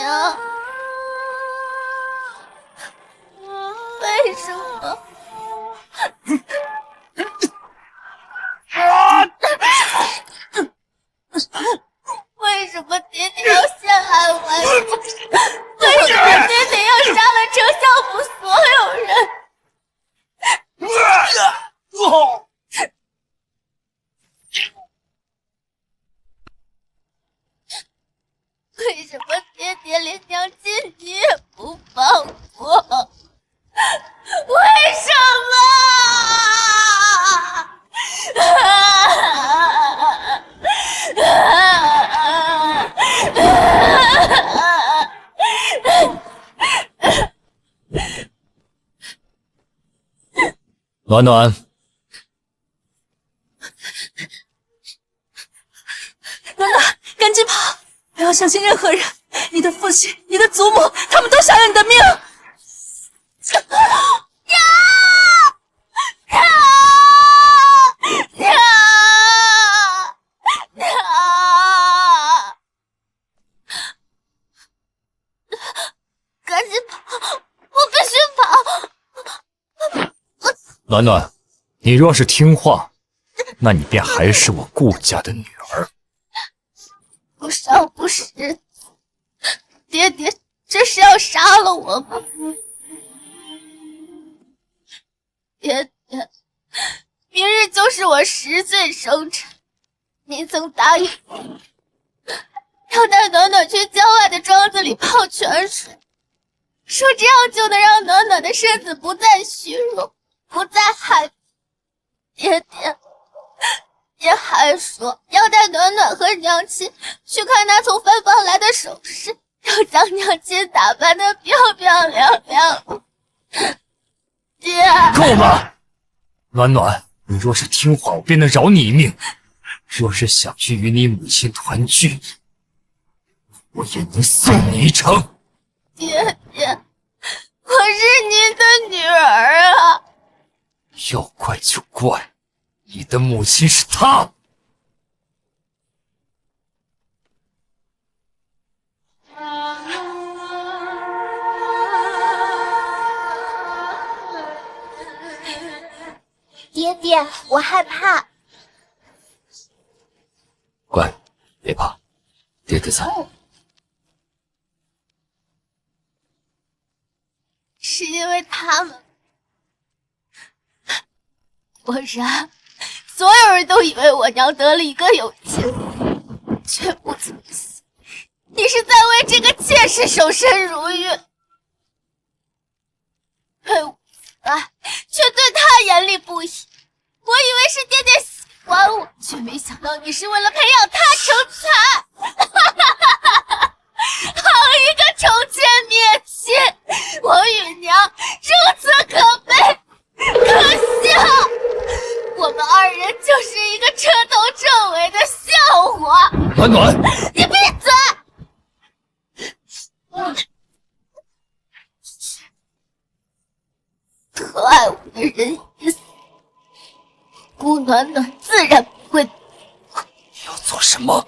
娘，为什么？为什么爹爹要陷害婉儿？为什么爹爹要杀了丞相府所有人？为什么爹爹连娘亲你也不放过？为什么？暖暖，暖暖，赶紧跑！不要相信任何人，你的父亲、你的祖母，他们都想要你的命！赶紧跑！我必须跑！暖暖，你若是听话，那你便还是我顾家的女儿。不上不识字，爹爹这是要杀了我吗？爹爹，明日就是我10岁生辰，您曾答应我，要带暖暖去郊外的庄子里泡泉水，说这样就能让暖暖的身子不再虚弱，不再害。爹爹，爹还说要带暖暖和娘亲去看那从芬芳来的首饰，要将娘亲打扮得漂漂亮亮。爹，够了！暖暖，你若是听话，我便能饶你一命；若是想去与你母亲团聚，我也能送你一程。爹爹，我是您的女儿啊！要怪就怪，你的母亲是她。爹爹，我害怕。乖，别怕，爹爹在。是因为他们，果然，所有人都以为我娘得了一个有情人，却不曾想，你是在为这个妾室守身如玉。对我爱，却对他严厉不移。我以为是爹爹喜欢我，却没想到你是为了培养他成才。好一个宠妾灭亲！我与娘如此可悲可笑，我们二人就是一个彻头彻尾的笑话。暖暖，你闭嘴！可爱我的人已死，顾暖暖自然不会。你要做什么？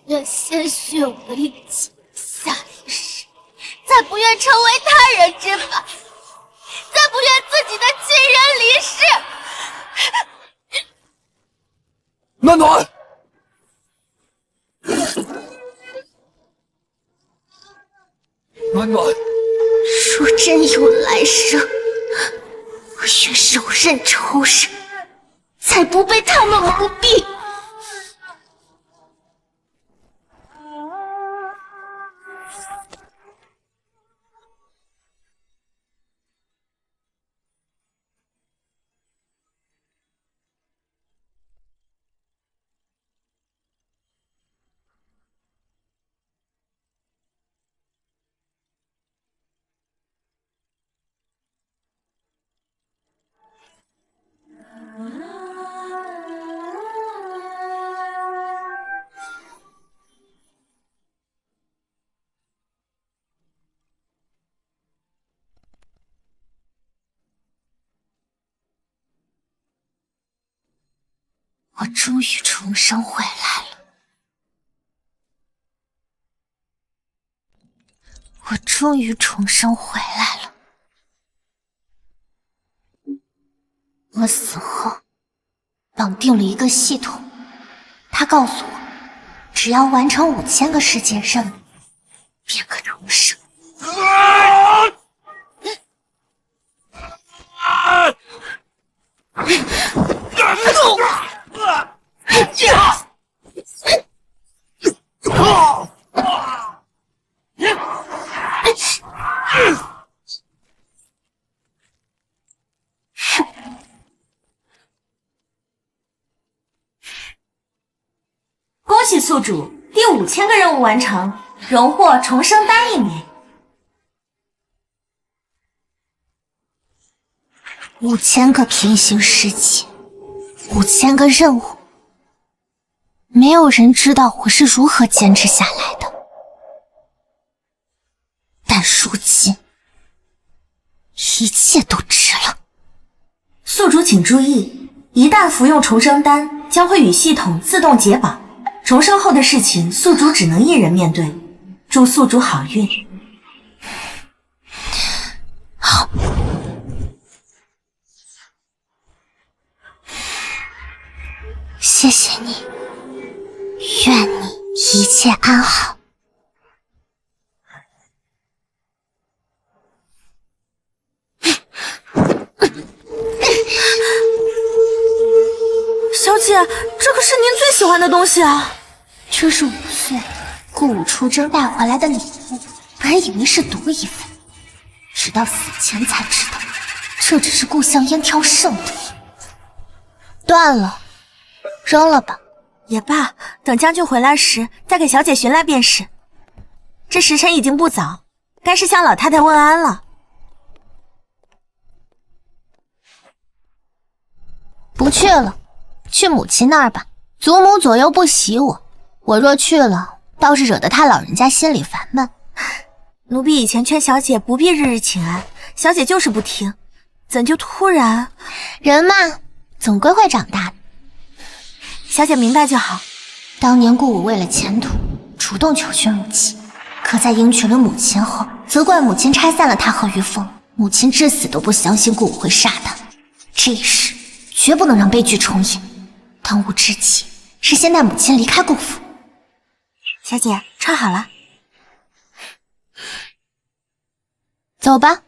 愿鲜血为己，下一世再不愿成为他人之法，再不愿自己的亲人离世。暖暖，暖暖，若真有来生，我愿手刃仇人，才不被他们蒙蔽。我终于重生回来了。我终于重生回来了。我死后，绑定了一个系统，他告诉我，只要完成5000个世界任务，便可重生。恭喜宿主第5000个任务完成，荣获重生丹1枚。5000个平行世界，5000个任务，没有人知道我是如何坚持下来的。但如今，一切都值了。宿主请注意，一旦服用重生丹，将会与系统自动解绑。重生后的事情，宿主只能一人面对。祝宿主好运。好。谢谢你，愿你一切安好。小姐，这可是您最喜欢的东西啊！这是5岁顾武出征带回来的礼物，本以为是毒一份，直到死前才知道，这只是故乡烟挑剩的。断了，扔了吧。也罢，等将军回来时再给小姐寻来便是。这时辰已经不早，该是向老太太问安了。不去了，去母亲那儿吧。祖母左右不喜我，我若去了，倒是惹得她老人家心里烦闷。奴婢以前劝小姐不必日日请安，小姐就是不听，怎就突然……人嘛，总归会长大的。小姐明白就好。当年顾武为了前途，主动求寻母亲，可在迎娶了母亲后，责怪母亲拆散了他和于凤。母亲至死都不相信顾武会杀他，这一世绝不能让悲剧重演。当务之急是先带母亲离开顾府。小姐，穿好了，走吧。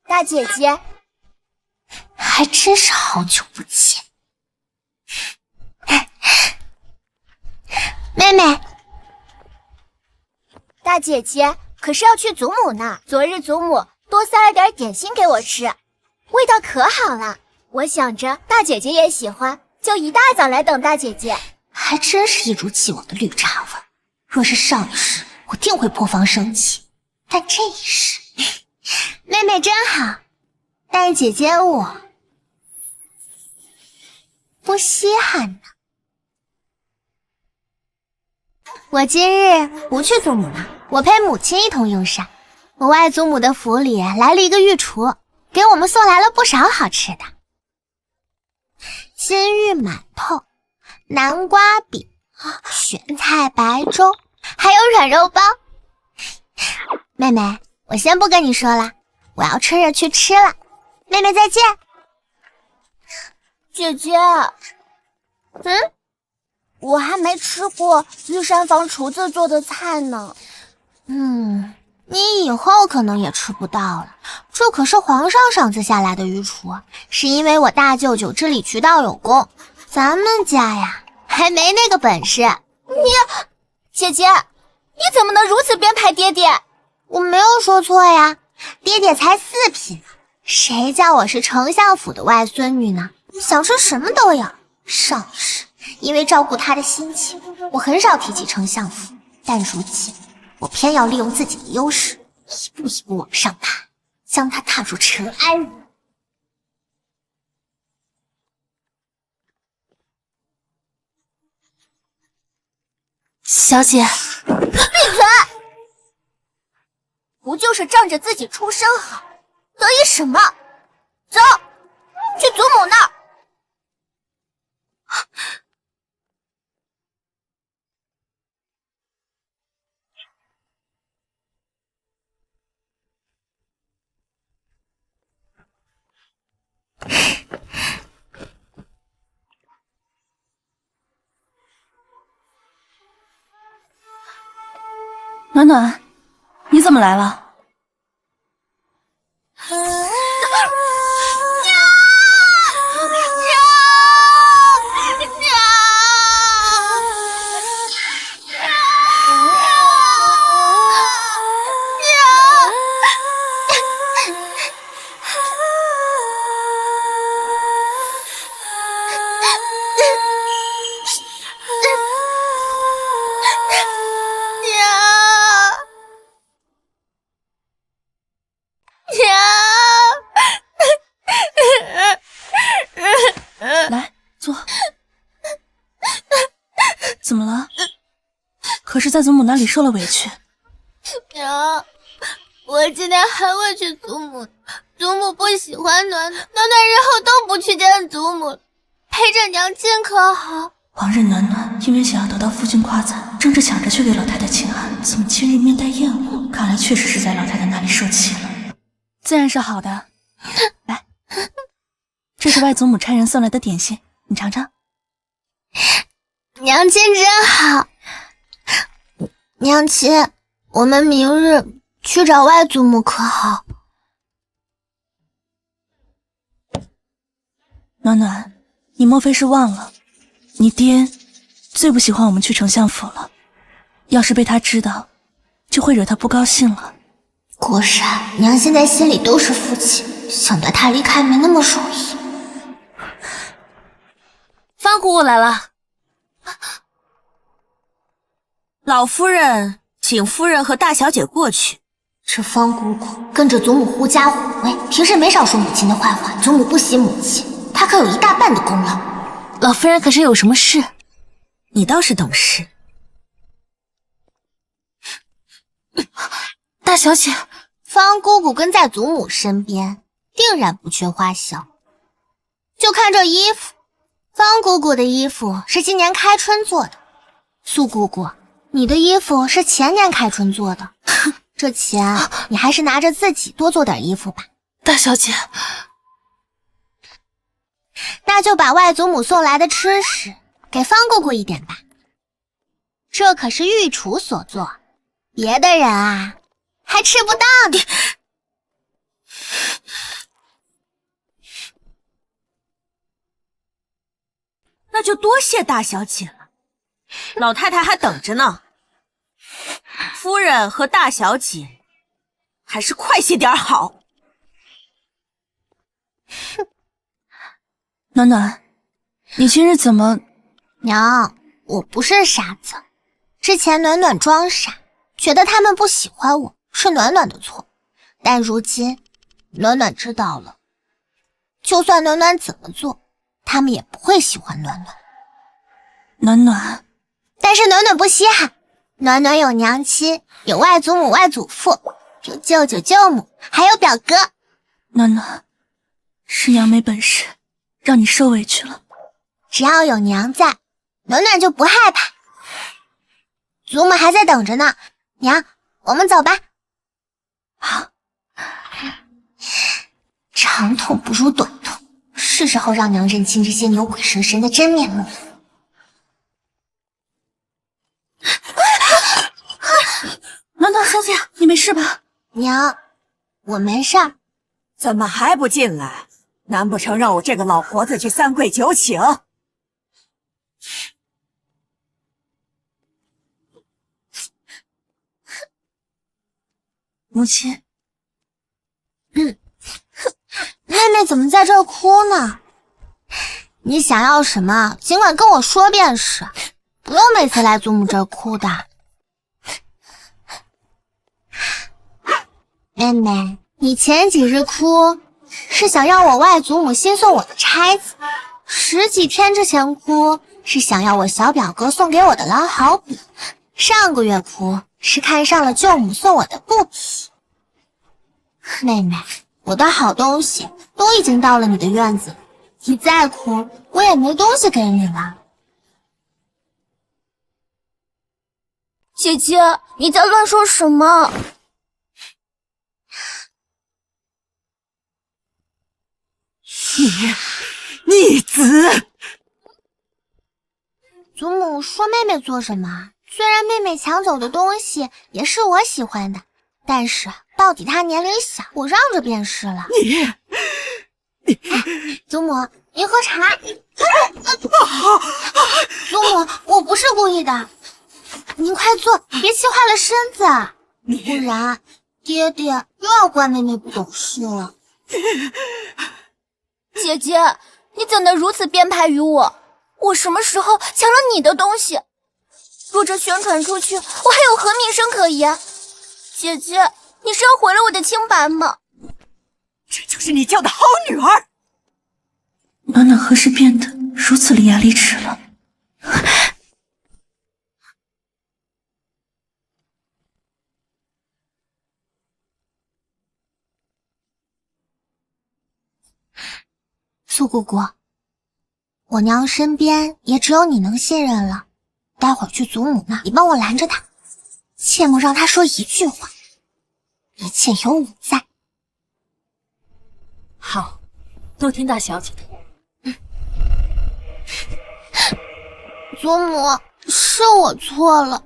大姐姐，还真是好久不见。妹妹，大姐姐可是要去祖母那。昨日祖母多塞了点点心给我吃，味道可好了。我想着大姐姐也喜欢，就一大早来等大姐姐。还真是一如既往的绿茶味。若是上一世，我定会破防生气，但这一世，妹妹真好。但是姐姐我不稀罕呢。我今日不去祖母那，我陪母亲一同游山。我外祖母的府里来了一个御厨，给我们送来了不少好吃的，金玉馒头、南瓜饼、咸菜白粥，还有软肉包。妹妹，我先不跟你说了，我要趁热去吃了。妹妹再见。姐姐，我还没吃过御膳房厨子做的菜呢。你以后可能也吃不到了。这可是皇上赏赐下来的御厨，是因为我大舅舅治理渠道有功，咱们家呀还没那个本事。姐姐，你怎么能如此编排爹爹？我没有说错呀，爹爹才4品呢，谁叫我是丞相府的外孙女呢？想吃什么都有。上一世因为照顾他的心情，我很少提起丞相府，但如今我偏要利用自己的优势，一步一步往上爬，将他踏入尘埃。小姐，闭嘴！不就是仗着自己出身好，得意什么？走，去祖母那儿。暖暖，你怎么来了？来，坐。怎么了？可是在祖母那里受了委屈。娘，我今天还会去祖母，祖母不喜欢暖暖，暖暖日后都不去见祖母，陪着娘亲可好？王任暖暖因为想要得到父亲夸赞，争着抢着去给老太太请安，怎么今日面带厌恶？看来确实是在老太太那里受气了。自然是好的。来，这是外祖母差人送来的点心，你尝尝。娘亲真好。娘亲，我们明日去找外祖母可好？暖暖，你莫非是忘了，你爹最不喜欢我们去丞相府了，要是被他知道，就会惹他不高兴了。果然，娘现在心里都是父亲，想带他离开没那么容易。方姑姑来了。老夫人请夫人和大小姐过去。这方姑姑跟着祖母狐假虎威，平时没少说母亲的坏话，祖母不喜母亲，她可有一大半的功劳。老夫人可是有什么事？你倒是懂事。大小姐，方姑姑跟在祖母身边，定然不缺花销。就看这衣服，方姑姑的衣服是今年开春做的，苏姑姑，你的衣服是前年开春做的。这钱你还是拿着自己多做点衣服吧。大小姐，那就把外祖母送来的吃食给方姑姑一点吧。这可是御厨所做，别的人啊还吃不到呢。那就多谢大小姐了，老太太还等着呢。夫人和大小姐，还是快些点好。哼，暖暖，你今日怎么……娘，我不是傻子，之前暖暖装傻，觉得他们不喜欢我，是暖暖的错。但如今暖暖知道了，就算暖暖怎么做，他们也不会喜欢暖暖。暖暖，但是暖暖不稀罕，暖暖有娘亲，有外祖母、外祖父，有舅舅、舅母，还有表哥。暖暖，是娘没本事，让你受委屈了。只要有娘在，暖暖就不害怕。祖母还在等着呢，娘，我们走吧。好，长痛不如短痛，是时候让娘认清这些牛鬼蛇神的真面目。暖暖小姐，你没事吧？娘，我没事儿。怎么还不进来？难不成让我这个老婆子去三跪九请？母亲，妹妹怎么在这儿哭呢？你想要什么，尽管跟我说便是，不用每次来祖母这儿哭的。妹妹，你前几日哭，是想要我外祖母新送我的钗子；10几天之前哭，是想要我小表哥送给我的狼毫笔；上个月哭，是看上了舅母送我的布匹。妹妹，我的好东西都已经到了你的院子，你再哭，我也没东西给你了。姐姐，你在乱说什么？逆子！祖母说妹妹做什么？虽然妹妹抢走的东西也是我喜欢的，但是到底她年龄小，我让着便是了。祖母，您喝茶。祖母，我不是故意的，您快坐，别气坏了身子，不然爹爹又要怪妹妹不懂事了。姐姐，你怎能如此编排于我？我什么时候抢了你的东西？若这宣传出去，我还有何名声可言？姐姐，你是要毁了我的清白吗？这就是你叫的好女儿。暖暖何时变得如此伶牙俐齿了？苏姑姑，我娘身边也只有你能信任了。待会儿去祖母那，你帮我拦着她，切莫让她说一句话。一切有我在。好，都听大小姐的。祖母，是我错了。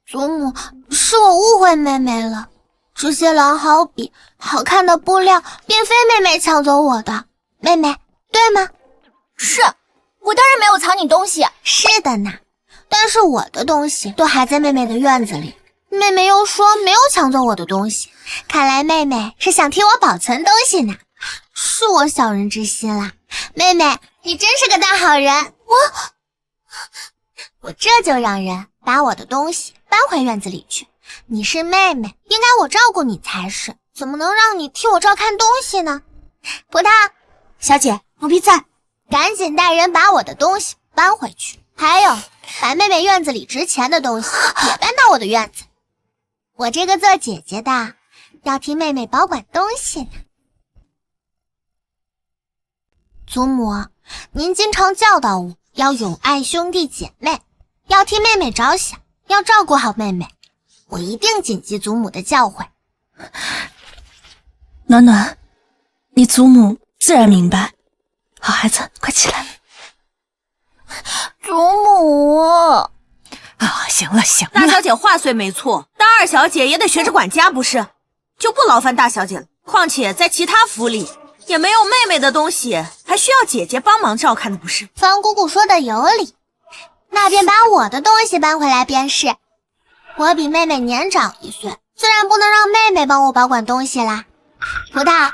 祖母，是我误会妹妹了。这些狼毫笔、好看的布料，并非妹妹抢走我的。妹妹，对吗？是，我当然没有藏你东西。是的呢，但是我的东西都还在妹妹的院子里。妹妹又说没有抢走我的东西，看来妹妹是想替我保存东西呢。是我小人之心啦。妹妹，你真是个大好人。我这就让人把我的东西搬回院子里去。你是妹妹，应该我照顾你才是，怎么能让你替我照看东西呢？葡萄小姐，奴婢在，赶紧带人把我的东西搬回去，还有把妹妹院子里值钱的东西也搬到我的院子。我这个做姐姐的要替妹妹保管东西呢。祖母，您经常教导我要友爱兄弟姐妹，要替妹妹着想，要照顾好妹妹。我一定谨记祖母的教诲。暖暖，你祖母自然明白。好孩子，快起来。祖母啊，行了行了，大小姐话虽没错，但二小姐也得学着管家不是？就不劳烦大小姐了。况且在其他府里也没有妹妹的东西，还需要姐姐帮忙照看的不是？方姑姑说的有理，那便把我的东西搬回来便是。我比妹妹年长1岁，自然不能让妹妹帮我保管东西啦。葡萄，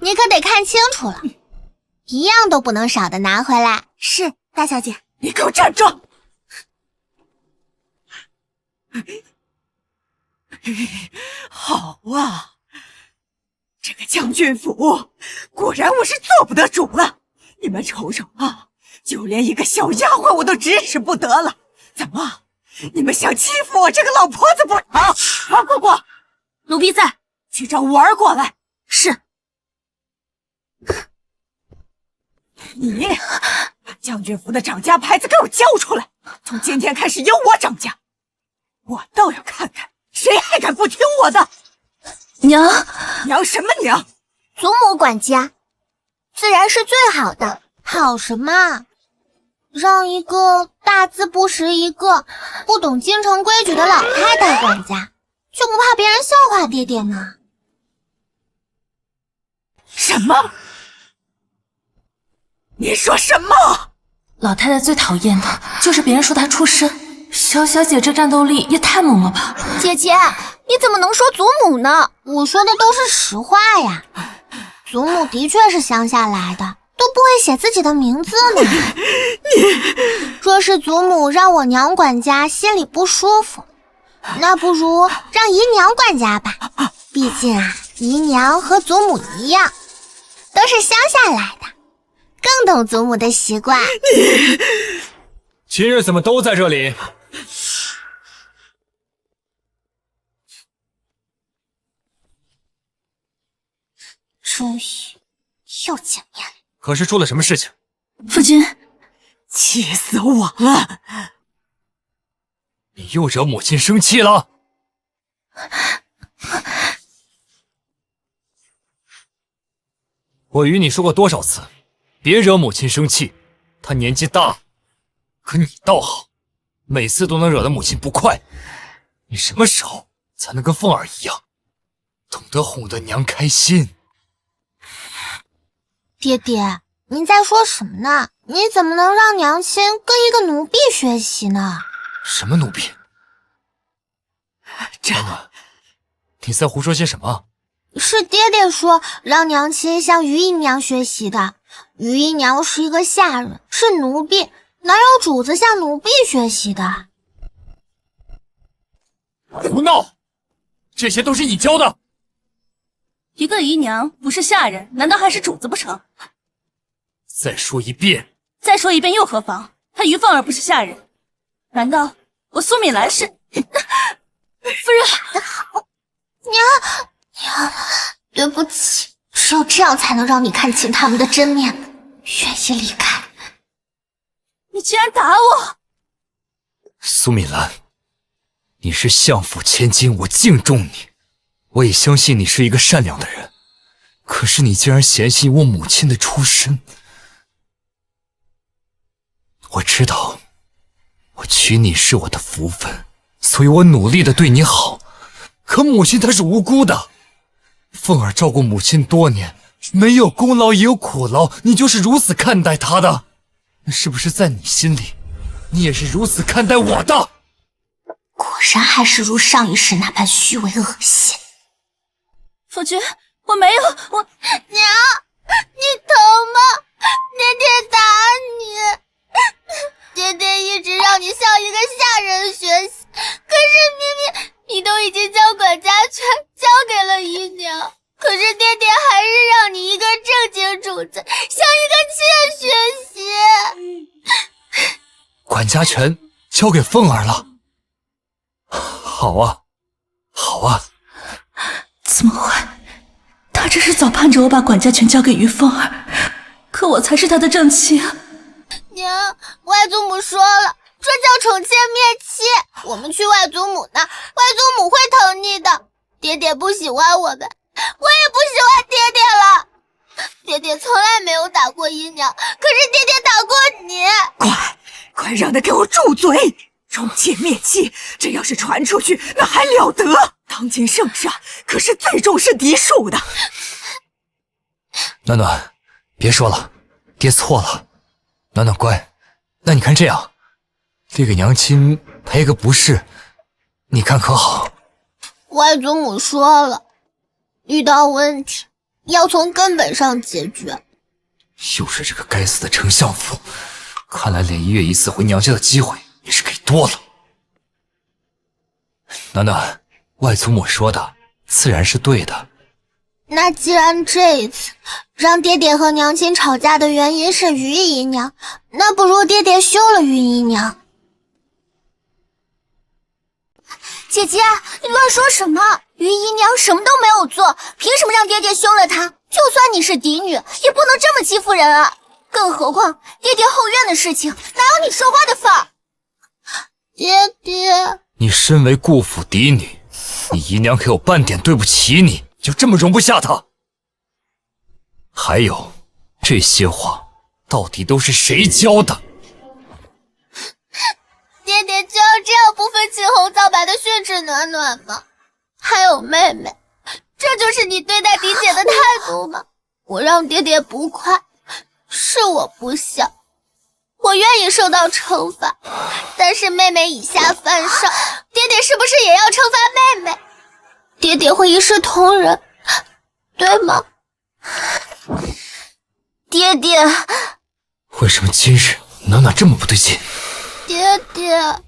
你可得看清楚了，一样都不能少的拿回来。是，大小姐。你给我站住！好啊，这个将军府果然我是做不得主了。你们瞅瞅啊，就连一个小丫鬟我都指使不得了。怎么，你们想欺负我这个老婆子不成？王姑姑，奴婢在，去找五儿过来。是。你把将军府的掌家牌子给我交出来，从今天开始由我掌家。我倒要看看谁还敢不听我的。娘，娘什么娘？祖母管家，自然是最好的。好什么？让一个大字不识一个、不懂京城规矩的老太太管家，就不怕别人笑话爹爹吗？什么？你说什么？老太太最讨厌的就是别人说她出身。小小姐这战斗力也太猛了吧！姐姐，你怎么能说祖母呢？我说的都是实话呀。祖母的确是乡下来的，都不会写自己的名字呢。若是祖母让我娘管家心里不舒服，那不如让姨娘管家吧。毕竟啊，姨娘和祖母一样，都是乡下来的，更懂祖母的习惯。今日怎么都在这里？终于又见面了。可是出了什么事情？父亲，气死我了！你又惹母亲生气了？我与你说过多少次，别惹母亲生气。她年纪大，可你倒好，每次都能惹得母亲不快。你什么时候才能跟凤儿一样，懂得哄得娘开心？爹爹，你在说什么呢？你怎么能让娘亲跟一个奴婢学习呢？什么奴婢？暖暖，你在胡说些什么？是爹爹说让娘亲向于姨娘学习的。于姨娘是一个下人，是奴婢，哪有主子向奴婢学习的？胡闹！这些都是你教的。一个姨娘不是下人，难道还是主子不成？再说一遍。再说一遍又何妨？她于凤儿不是下人，难道我苏敏兰是？夫人，好，娘，对不起，只有这样才能让你看清他们的真面目，愿意离开。你竟然打我！苏敏兰，你是相府千金，我敬重你，我也相信你是一个善良的人。可是你竟然嫌弃我母亲的出身。我知道，我娶你是我的福分，所以我努力的对你好。可母亲她是无辜的，凤儿照顾母亲多年，没有功劳也有苦劳，你就是如此看待她的，那是不是在你心里，你也是如此看待我的？果然还是如上一世那般虚伪恶心。夫君，我没有，我娘，你疼吗？爹爹打你，爹爹一直让你向一个下人学习，可是明明你都已经将管家权交给了姨娘，可是爹爹还是让你一个正经主子向一个妾学习。管家权交给凤儿了。好啊，好啊。怎么会？他这是早盼着我把管家权交给于凤儿，可我才是他的正妻啊！娘，外祖母说了，这叫宠妾灭妻。我们去外祖母那，外祖母会疼你的。爹爹不喜欢我们，我也不喜欢爹爹了。爹爹从来没有打过姨娘，可是爹爹打过你。快让他给我住嘴！宠妾灭妻，这要是传出去，那还了得！当今圣上可是最重视嫡庶的。暖暖，别说了，爹错了。暖暖乖，那你看这样，爹给娘亲赔个不是，你看可好？外祖母说了，遇到问题要从根本上解决。又是这个该死的丞相府，看来连1月1次回娘家的机会也是给多了。暖暖，外祖母说的自然是对的。那既然这一次让爹爹和娘亲吵架的原因是于姨娘，那不如爹爹休了于姨娘。姐姐，你乱说什么？于姨娘什么都没有做，凭什么让爹爹休了她？就算你是嫡女，也不能这么欺负人啊！更何况爹爹后院的事情，哪有你说话的份儿？爹爹，你身为顾府嫡女，你姨娘可有半点对不起你，就这么容不下她？还有，这些话到底都是谁教的？爹爹就要这样不分青红皂白的训斥暖暖吗？还有妹妹，这就是你对待嫡姐的态度吗？我让爹爹不快，是我不孝，我愿意受到惩罚，但是妹妹以下犯上，爹爹是不是也要惩罚妹妹？爹爹会一视同仁，对吗？爹爹，为什么今日暖暖这么不对劲？爹爹，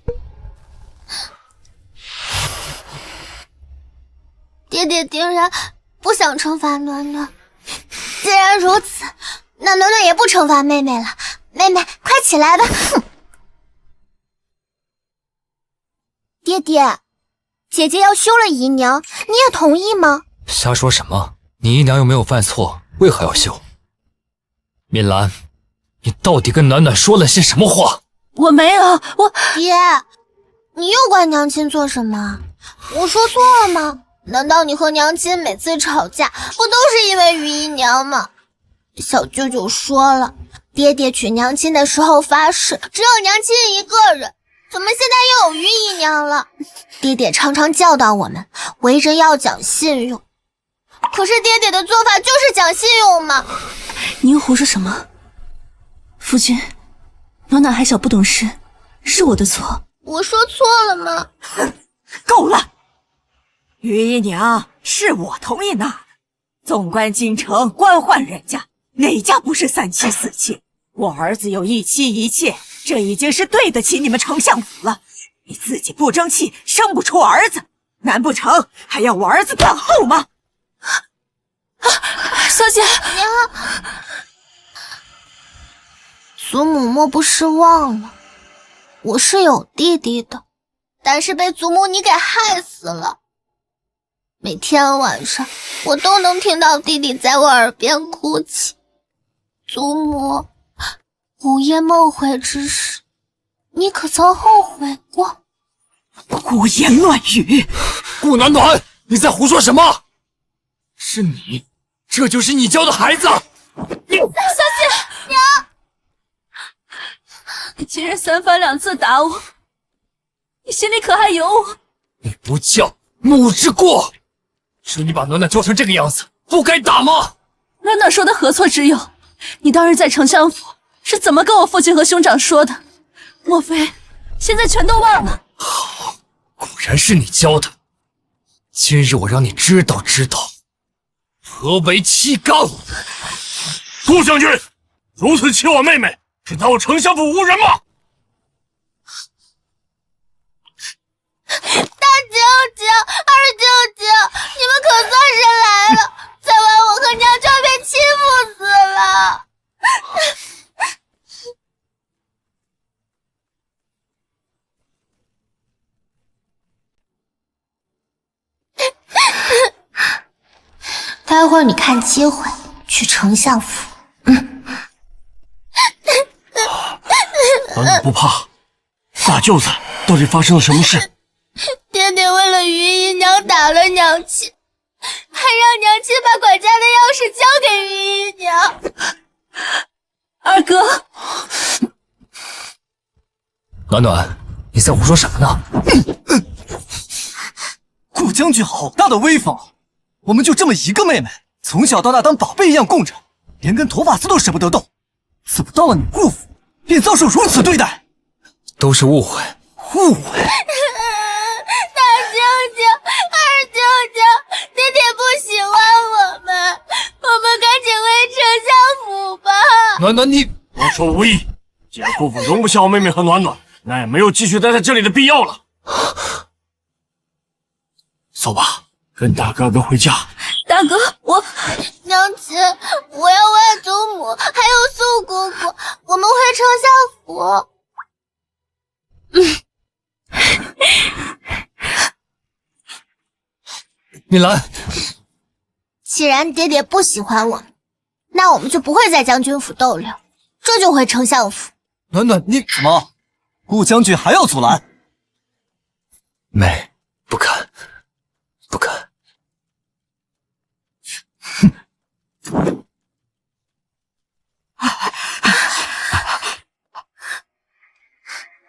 爹爹定然不想惩罚暖暖。既然如此，那暖暖也不惩罚妹妹了。妹妹，快起来吧！爹爹，姐姐要休了姨娘，你也同意吗？瞎说什么？你姨娘又没有犯错，为何要休？敏兰，你到底跟暖暖说了些什么话？我没有，爹，你又怪娘亲做什么？我说错了吗？难道你和娘亲每次吵架不都是因为于姨娘吗？小舅舅说了，爹爹娶娘亲的时候发誓，只有娘亲一个人，怎么现在又有于姨娘了？爹爹常常教导我们，为人要讲信用。可是爹爹的做法就是讲信用嘛。你又胡说什么？夫君，暖暖还小不懂事，是我的错。我说错了吗？够了！于姨娘是我同意纳的，纵观京城官宦人家，哪家不是三妻四妾？我儿子有一妻一妾，这已经是对得起你们丞相府了。你自己不争气，生不出儿子，难不成还要我儿子断后吗？小姐，祖母莫不是忘了，我是有弟弟的，但是被祖母你给害死了。每天晚上我都能听到弟弟在我耳边哭泣。祖母，午夜梦回之时，你可曾后悔过？胡言乱语！顾暖暖，你在胡说什么？是你，这就是你教的孩子！你今日三番两次打我，你心里可还有我？你不教，母之过。是你把暖暖教成这个样子，不该打吗？暖暖说的何错之有？你当日在丞相府是怎么跟我父亲和兄长说的？莫非现在全都忘了？好，果然是你教的。今日我让你知道知道何为欺刚。顾将军，如此欺我妹妹，是当我丞相府无人吗？大舅舅、二舅舅，你们可算是来了！再晚我和娘就要被欺负死了。待会儿你看机会去丞相府。暖暖不怕，大舅子到底发生了什么事？爹爹为了于姨娘打了娘亲，还让娘亲把管家的钥匙交给于姨娘。二哥，暖暖，你在胡说什么呢？顾将军好大的威风！我们就这么一个妹妹，从小到大当宝贝一样供着，连根头发丝都舍不得动。怎么到了你顾府，便遭受如此对待？都是误会。误会？大舅舅、二舅舅，爹爹不喜欢我们赶紧回丞相府吧。暖暖，你我说无益，既然顾府容不下我妹妹和暖暖，那也没有继续待在这里的必要了。走吧，跟大哥哥回家。大哥，我娘亲，我要外祖母，还有素姑姑，我们回丞相府。米兰，既然爹爹不喜欢我们，那我们就不会在将军府逗留，这就回丞相府。暖暖，你怎么？顾将军还要阻拦？妹，不敢，不敢。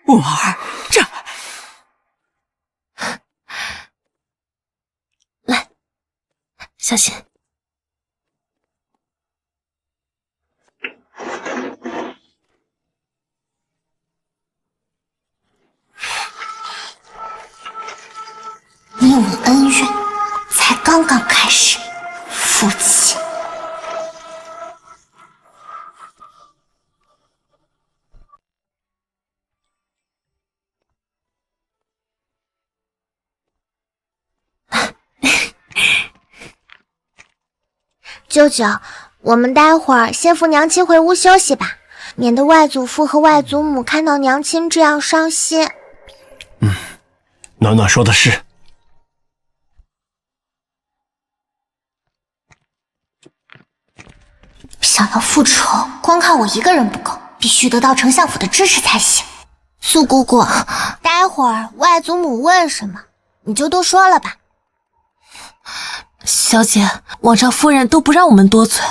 我儿，这来，小心。你我恩怨才刚刚开始，夫妻。舅舅，我们待会儿先扶娘亲回屋休息吧，免得外祖父和外祖母看到娘亲这样伤心。暖暖说的是。想要复仇，光靠我一个人不够，必须得到丞相府的支持才行。素姑姑，待会儿外祖母问什么，你就都说了吧。小姐，王丈夫人都不让我们多嘴。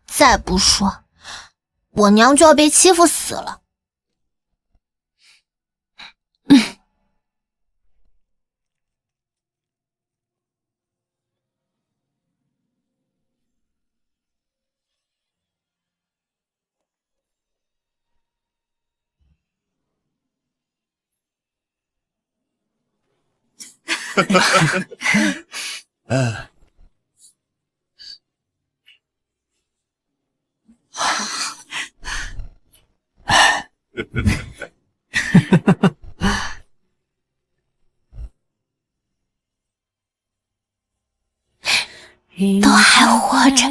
再不说，我娘就要被欺负死了。都还活着，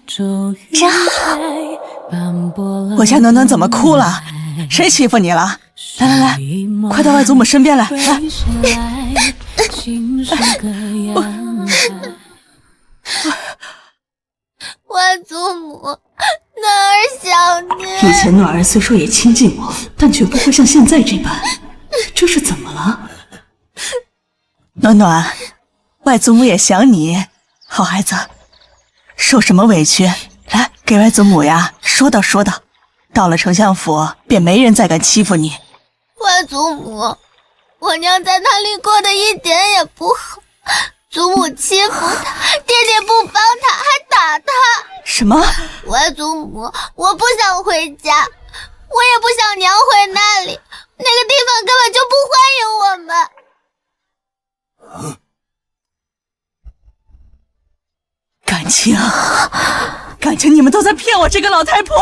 真好。我家暖暖怎么哭了？谁欺负你了？来来来，快到外祖母身边来，来。外祖母，暖儿想你。以前暖儿虽说也亲近我，但绝不会像现在这般。这是怎么了？暖暖，外祖母也想你。好孩子，受什么委屈？来，给外祖母呀说道说道。到了丞相府，便没人再敢欺负你。外祖母，我娘在那里过得一点也不好，祖母欺负她，爹爹不帮她，还打她。什么？外祖母，我不想回家，我也不想娘回那里，那个地方根本就不欢迎我们。感情你们都在骗我这个老太婆！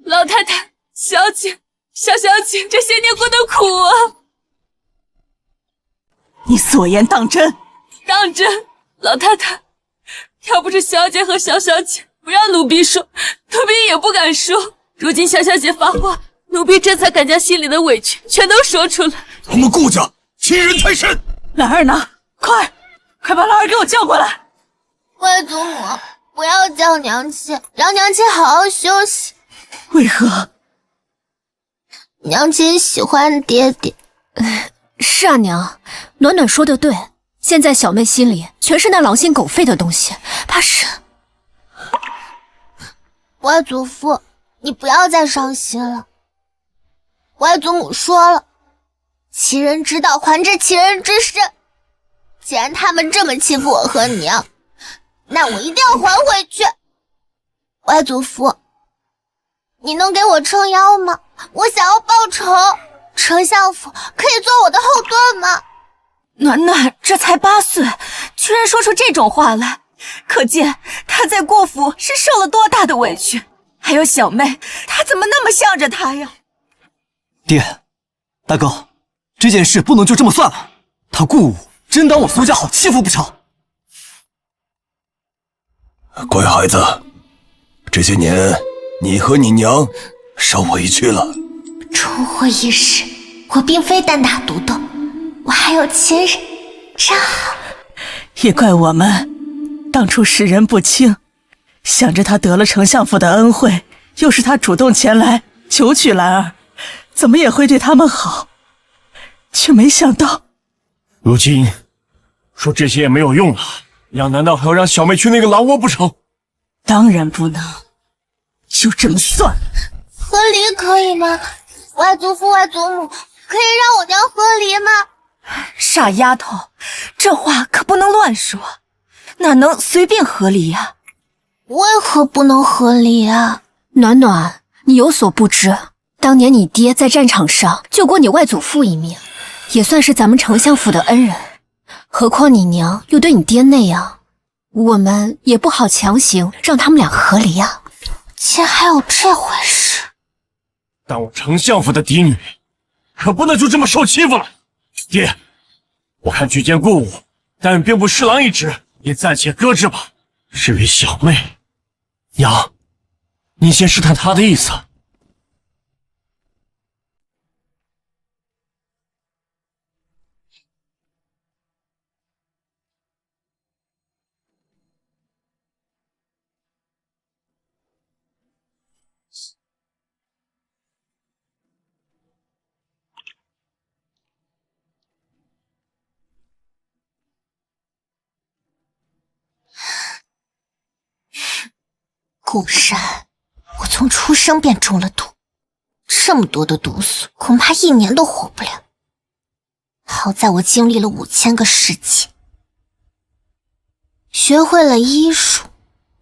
老太太，小姐，小姐，这些年过得苦啊！你所言当真？当真，老太太，要不是小姐和小姐不让奴婢说，奴婢也不敢说。如今小姐发话，奴婢这才敢将心里的委屈全都说出来。他们顾家欺人太甚！兰儿呢？快把兰儿给我叫过来！外祖母，不要叫娘亲，让娘亲好好休息。为何？娘亲喜欢爹爹。是啊，娘，暖暖说的对，现在小妹心里全是那狼心狗肺的东西，怕是……外祖父，你不要再伤心了。外祖母说了，其人之道还治其人之身。既然他们这么欺负我和娘，那我一定要还回去。外祖父，你能给我撑腰吗？我想要报仇。丞相府可以做我的后盾吗？暖暖这才8岁，居然说出这种话来，可见她在过府是受了多大的委屈。还有小妹，她怎么那么向着她呀？爹，大哥，这件事不能就这么算了。他顾武真当我苏家好欺负不成？乖孩子，这些年你和你娘受委屈了。出乎一时，我并非单打独斗，我还有亲人，真好。也怪我们当初识人不清，想着他得了丞相府的恩惠，又是他主动前来求娶兰儿，怎么也会对他们好，却没想到。如今说这些也没有用了，娘难道还要让小妹去那个狼窝不成？当然不能，就这么算了。和离可以吗？外祖父、外祖母，可以让我娘和离吗？傻丫头，这话可不能乱说，哪能随便和离呀？为何不能和离啊？暖暖，你有所不知，当年你爹在战场上救过你外祖父一命，也算是咱们丞相府的恩人。何况你娘又对你爹那样，我们也不好强行让他们俩和离啊。竟还有这回事！但我丞相府的嫡女，可不能就这么受欺负了。爹，我看举荐顾武，但兵部侍郎一职也暂且搁置吧。至于小妹，娘，您先试探她的意思。顾山，我从出生便中了毒，这么多的毒素，恐怕1年都活不了。好在我经历了5000个世纪，学会了医术，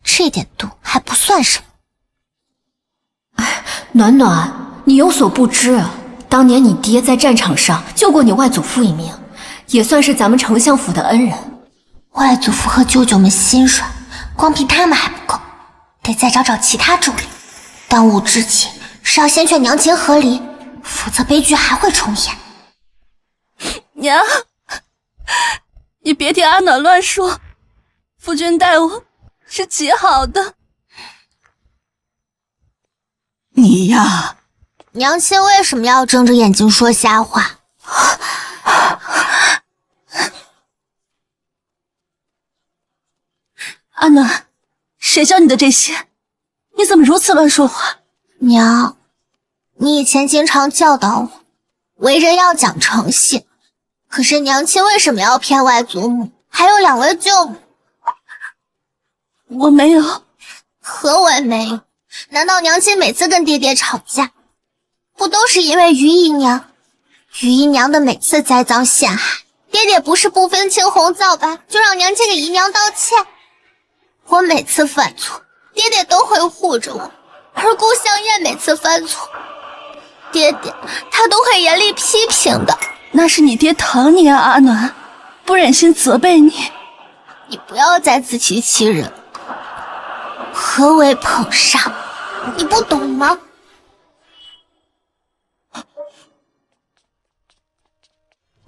这点毒还不算什么。暖暖，你有所不知，当年你爹在战场上救过你外祖父一命，也算是咱们丞相府的恩人。外祖父和舅舅们心软，光凭他们还不够，得再找其他助力。当务之急是要先劝娘亲和离，否则悲剧还会重演。娘，你别听阿暖乱说，夫君待我是极好的。你呀，娘亲为什么要睁着眼睛说瞎话？阿暖，谁教你的这些？你怎么如此乱说话？娘，你以前经常教导我，为人要讲诚信。可是娘亲为什么要骗外祖母，还有2位舅母？我没有。和我也没有。难道娘亲每次跟爹爹吵架，不都是因为于姨娘？于姨娘的每次栽赃陷害，爹爹不是不分青红皂白就让娘亲给姨娘道歉。我每次犯错，爹爹都会护着我，而顾香艳每次犯错，爹爹他都会严厉批评的。那是你爹疼你啊，阿暖，不忍心责备你。你不要再自欺欺人。何为捧杀？你不懂吗？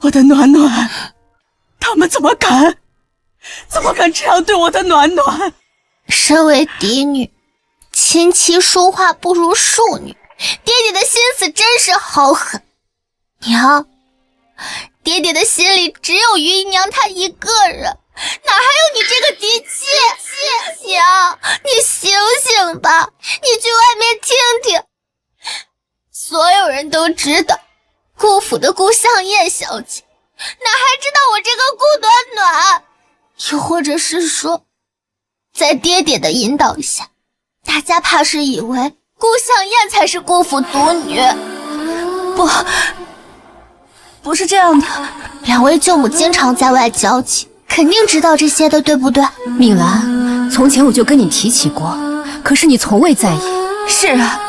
我的暖暖，他们怎么敢这样对我的暖暖？身为嫡女，琴棋书画不如庶女，爹爹的心思真是好狠。娘，爹爹的心里只有于姨娘她一个人，哪还有你这个嫡妻？娘，你醒醒吧，你去外面听听。所有人都知道顾府的顾香艳小姐，哪还知道我这个顾暖暖？又或者是说，在爹爹的引导下，大家怕是以为顾香艳才是顾府独女。不是这样的。2位舅母经常在外交际，肯定知道这些的，对不对？敏兰，从前我就跟你提起过，可是你从未在意。是啊，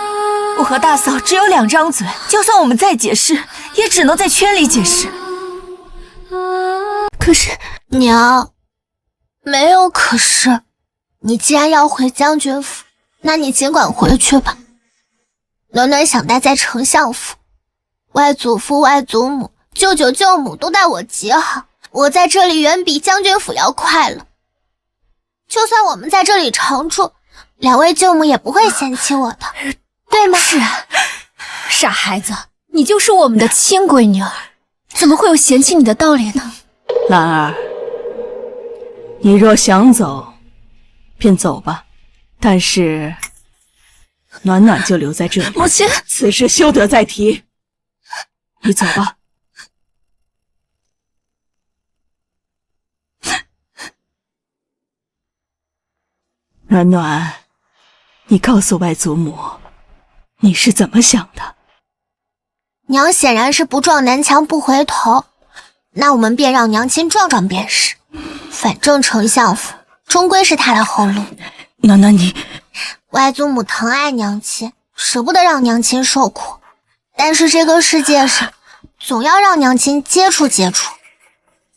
我和大嫂只有2张嘴，就算我们再解释，也只能在圈里解释。可是娘，没有可是。你既然要回将军府，那你尽管回去吧。暖暖想待在丞相府，外祖父、外祖母、舅舅、舅母都待我极好，我在这里远比将军府要快乐。就算我们在这里常住，2位舅母也不会嫌弃我的，对吗？是啊，傻孩子，你就是我们的亲闺女儿，怎么会有嫌弃你的道理呢？兰儿，你若想走，便走吧，但是暖暖就留在这里。母亲，此事休得再提。你走吧。暖暖，你告诉外祖母，你是怎么想的？娘显然是不撞南墙不回头，那我们便让娘亲撞撞便是。反正丞相府终归是他的后路。暖暖，你外祖母疼爱娘亲，舍不得让娘亲受苦，但是这个世界上总要让娘亲接触接触。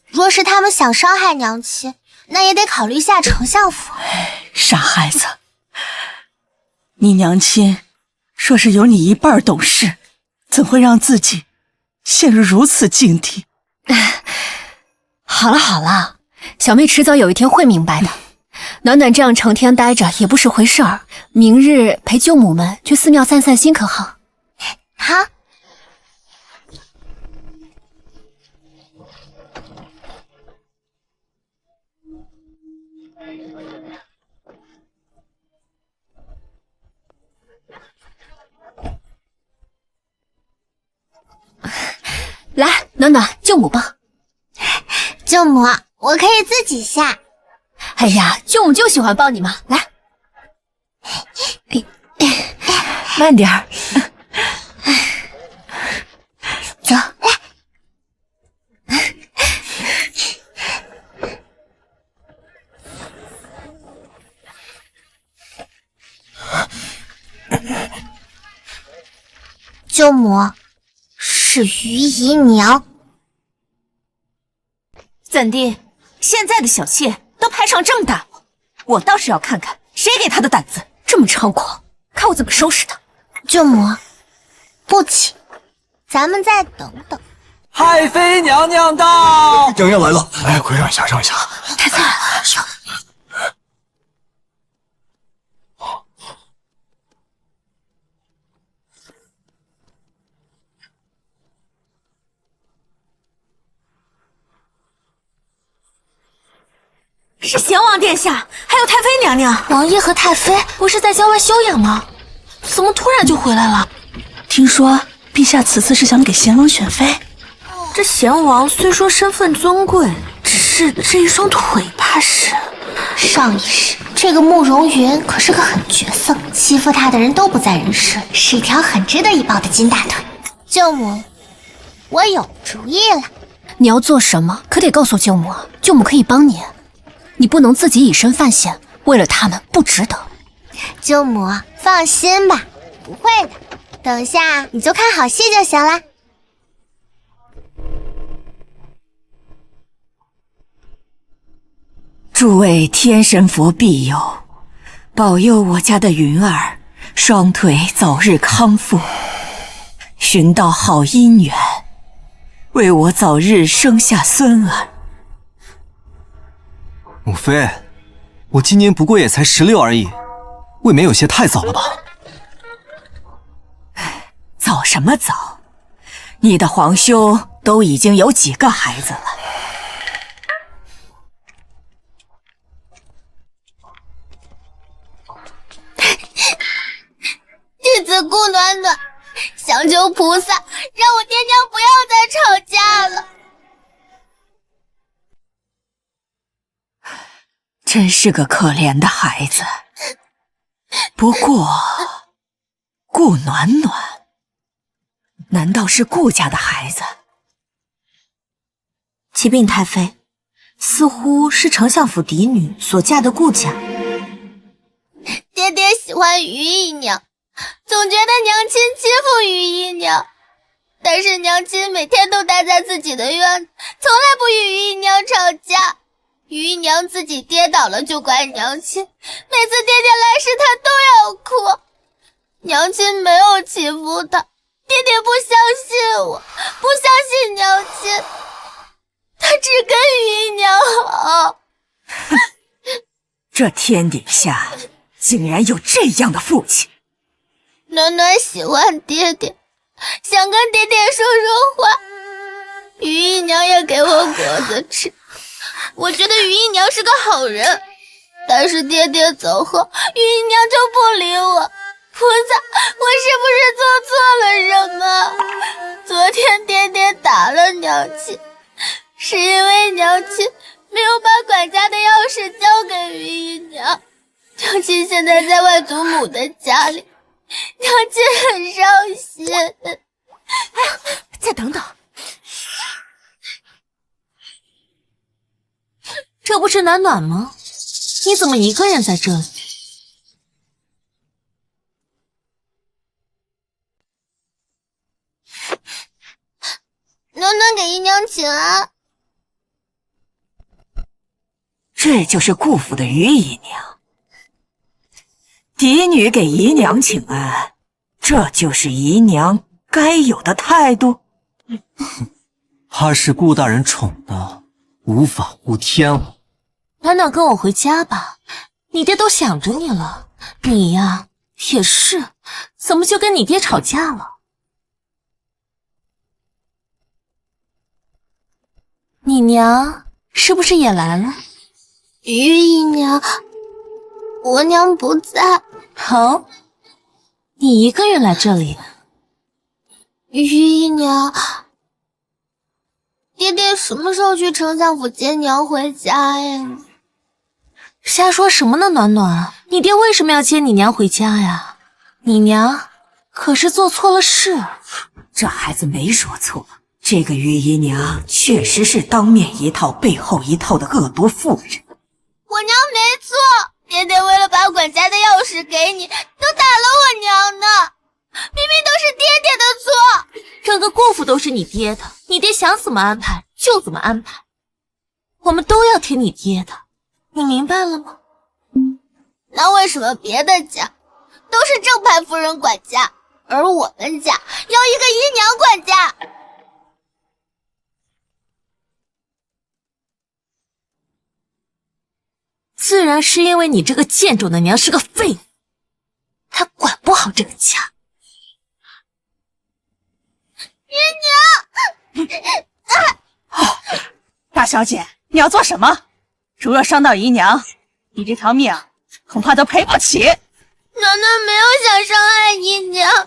若是他们想伤害娘亲，那也得考虑下丞相府。傻孩子，你娘亲若是有你一半懂事，怎会让自己陷入如此境地？好了好了，小妹迟早有一天会明白的。暖暖这样成天待着也不是回事儿，明日陪舅母们去寺庙散散心，可好？好。来，暖暖，舅母抱。舅母，我可以自己下。哎呀，舅母就喜欢抱你嘛，来，慢点儿，走。舅母，是于姨娘。怎地？现在的小妾都排场这么大了，我倒是要看看谁给她的胆子这么猖狂，看我怎么收拾她。舅母，不急，咱们再等等。太妃娘娘到！娘娘来了，哎，快让一下，让一下。太妃，是贤王殿下，还有太妃娘娘。王爷和太妃不是在郊外休养吗？怎么突然就回来了？听说陛下此次是想给贤王选妃。这贤王虽说身份尊贵，只是这一双腿怕是……上一世这个慕容云可是个狠角色，欺负他的人都不在人世，是一条很值得一抱的金大腿。舅母，我有主意了。你要做什么，可得告诉舅母啊，舅母可以帮你。你不能自己以身犯险，为了他们不值得。舅母放心吧，不会的，等下你就看好戏就行了。诸位天神佛庇佑，保佑我家的云儿双腿早日康复，寻到好姻缘，为我早日生下孙儿。母妃，我今年不过也才16而已，未免有些太早了吧？早什么早？你的皇兄都已经有几个孩子了？弟子顾暖暖想求菩萨，让我爹娘不要再吵架了。真是个可怜的孩子。不过，顾暖暖，难道是顾家的孩子？启禀太妃，似乎是丞相府嫡女所嫁的顾家。爹爹喜欢于姨娘，总觉得娘亲欺负于姨娘，但是娘亲每天都待在自己的院子，从来不与于姨娘吵架。于姨娘自己跌倒了就怪娘亲，每次爹爹来时她都要哭。娘亲没有欺负她，爹爹不相信我，不相信娘亲，他只跟于姨娘好。这天底下竟然有这样的父亲！暖暖喜欢爹爹，想跟爹爹说说话。于姨娘也给我果子吃，我觉得于姨娘是个好人，但是爹爹走后，于姨娘就不理我。菩萨，我是不是做错了什么？昨天爹爹打了娘亲，是因为娘亲没有把管家的钥匙交给于姨娘。娘亲现在在外祖母的家里，娘亲很伤心。哎，再等等，这不是暖暖吗？你怎么一个人在这里？暖暖给姨娘请安。这就是顾府的于姨娘，嫡女给姨娘请安，这就是姨娘该有的态度。她是顾大人宠的，无法无天了。暖暖跟我回家吧，你爹都想着你了。你呀，也是，怎么就跟你爹吵架了？你娘是不是也来了？于姨娘，我娘不在。好，你一个人来这里？于姨娘，爹爹什么时候去丞相府接娘回家呀？瞎说什么呢，暖暖？你爹为什么要接你娘回家呀？你娘可是做错了事。这孩子没说错，这个于姨娘确实是当面一套背后一套的恶毒妇人。我娘没错，爹爹为了把管家的钥匙给你，都打了我娘呢，明明都是爹爹的错。整个顾府都是你爹的，你爹想怎么安排就怎么安排，我们都要听你爹的，你明白了吗？那为什么别的家都是正牌夫人管家，而我们家要一个姨娘管家？自然是因为你这个贱种的娘是个废物，她管不好这个家。姨娘，大小姐，你要做什么？如若伤到姨娘，你这条命恐怕都赔不起。暖暖没有想伤害姨娘，暖暖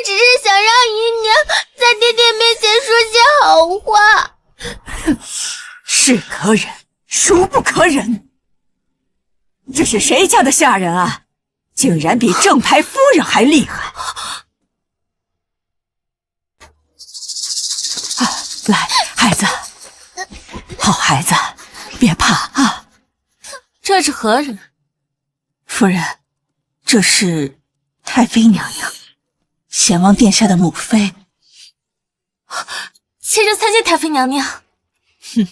只是想让姨娘在爹爹面前说些好话。是可忍，孰不可忍？这是谁家的下人啊？竟然比正牌夫人还厉害！来，孩子，好孩子，别怕啊！这是何人？夫人，这是太妃娘娘，贤王殿下的母妃。妾身参见太妃娘娘。哼，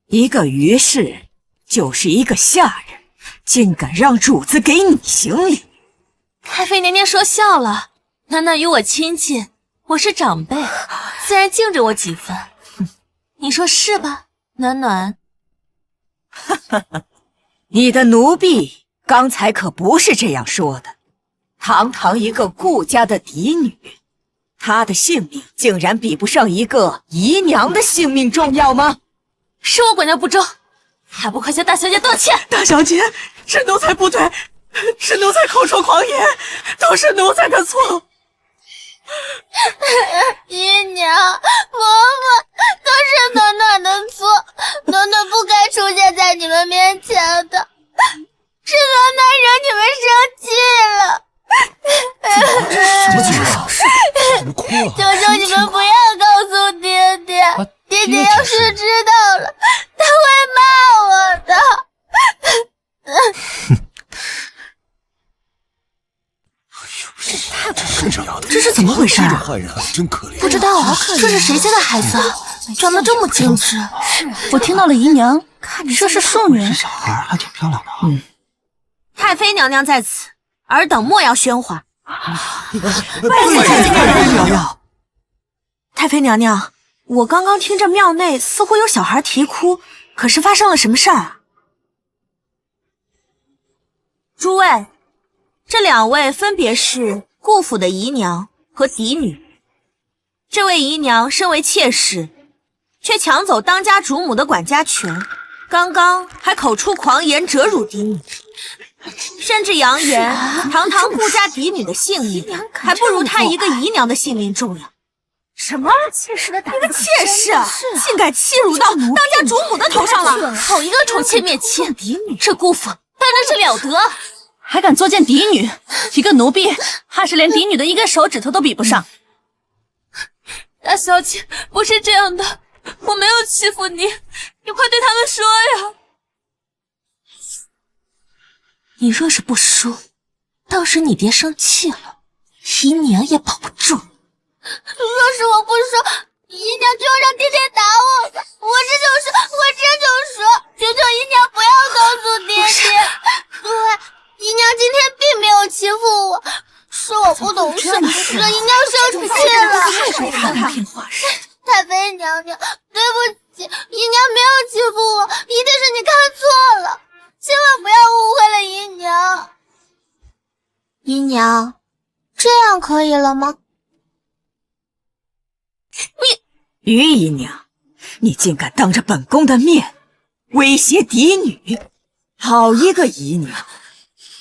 一个于氏就是一个下人，竟敢让主子给你行礼。太妃娘娘说笑了，暖暖与我亲近，我是长辈，自然敬着我几分。你说是吧，暖暖？你的奴婢刚才可不是这样说的。堂堂一个顾家的嫡女，她的性命竟然比不上一个姨娘的性命重要吗？是我管教不周，还不快向大小姐道歉！大小姐，是奴才不对，是奴才口出狂言，都是奴才的错。姨娘、嬷嬷，都是暖暖的错，暖暖不该出现在你们面前的，是暖暖惹你们生气了。什么情况？怎么哭了？求求你们不要告诉爹爹，爹爹要是知道了，他会骂我的。这是怎么回事啊？害人真可怜。不知道啊，这是谁家的孩子啊？长得这么精致。我听到了姨娘说是庶女，这小孩还挺漂亮的。太妃娘娘在此，尔等莫要喧哗。太妃娘娘，我刚刚听着庙内似乎有小孩啼哭，可是发生了什么事儿啊？诸位，这两位分别是顾府的姨娘和嫡女。这位姨娘身为妾室，却抢走当家主母的管家权，刚刚还口出狂言折辱嫡女，甚至扬言堂堂顾家嫡女的性命还不如她一个姨娘的性命重要。什么？妾室的胆子，一个妾室竟敢欺辱到当家主母的头上了！好一个宠妾灭妾，这顾府当真是了得！还敢作践嫡女，一个奴婢，怕是连嫡女的一根手指头都比不上。大小姐，不是这样的，我没有欺负你，你快对他们说呀！你若是不说，到时你爹生气了，姨娘也保不住。若是我不说，姨娘就要让爹爹打我，我这就说，求求姨娘不要告诉爹爹。对，姨娘今天并没有欺负我，是我不懂事，惹姨娘生气了。太妃娘娘，对不起，姨娘没有欺负我，一定是你看错了，千万不要误会了姨娘。姨娘，这样可以了吗？于姨娘，你竟敢当着本宫的面威胁嫡女，好一个姨娘，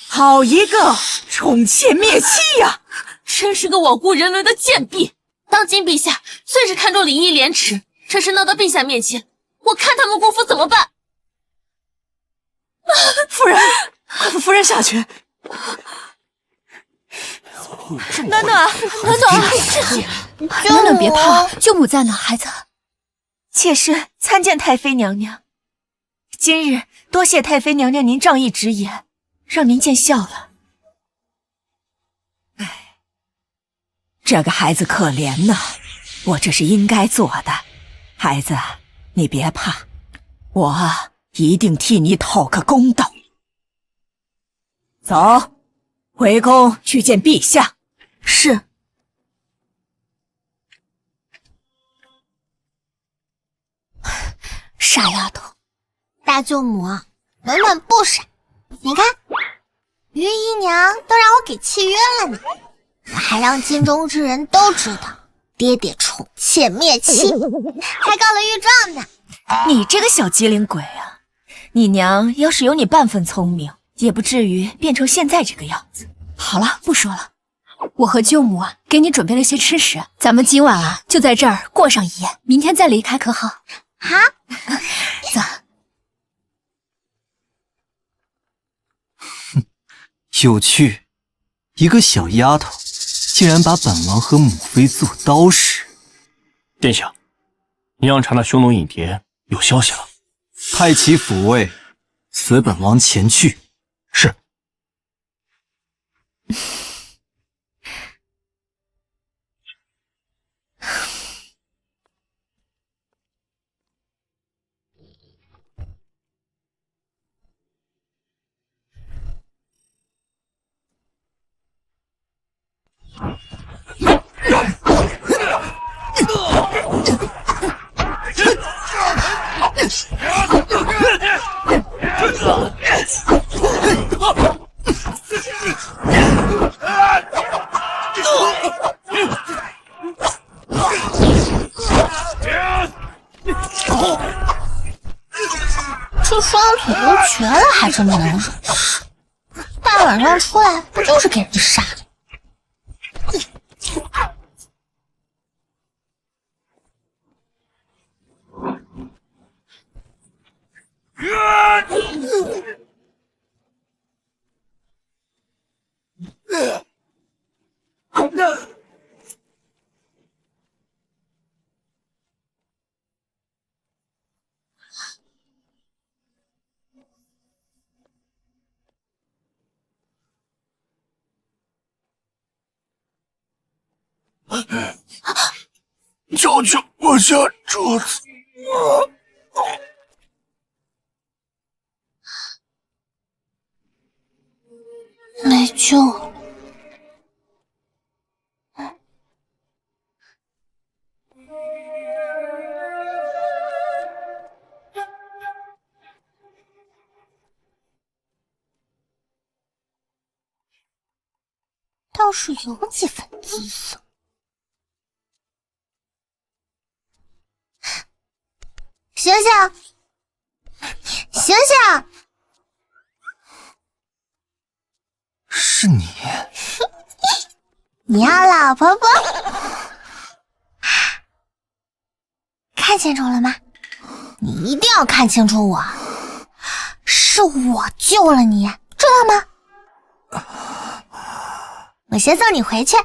好一个宠妾灭妻呀！真是个罔顾人伦的贱婢！当今陛下最是看重礼义廉耻，这事闹到陛下面前，我看他们顾府怎么办？夫人，快扶夫人下去。暖暖，暖暖别怕，舅母在呢，孩子。妾身参见太妃娘娘。今日多谢太妃娘娘您仗义直言，让您见笑了。这个孩子可怜呐，我这是应该做的。孩子，你别怕，我一定替你讨个公道。走，回宫去见陛下。是。傻丫头，大舅母，暖暖不傻。你看，于姨娘都让我给契约了呢，我还让京中之人都知道爹爹宠妾灭妻，还告了御状呢。你这个小机灵鬼啊！你娘要是有你半分聪明，也不至于变成现在这个样子。好了，不说了，我和舅母啊，给你准备了些吃食，咱们今晚啊就在这儿过上一夜，明天再离开，可好？好，走。有趣，一个小丫头竟然把本王和母妃做刀使。殿下，宁阳察那匈奴影蝶有消息了，派其抚慰，随本王前去。是。这双腿都瘸了还这么能忍事，大晚上出来不就是给人杀的？求求我下主子！没救了。倒是有几分姿色。醒醒！醒醒！是你？你要老婆不？看清楚了吗？你一定要看清楚我，是我救了你，知道吗？我先送你回去，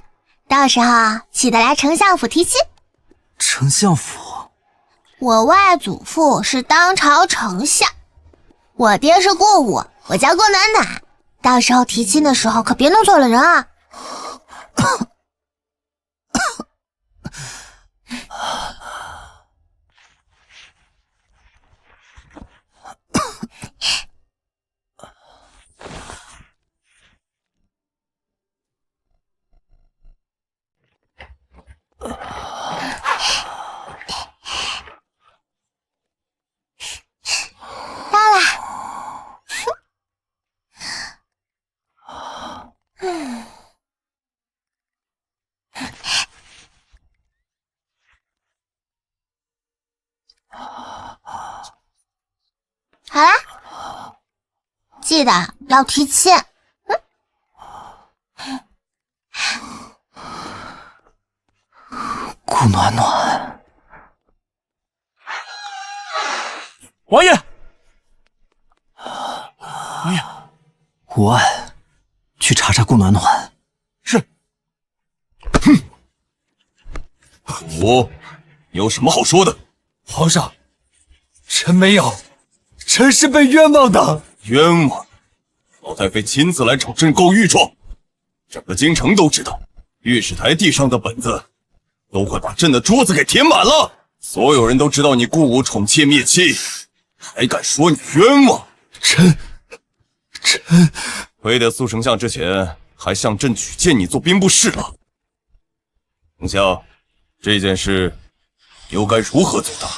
到时候记得来丞相府提亲。丞相府？我外祖父是当朝丞相，我爹是顾武，我叫顾暖暖。到时候提亲的时候可别弄错了人啊！好啦，记得要提亲。顾暖暖，王爷，王爷，无案，去查查顾暖暖。是。我有什么好说的？皇上，臣没有，臣是被冤枉的。冤枉？老太妃亲自来朝朕告御状，整个京城都知道，御史台地上的本子都快把朕的桌子给填满了。所有人都知道你顾武宠妾灭妻，还敢说你冤枉？臣，亏得苏丞相之前还向朕举荐你做兵部侍郎。丞相，这件事又该如何走大？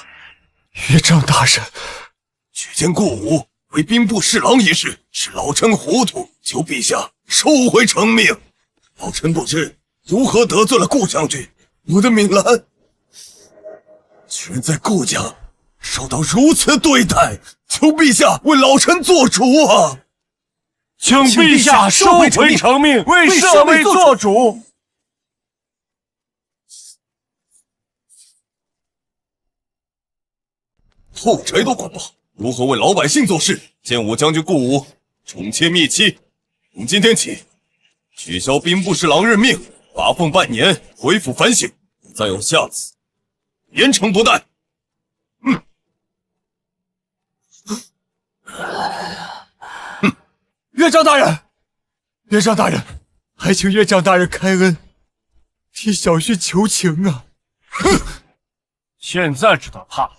岳丈大人，举荐顾武为兵部侍郎一事，是老臣糊涂，求陛下收回成命。老臣不知如何得罪了顾将军，我的敏兰居然在顾家受到如此对待，求陛下为老臣做主啊！请陛下收回成命，为社稷做主。后宅都管不好，如何为老百姓做事？建武将军顾武宠妾灭妻，从今天起取消兵部侍郎任命，罚俸半年，恢复反省。再有下次，严惩不贷。岳丈大人，岳丈大人，还请岳丈大人开恩，替小婿求情啊！现在知道怕了，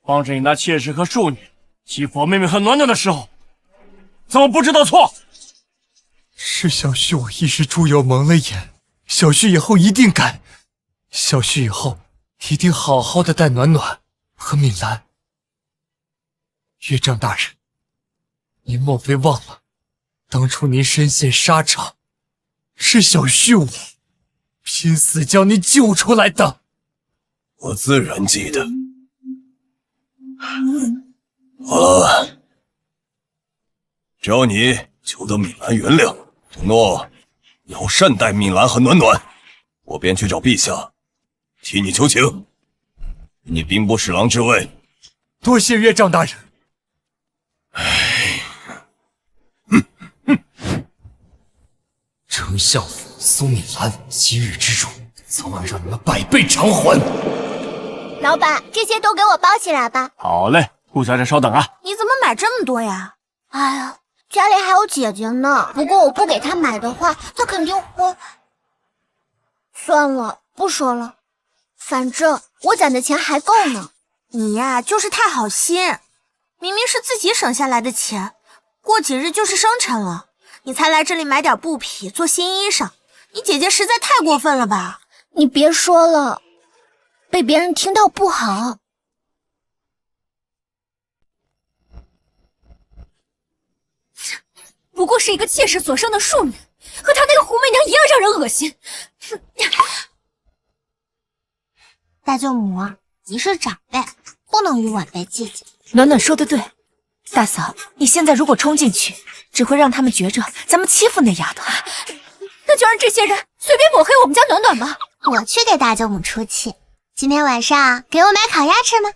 帮着你那妾室和庶女欺负我妹妹和暖暖的时候，怎么不知道错？是小婿我一时猪油蒙了眼，小婿以后一定改。小婿以后一定好好的待暖暖和敏兰。岳丈大人，您莫非忘了，当初您身陷沙场，是小婿我拼死将您救出来的。我自然记得。好了，只要你求得敏兰原谅，承诺要善待敏兰和暖暖，我便去找陛下替你求情，你兵部侍郎之位。多谢岳丈大人。丞相府苏敏兰今日之辱，早晚让你们百倍偿还。老板，这些都给我包起来吧。好嘞，顾小姐稍等啊。你怎么买这么多呀？哎呀，家里还有姐姐呢。不过我不给她买的话，她肯定会……算了，不说了。反正我攒的钱还够呢。你呀，就是太好心。明明是自己省下来的钱，过几日就是生辰了，你才来这里买点布匹做新衣裳。你姐姐实在太过分了吧？你别说了，被别人听到不好。不过是一个妾室所生的庶女，和她那个狐媚娘一样让人恶心。大舅母，你是长辈，不能与晚辈计较。暖暖说的对，大嫂，你现在如果冲进去，只会让他们觉着咱们欺负那丫头。那就让这些人随便抹黑我们家暖暖吧。我去给大舅母出气。今天晚上给我买烤鸭吃吗？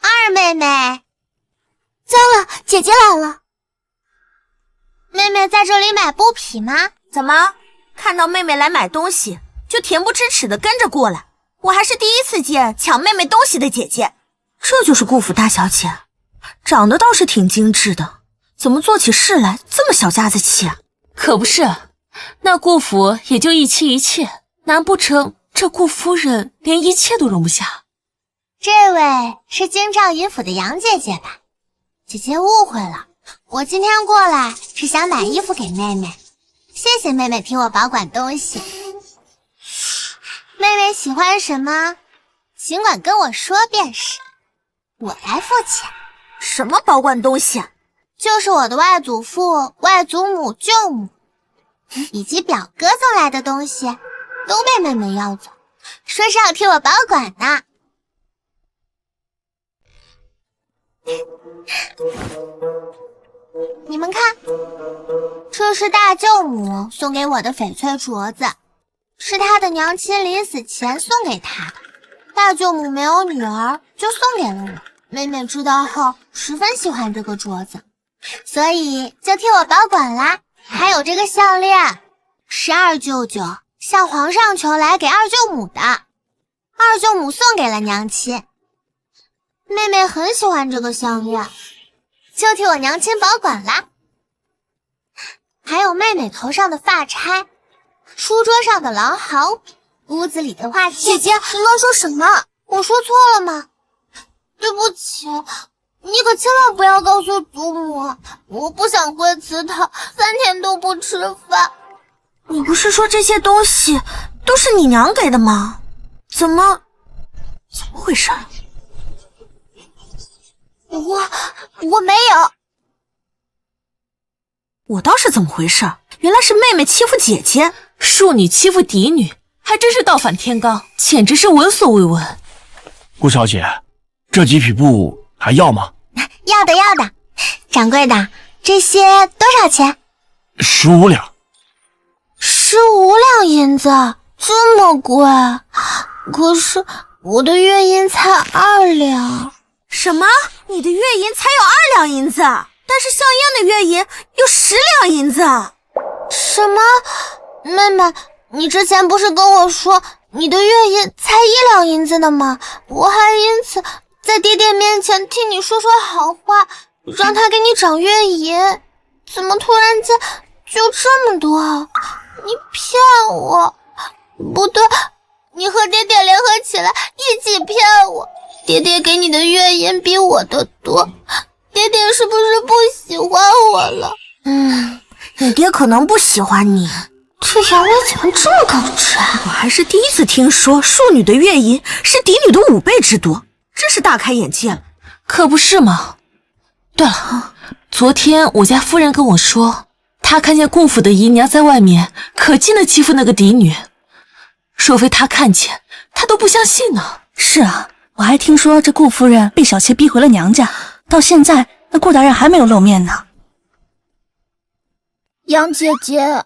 二妹妹，糟了，姐姐来了。妹妹在这里买布匹吗？怎么看到妹妹来买东西就恬不知耻的跟着过来？我还是第一次见抢妹妹东西的姐姐。这就是顾府大小姐，长得倒是挺精致的，怎么做起事来这么小家子气啊？可不是，那顾府也就一妻一妾，难不成这顾夫人连一妾都容不下？这位是京兆尹府的杨姐姐吧？姐姐误会了，我今天过来是想买衣服给妹妹，谢谢妹妹替我保管东西。妹妹喜欢什么，尽管跟我说便是，我来付钱。什么保管东西？就是我的外祖父、外祖母、舅母以及表哥送来的东西，都被妹妹要走，说是要替我保管呢。你们看，这是大舅母送给我的翡翠镯子，是她的娘亲临死前送给她的。大舅母没有女儿，就送给了我。妹妹知道后十分喜欢这个镯子，所以就替我保管啦。还有这个项链，是二舅舅向皇上求来给二舅母的，二舅母送给了娘亲。妹妹很喜欢这个项链，就替我娘亲保管啦。还有妹妹头上的发钗，书桌上的狼毫，屋子里的画卷。姐姐，你乱说什么？我说错了吗？对不起，你可千万不要告诉祖母，我不想跪祠堂，3天都不吃饭。你不是说这些东西都是你娘给的吗？怎么回事？我没有。我倒是怎么回事？原来是妹妹欺负姐姐，庶女欺负嫡女，还真是倒反天罡，简直是闻所未闻。顾小姐，这几匹布还要吗？要的。掌柜的，这些多少钱？15两。15两银子，这么贵？可是我的月银才2两。什么？你的月银才有2两银子，但是香烟的月银有10两银子。什么？妹妹，你之前不是跟我说你的月银才1两银子的吗？我还因此在爹爹面前替你说说好话，让他给你涨月银，怎么突然间就这么多？你骗我！不对，你和爹爹联合起来一起骗我。爹爹给你的月银比我的多，爹爹是不是不喜欢我了？你爹可能不喜欢你。这杨威怎么这么高知啊？我还是第一次听说庶女的月银是嫡女的5倍之多，真是大开眼界了。可不是吗？对了，昨天我家夫人跟我说，她看见顾府的姨娘在外面可劲的欺负那个嫡女，若非她看见，她都不相信呢。是啊，我还听说这顾夫人被小妾逼回了娘家，到现在那顾大人还没有露面呢。杨姐姐，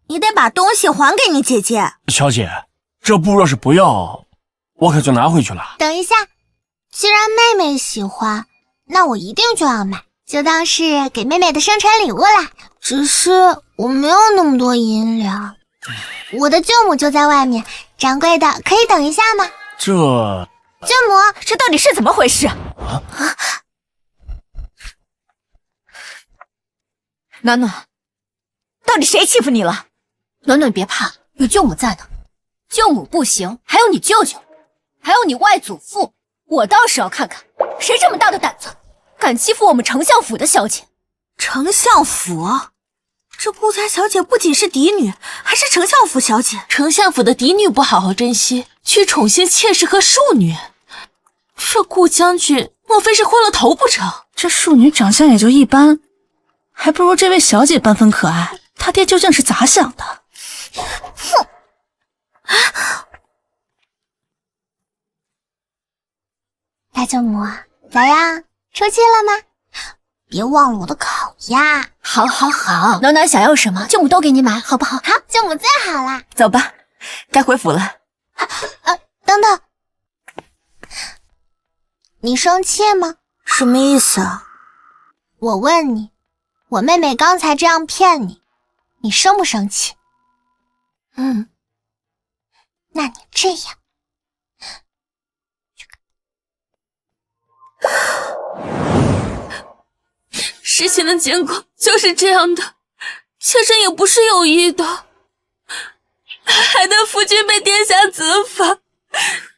你得把东西还给你姐姐。小姐，这布若是不要，我可就拿回去了。等一下，既然妹妹喜欢，那我一定就要买，就当是给妹妹的生辰礼物啦。只是我没有那么多银两，我的舅母就在外面，掌柜的可以等一下吗？这舅母，这到底是怎么回事？暖暖，到底谁欺负你了？暖暖别怕，有舅母在呢。舅母不行，还有你舅舅，还有你外祖父，我倒是要看看谁这么大的胆子，敢欺负我们丞相府的小姐。丞相府？这顾家小姐不仅是嫡女，还是丞相府小姐。丞相府的嫡女不好好珍惜，去宠幸妾室和庶女，这顾将军莫非是昏了头不成？这庶女长相也就一般，还不如这位小姐半分可爱。他爹究竟是咋想的？哼！大舅母，咋样？出气了吗？别忘了我的烤鸭。好，暖暖想要什么，舅母都给你买，好不好？好，舅母最好啦。走吧，该回府了。等等，你生气吗？什么意思啊？我问你，我妹妹刚才这样骗你，你生不生气？那你这样。事情的结果就是这样的，妾身也不是有意的，害得夫君被殿下责罚，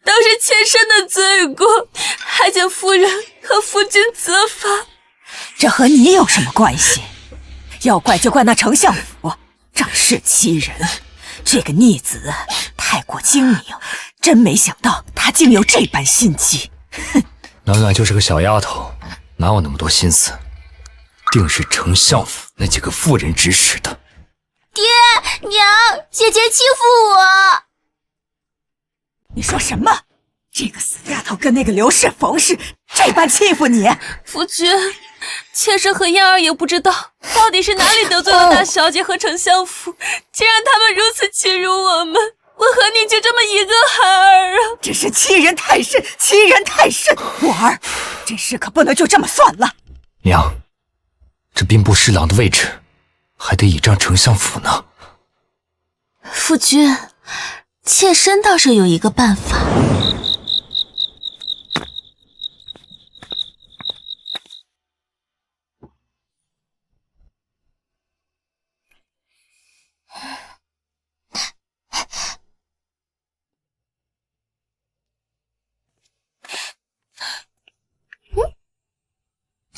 都是妾身的罪过，还请夫人和夫君责罚。这和你有什么关系？要怪就怪那丞相府仗势欺人，这个逆子太过精明，真没想到他竟有这般心机。哼！暖暖就是个小丫头，哪有那么多心思？定是丞相府那几个妇人指使的。爹娘，姐姐欺负我！你说什么？这个死丫头跟那个刘氏、冯氏这般欺负你？夫君，妾身和燕儿也不知道到底是哪里得罪了大小姐和丞相府，竟让他们如此欺辱我们。我和你就这么一个孩儿啊！真是欺人太甚，欺人太甚！我儿，这事可不能就这么算了。娘，这兵部侍郎的位置还得倚仗丞相府呢。夫君，妾身倒是有一个办法。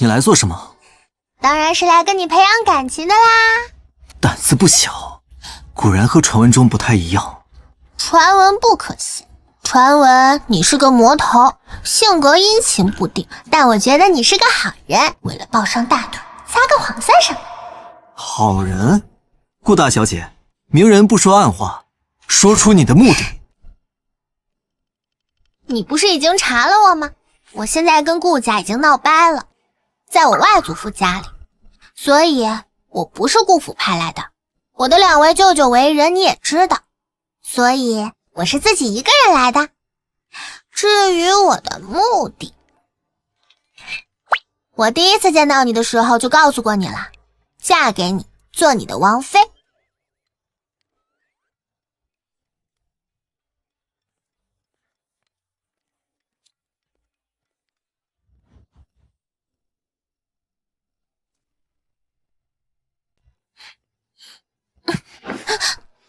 你来做什么？当然是来跟你培养感情的啦。胆子不小，果然和传闻中不太一样。传闻不可信，传闻你是个魔头，性格阴晴不定，但我觉得你是个好人，为了抱上大腿，撒个谎算什么？好人？顾大小姐，明人不说暗话，说出你的目的。你不是已经查了我吗？我现在跟顾家已经闹掰了，在我外祖父家里，所以我不是顾府派来的。我的2位舅舅为人你也知道，所以我是自己一个人来的。至于我的目的，我第一次见到你的时候就告诉过你了，嫁给你，做你的王妃。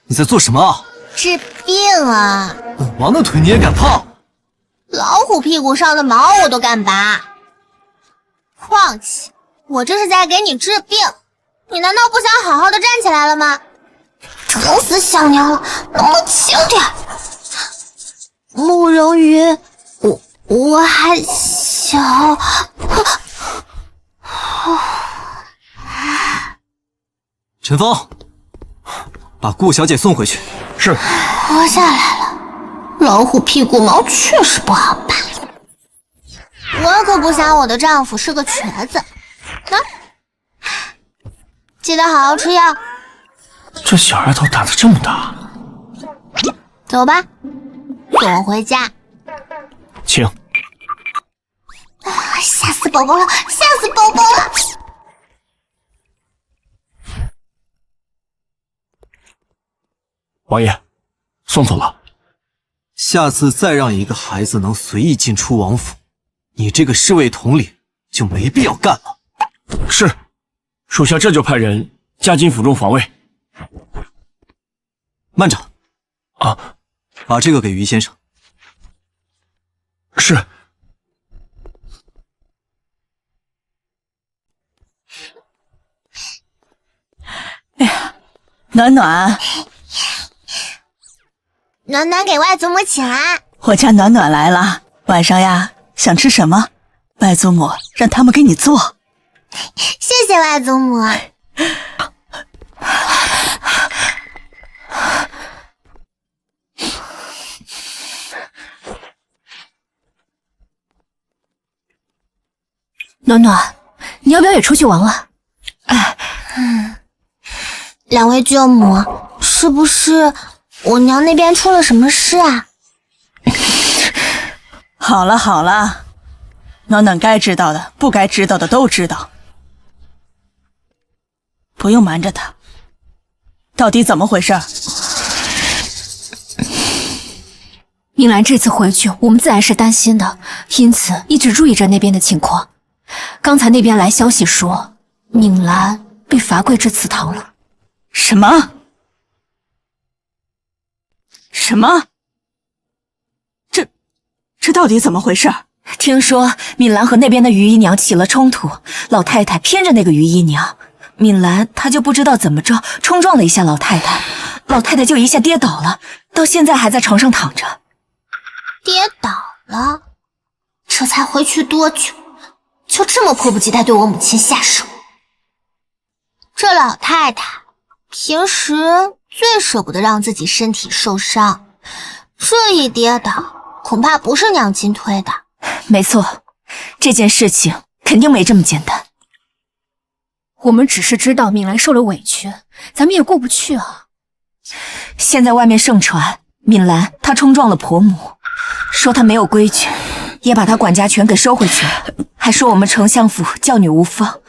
你在做什么啊？治病啊！本王的腿你也敢碰？老虎屁股上的毛我都敢拔。况且我这是在给你治病，你难道不想好好的站起来了吗？疼死小娘了，能不能轻点？慕容云，我还小。陈峰，把顾小姐送回去。是。活下来了，老虎屁股毛确实不好拔。我可不想我的丈夫是个瘸子。记得好好吃药。这小丫头胆子这么大。走吧，送我回家。请。吓死宝宝了，吓死宝宝了！王爷，送走了。下次再让一个孩子能随意进出王府，你这个侍卫统领就没必要干了。是，属下这就派人加紧府中防卫。慢着，啊，把这个给于先生。是。哎呀，暖暖。暖暖给外祖母请安。我家暖暖来了，晚上呀，想吃什么？外祖母让他们给你做。谢谢外祖母。暖暖，你要不要也出去玩玩？两位舅母，是不是我娘那边出了什么事啊？好了好了，暖暖该知道的、不该知道的都知道，不用瞒着她。到底怎么回事？明兰这次回去，我们自然是担心的，因此一直注意着那边的情况。刚才那边来消息说，敏兰被罚跪至祠堂了。什么？什么？这到底怎么回事？听说敏兰和那边的于姨娘起了冲突，老太太偏着那个于姨娘，敏兰她就不知道怎么着冲撞了一下老太太，老太太就一下跌倒了，到现在还在床上躺着。跌倒了？这才回去多久，就这么迫不及待对我母亲下手？这老太太平时最舍不得让自己身体受伤，这一跌倒恐怕不是娘亲推的。没错，这件事情肯定没这么简单。我们只是知道敏兰受了委屈，咱们也过不去啊。现在外面盛传敏兰她冲撞了婆母，说她没有规矩，也把她管家权给收回去了，还说我们丞相府教女无方，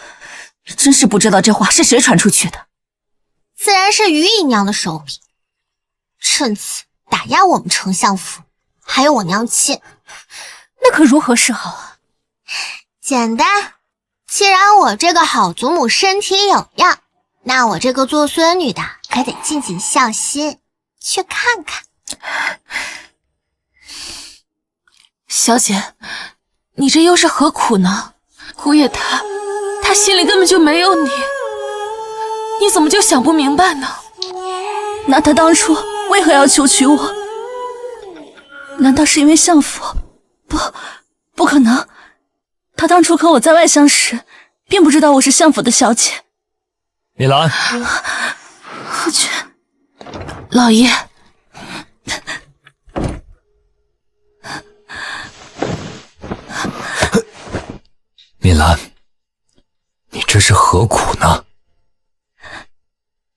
真是不知道这话是谁传出去的。自然是于姨娘的手笔，趁此打压我们丞相府，还有我娘亲。那可如何是好啊？简单，既然我这个好祖母身体有恙，那我这个做孙女的可得尽尽孝心，去看看。小姐，你这又是何苦呢？姑爷他他心里根本就没有你，你怎么就想不明白呢？那他当初为何要求娶我？难道是因为相府？不可能。他当初和我在外相识，并不知道我是相府的小姐。米兰，夫君，老爷，米兰，你这是何苦呢？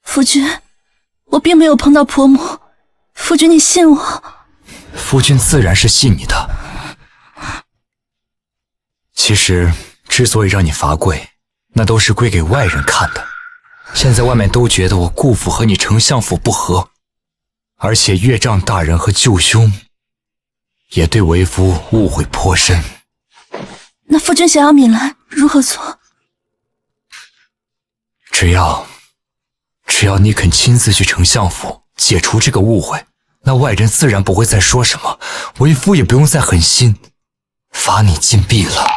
夫君，我并没有碰到婆母，夫君你信我。夫君自然是信你的。其实，之所以让你罚跪，那都是归给外人看的。现在外面都觉得我顾府和你丞相府不和，而且岳丈大人和舅兄也对为夫误会颇深。那夫君想要米兰如何做？只要你肯亲自去丞相府解除这个误会，那外人自然不会再说什么，为夫也不用再狠心罚你禁闭了。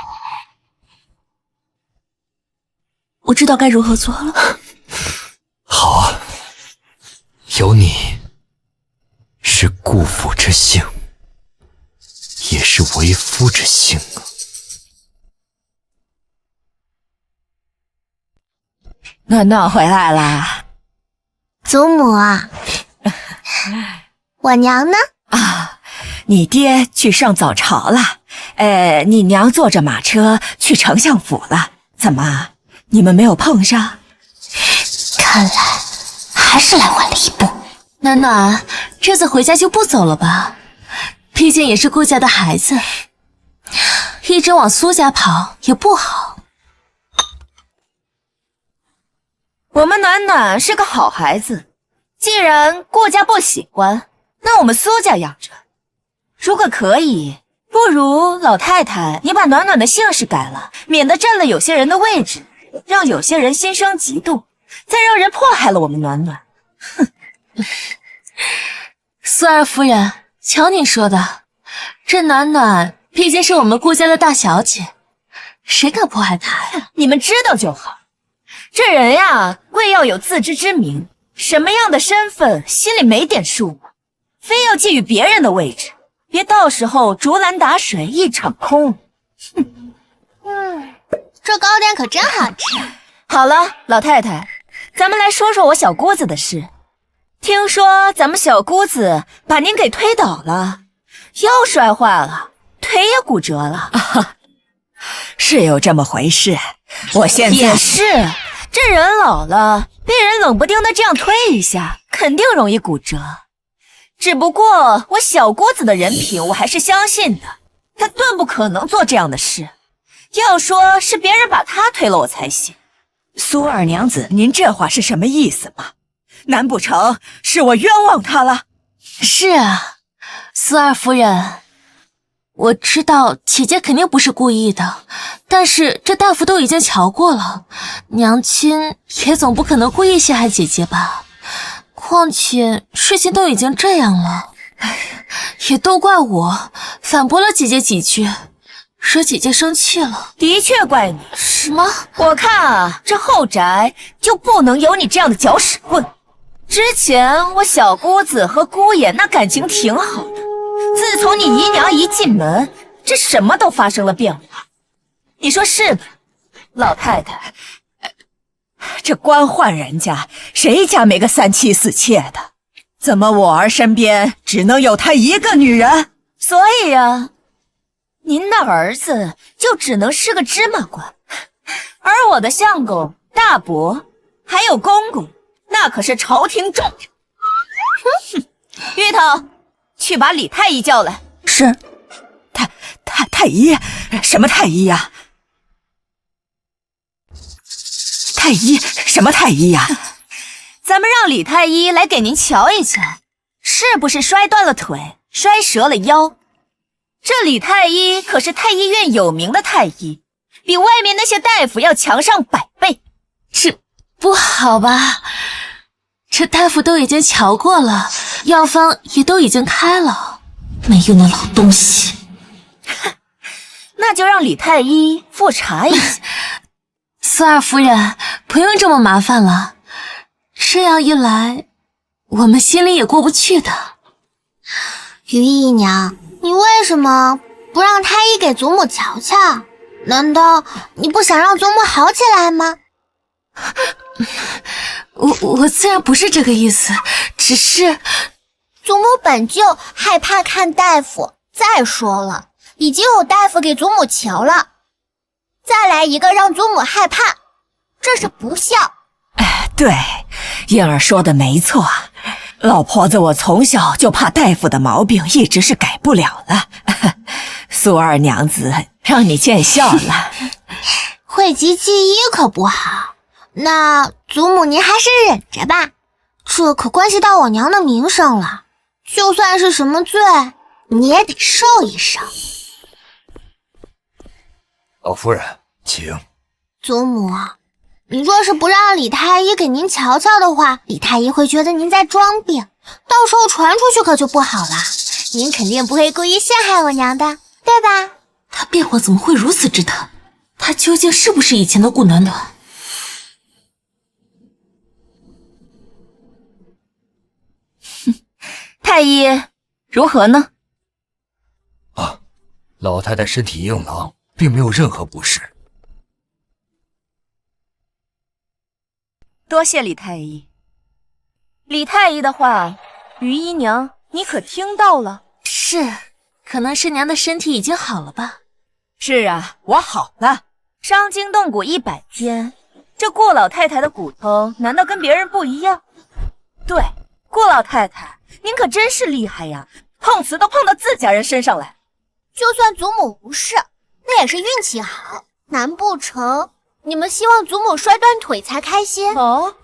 我知道该如何做了。好啊，有你是顾府之幸，也是为夫之幸啊。暖暖回来啦。祖母啊，我娘呢？啊，你爹去上早朝了，你娘坐着马车去丞相府了。怎么，你们没有碰上？看来还是来晚了一步。暖暖，这次回家就不走了吧？毕竟也是顾家的孩子，一直往苏家跑也不好。我们暖暖是个好孩子，既然顾家不喜欢，那我们苏家养着。如果可以，不如老太太你把暖暖的姓氏改了，免得占了有些人的位置，让有些人心生嫉妒，再让人迫害了我们暖暖。哼！苏二夫人，瞧你说的，这暖暖毕竟是我们顾家的大小姐，谁敢迫害她呀？你们知道就好。这人呀，贵要有自知之明，什么样的身份心里没点数吗？非要觊觎别人的位置，别到时候竹篮打水一场空。这糕点可真好吃。好了，老太太，咱们来说说我小姑子的事。听说咱们小姑子把您给推倒了，腰摔坏了，腿也骨折了。是有这么回事。我现在也是，这人老了，被人冷不丁的这样推一下，肯定容易骨折。只不过我小姑子的人品，我还是相信的，她断不可能做这样的事。要说是别人把她推了，我才信。苏二娘子，您这话是什么意思吗？难不成是我冤枉她了？是啊，苏二夫人，我知道姐姐肯定不是故意的，但是这大夫都已经瞧过了，娘亲也总不可能故意陷害姐姐吧？况且事情都已经这样了，也都怪我反驳了姐姐几句，惹姐姐生气了。的确怪你。什么？我看啊，这后宅就不能有你这样的搅屎棍。之前我小姑子和姑爷那感情挺好的，自从你姨娘一进门，这什么都发生了变化。你说是吧，老太太？这官宦人家，谁家没个三妻四妾的？怎么我儿身边只能有她一个女人？所以呀，您的儿子就只能是个芝麻官，而我的相公、大伯还有公公，那可是朝廷重臣。哼！玉头，去把李太医叫来。是。太医？什么太医呀？太医？什么太医呀？咱们让李太医来给您瞧一瞧，是不是摔断了腿，摔折了腰？这李太医可是太医院有名的太医，比外面那些大夫要强上100倍。这不好吧？这大夫都已经瞧过了，药方也都已经开了，没用的老东西。那就让李太医复查一下。苏二夫人，不用这么麻烦了。这样一来，我们心里也过不去的。于姨娘，你为什么不让太医给祖母瞧瞧？难道你不想让祖母好起来吗？我自然不是这个意思，只是祖母本就害怕看大夫。再说了，已经有大夫给祖母瞧了，再来一个让祖母害怕，这是不孝。对，燕儿说的没错，老婆子我从小就怕大夫的毛病，一直是改不了了。苏二娘子，让你见笑了。讳疾忌医可不好，那祖母您还是忍着吧，这可关系到我娘的名声了，就算是什么罪，你也得受一受。老夫人，请。祖母，你若是不让李太医给您瞧瞧的话，李太医会觉得您在装病，到时候传出去可就不好了。您肯定不会故意陷害我娘的，对吧？他变化怎么会如此之大？他究竟是不是以前的顾暖暖？太医如何呢？老太太身体硬朗，并没有任何不适。多谢李太医。李太医的话，于姨娘你可听到了？是，可能是娘的身体已经好了吧。是啊，我好了，伤筋动骨100天。这顾老太太的骨头难道跟别人不一样？对，顾老太太，您可真是厉害呀，碰瓷都碰到自家人身上来。就算祖母无事，那也是运气好，难不成你们希望祖母摔断腿才开心？哦，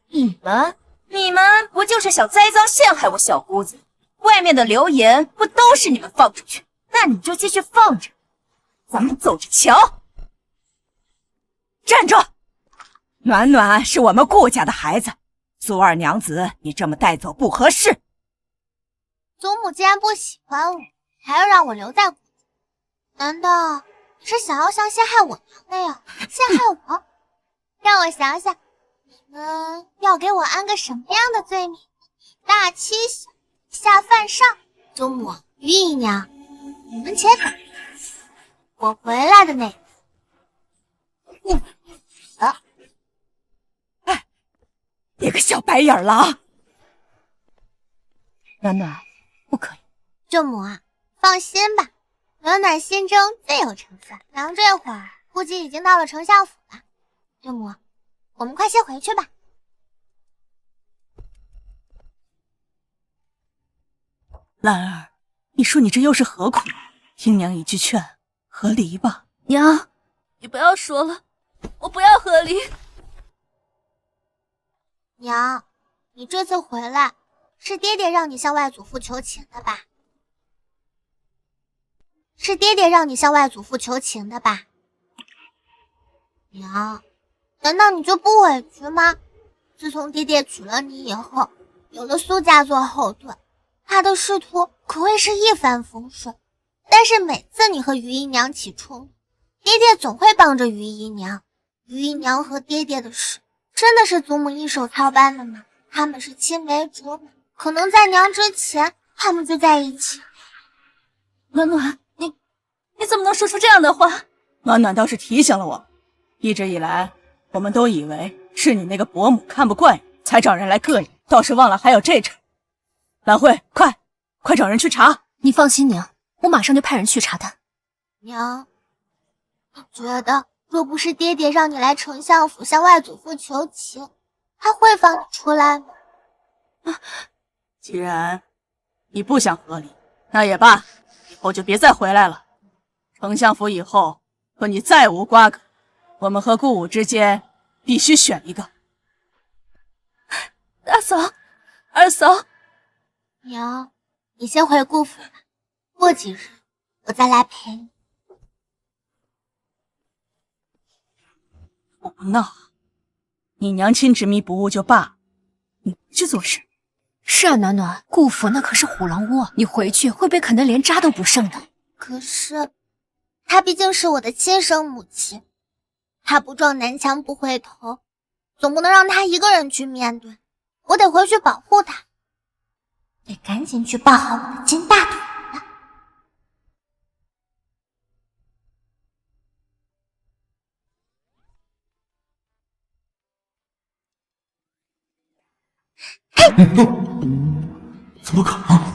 你们不就是想栽赃陷害我小姑子？外面的流言不都是你们放出去？那你就继续放着，咱们走着瞧。站住！暖暖是我们顾家的孩子，苏二娘子，你这么带走不合适。祖母既然不喜欢我，还要让我留在顾家，难道你是想要像陷害我娘那样陷害我？让我想想，你们要给我安个什么样的罪名？大欺小，下犯上。祖母、于姨娘，你们且等，我回来的那天，你个小白眼狼！暖暖，不可以。舅母啊，放心吧，暖暖心中自有成分。娘这会儿估计已经到了丞相府了。舅母，我们快些回去吧。兰儿，你说你这又是何苦？听娘一句劝，和离吧。娘，你不要说了，我不要和离。娘，你这次回来是爹爹让你向外祖父求情的吧？是爹爹让你向外祖父求情的吧？娘，难道你就不委屈吗？自从爹爹娶了你以后，有了苏家做后盾，他的仕途可谓是一帆风顺。但是每次你和于姨娘起冲突，爹爹总会帮着于姨娘。于姨娘和爹爹的事，真的是祖母一手操办的吗？他们是青梅竹马，可能在娘之前他们就在一起。暖暖，你怎么能说出这样的话？暖暖倒是提醒了我，一直以来我们都以为是你那个伯母看不惯你，才找人来膈应，倒是忘了还有这茬。兰慧，快找人去查。你放心，娘，我马上就派人去查他。娘，你觉得若不是爹爹让你来丞相府向外祖父求情，他会放你出来吗？既然你不想和离，那也罢，以后就别再回来了。丞相府以后和你再无瓜葛，我们和顾武之间必须选一个。大嫂，二嫂，娘，你先回顾府吧，过几日我再来陪你。我不闹，你娘亲执迷不悟就罢，你不去做事。是啊，暖暖，顾府那可是虎狼窝，你回去会被啃得连渣都不剩的。可是她毕竟是我的亲生母亲，他不撞南墙不回头，总不能让他一个人去面对，我得回去保护他，得赶紧去抱好我的金大腿了。怎么可能？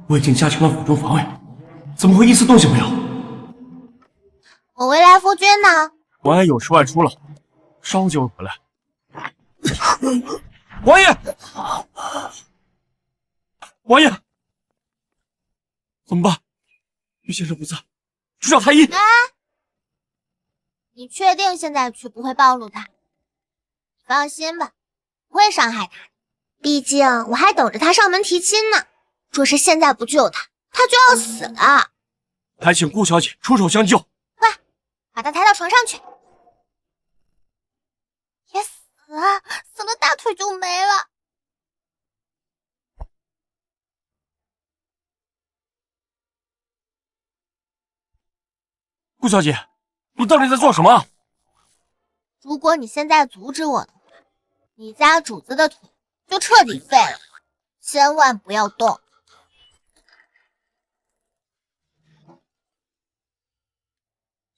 我已经加强了府中防卫，怎么会一丝动静没有？我未来夫君呢？王爷有事外出了，稍后就会回来。王爷，王爷，怎么办？于先生不在，去找太医。你确定现在去不会暴露他？放心吧，不会伤害他。毕竟我还等着他上门提亲呢。若是现在不救他，他就要死了。还请顾小姐出手相救。快，把他抬到床上去。别死啊，死了大腿就没了。顾小姐，你到底在做什么？如果你现在阻止我的话，你家主子的腿就彻底废了，千万不要动。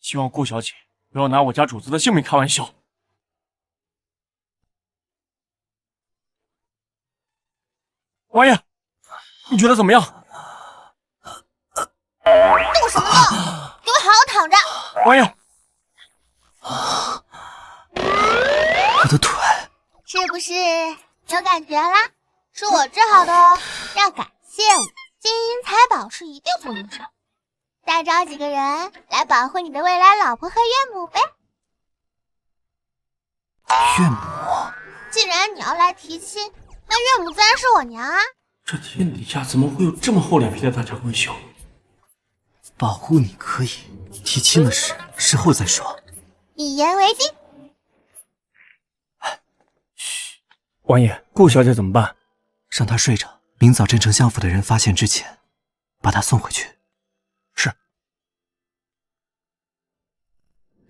希望顾小姐不要拿我家主子的性命开玩笑。王爷，你觉得怎么样？动什么动？给我好好躺着。王爷，我的腿是不是有感觉啦？是我治好的哦，要感谢我，金银财宝是一定不能少。再找几个人来保护你的未来老婆和岳母呗。岳母，既然你要来提亲，那岳母自然是我娘啊。这天底下怎么会有这么厚脸皮的大家闺秀？保护你可以，提亲的事事后再说。一言为定。王爷，顾小姐怎么办？让她睡着，明早镇丞相府的人发现之前，把她送回去。是。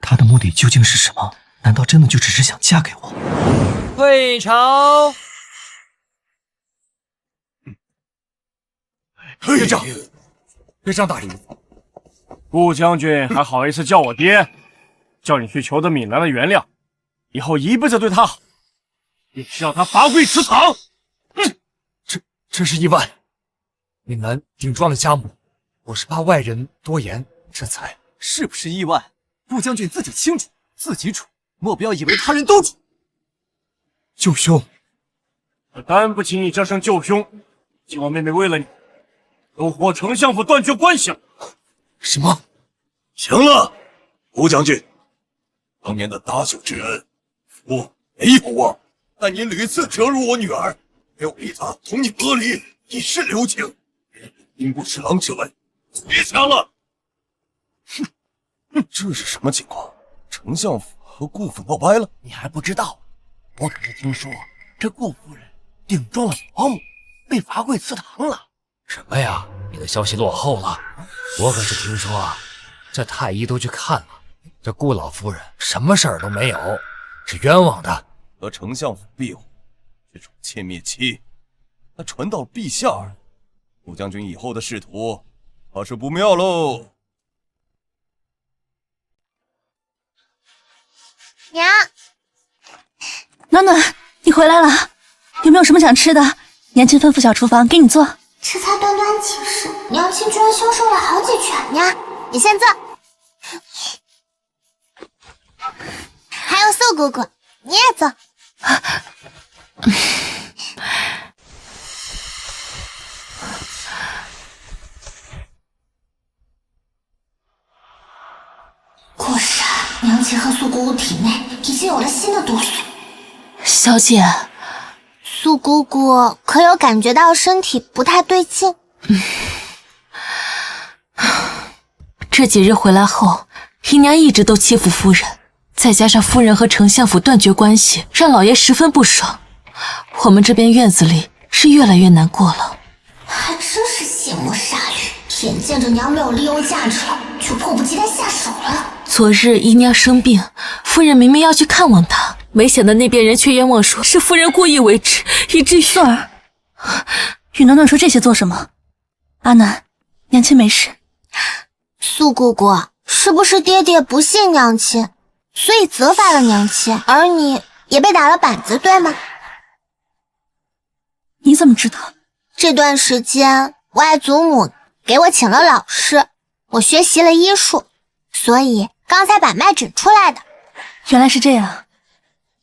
她的目的究竟是什么？难道真的就只是想嫁给我？退朝。队长，岳丈大人，顾将军还好意思叫我爹？叫你去求得闽南的原谅，以后一辈子对他好，也是让他罚跪祠堂。这是意外。闽南顶撞了家母，我是怕外人多言，这才是不是意外？顾将军自己清楚，自己处，莫不要以为他人都处。救兄，我担不起你这声救兄，今晚妹妹为了你，都和丞相府断绝关系了。什么？行了，顾将军，当年的搭救之恩，我没有忘，但你屡次折辱我女儿，没有逼她同你和离，以示留情。兵部侍郎之位，别抢了！哼，这是什么情况？丞相府和顾府闹掰了？你还不知道？我可是听说这顾夫人顶撞了保姆，被罚跪祠堂了。什么呀？你的消息落后了。我可是听说啊，这太医都去看了，这顾老夫人什么事儿都没有，是冤枉的。和丞相府庇护，这种窃灭妻，那传到了陛下耳里，顾将军以后的仕途怕是不妙喽。娘，暖暖，你回来了，有没有什么想吃的？娘亲吩咐小厨房给你做。这才短短几世，娘亲居然消瘦了好几圈。娘，你先坐。还有素姑姑，你也坐。果然，娘亲和素姑姑体内已经有了新的毒素。小姐，素姑姑可有感觉到身体不太对劲？这几日回来后，姨娘一直都欺负夫人，再加上夫人和丞相府断绝关系，让老爷十分不爽。我们这边院子里是越来越难过了。还真是卸磨杀驴，眼见着娘没有利用价值了，就迫不及待下手了。昨日姨娘生病，夫人明明要去看望他，没想到那边人却冤枉说是夫人故意为之，以至于素儿，与暖暖说这些做什么？阿暖，娘亲没事。素姑姑，是不是爹爹不信娘亲，所以责罚了娘亲，而你也被打了板子，对吗？你怎么知道？这段时间外祖母给我请了老师，我学习了医术，所以刚才把脉诊出来的。原来是这样。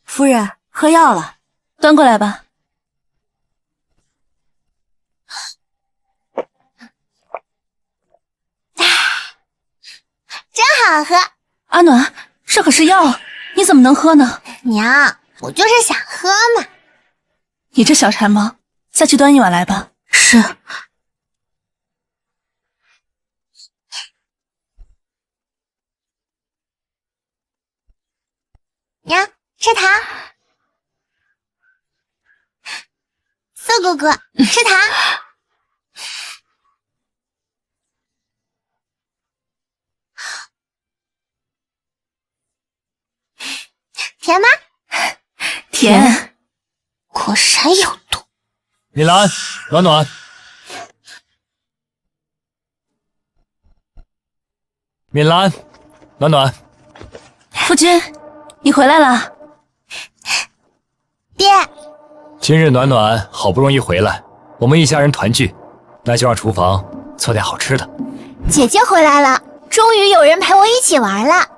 夫人，喝药了，端过来吧。真好喝。阿暖，这可是药，你怎么能喝呢？娘，我就是想喝嘛。你这小馋猫，下去端一碗来吧。是。娘，吃糖。素姑姑，吃糖。甜吗？甜。果然有毒。米兰，暖暖。米兰，暖暖。夫君，你回来了。爹，今日暖暖好不容易回来，我们一家人团聚，那就让厨房做点好吃的。姐姐回来了，终于有人陪我一起玩了。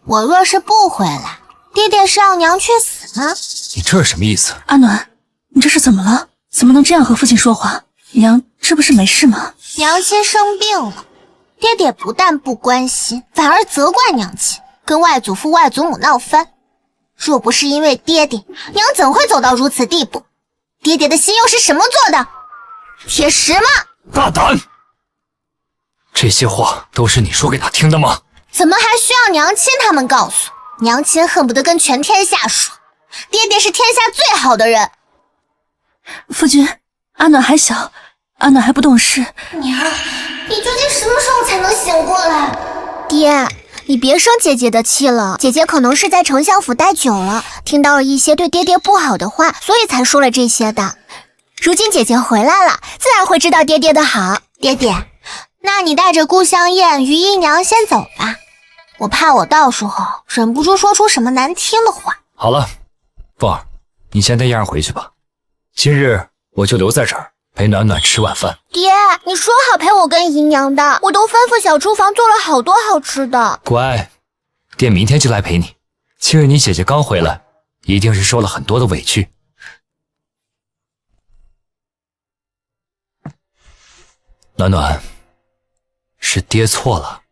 我若是不回来，爹爹是要娘去死吗？你这是什么意思？阿暖，你这是怎么了？怎么能这样和父亲说话？娘，这不是没事吗？娘亲生病了，爹爹不但不关心，反而责怪娘亲，跟外祖父外祖母闹翻。若不是因为爹爹，娘怎会走到如此地步？爹爹的心又是什么做的？铁石吗？大胆！这些话都是你说给他听的吗？怎么还需要娘亲他们告诉？娘亲恨不得跟全天下说，爹爹是天下最好的人。夫君，阿暖还小，阿暖还不懂事。娘，你究竟什么时候才能醒过来？爹，你别生姐姐的气了，姐姐可能是在丞相府待久了，听到了一些对爹爹不好的话，所以才说了这些的。如今姐姐回来了，自然会知道爹爹的好。爹爹，那你带着顾香艳、于姨娘先走吧，我怕我到时候忍不住说出什么难听的话。好了，凤儿，你先带燕儿回去吧，今日我就留在这儿陪暖暖吃晚饭。爹，你说好陪我跟姨娘的，我都吩咐小厨房做了好多好吃的。乖，爹明天就来陪你。今日你姐姐刚回来，一定是受了很多的委屈。暖暖，是爹错了，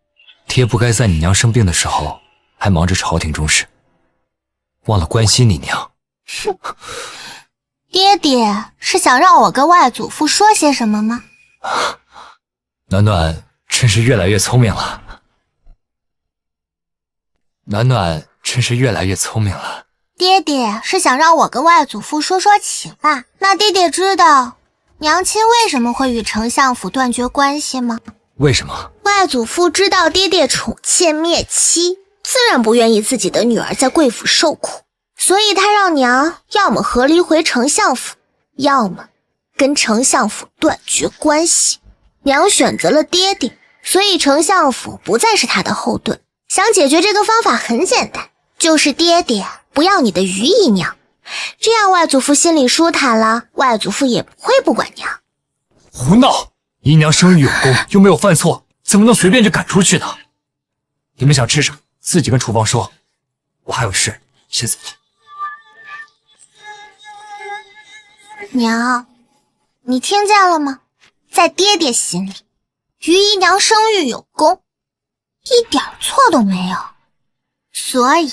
爹不该在你娘生病的时候还忙着朝廷中事，忘了关心你娘。爹爹是想让我跟外祖父说些什么吗？暖暖真是越来越聪明了。暖暖真是越来越聪明了。爹爹是想让我跟外祖父说说情话。那爹爹知道娘亲为什么会与丞相府断绝关系吗？为什么？外祖父知道爹爹宠妾灭妻，自然不愿意自己的女儿在贵府受苦，所以他让娘要么和离回丞相府，要么跟丞相府断绝关系。娘选择了爹爹，所以丞相府不再是他的后盾。想解决这个方法很简单，就是爹爹不要你的于姨娘，这样外祖父心里舒坦了，外祖父也不会不管娘。胡闹！姨娘生育有功，又没有犯错，怎么能随便就赶出去呢？你们想吃什么，自己跟厨房说，我还有事，先走了。娘，你听见了吗？在爹爹心里，于姨娘生育有功，一点错都没有。所以，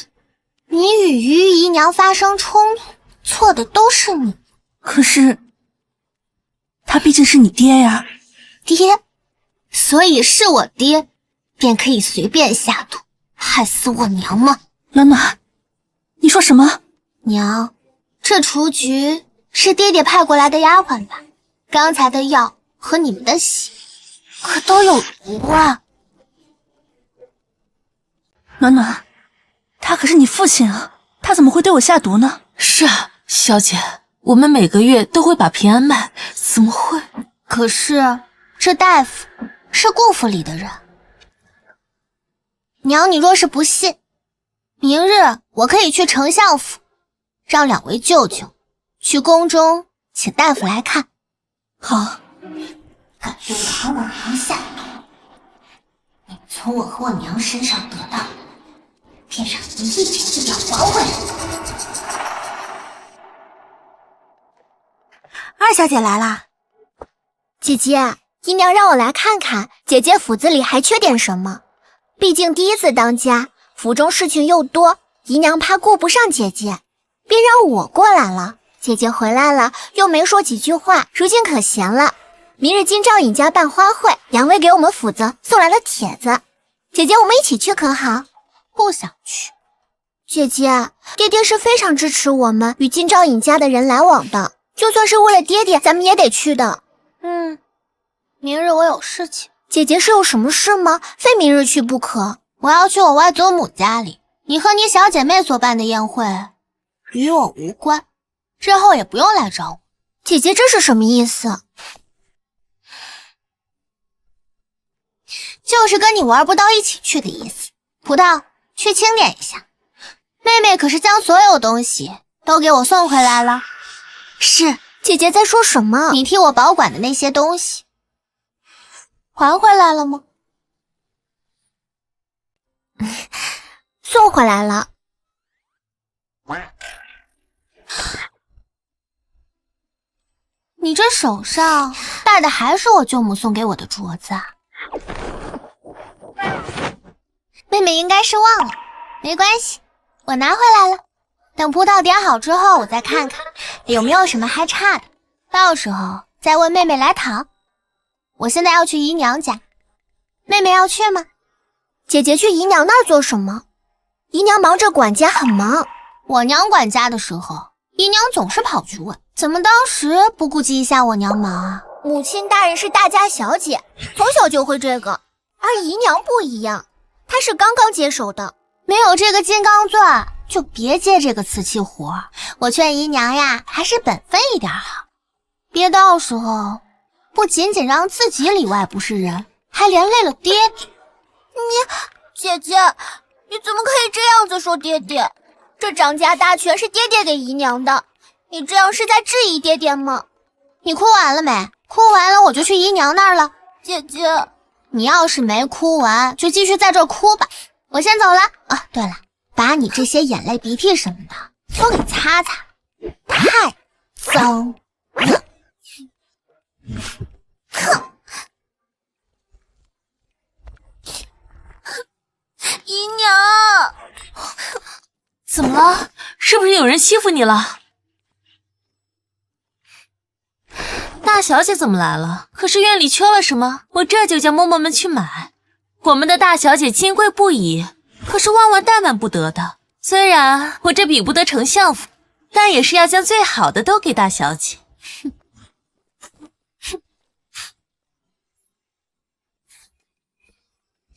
你与于姨娘发生冲突，错的都是你。可是，他毕竟是你爹呀。爹，所以是我爹，便可以随便下毒，害死我娘吗？暖暖，你说什么？娘，这雏菊是爹爹派过来的丫鬟吧？刚才的药和你们的血可都有毒啊！暖暖，他可是你父亲啊，他怎么会对我下毒呢？是啊，小姐，我们每个月都会把平安卖，怎么会？可是这大夫是顾府里的人。娘，你若是不信，明日我可以去丞相府，让2位舅舅去宫中请大夫来看。好。敢对我和我娘下毒，你从我和我娘身上得到的，便让你一点一点还回来。二小姐来啦。姐姐，姨娘让我来看看姐姐府子里还缺点什么。毕竟第一次当家，府中事情又多，姨娘怕顾不上姐姐，便让我过来了。姐姐回来了，又没说几句话，如今可闲了。明日金兆尹家办花会，2位给我们府子送来了帖子。姐姐，我们一起去可好？不想去。姐姐，爹爹是非常支持我们与金兆尹家的人来往的，就算是为了爹爹，咱们也得去的。明日我有事情。姐姐是有什么事吗？非明日去不可。我要去我外祖母家里，你和你小姐妹所办的宴会与我无关，之后也不用来找我。姐姐，这是什么意思？就是跟你玩不到一起去的意思。葡萄，去清点一下。妹妹可是将所有东西都给我送回来了。是。姐姐在说什么？你替我保管的那些东西还回来了吗？送回来了。你这手上戴的还是我舅母送给我的镯子啊？妹妹应该是忘了，没关系，我拿回来了。等葡萄点好之后，我再看看有没有什么还差的，到时候再问妹妹来讨。我现在要去姨娘家，妹妹要去吗？姐姐去姨娘那儿做什么？姨娘忙着管家，很忙。我娘管家的时候，姨娘总是跑去问，怎么当时不顾及一下我娘忙啊？母亲大人是大家小姐，从小就会这个，而姨娘不一样，她是刚刚接手的，没有这个金刚钻，就别接这个瓷器活。我劝姨娘呀，还是本分一点好，别到时候不仅仅让自己里外不是人，还连累了爹爹。姐姐，你怎么可以这样子说爹爹？这掌家大权是爹爹给姨娘的，你这样是在质疑爹爹吗？你哭完了没？哭完了我就去姨娘那儿了。姐姐，你要是没哭完，就继续在这儿哭吧。我先走了。啊，对了，把你这些眼泪鼻涕什么的都给擦擦，太脏了。哼！姨娘，怎么了？是不是有人欺负你了？大小姐怎么来了？可是院里缺了什么？我这就叫嬷嬷们去买。我们的大小姐金贵不已，可是万万怠慢不得的。虽然我这比不得丞相府，但也是要将最好的都给大小姐。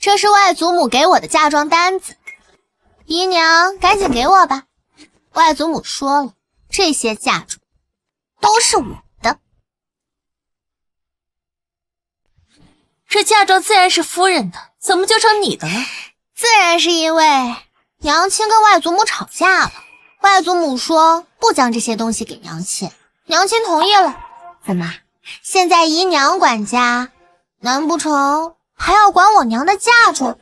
这是外祖母给我的嫁妆单子，姨娘赶紧给我吧。外祖母说了，这些嫁妆都是我的。这嫁妆自然是夫人的，怎么就成你的了？自然是因为娘亲跟外祖母吵架了，外祖母说不将这些东西给娘亲，娘亲同意了。怎么，现在姨娘管家，难不成还要管我娘的嫁妆？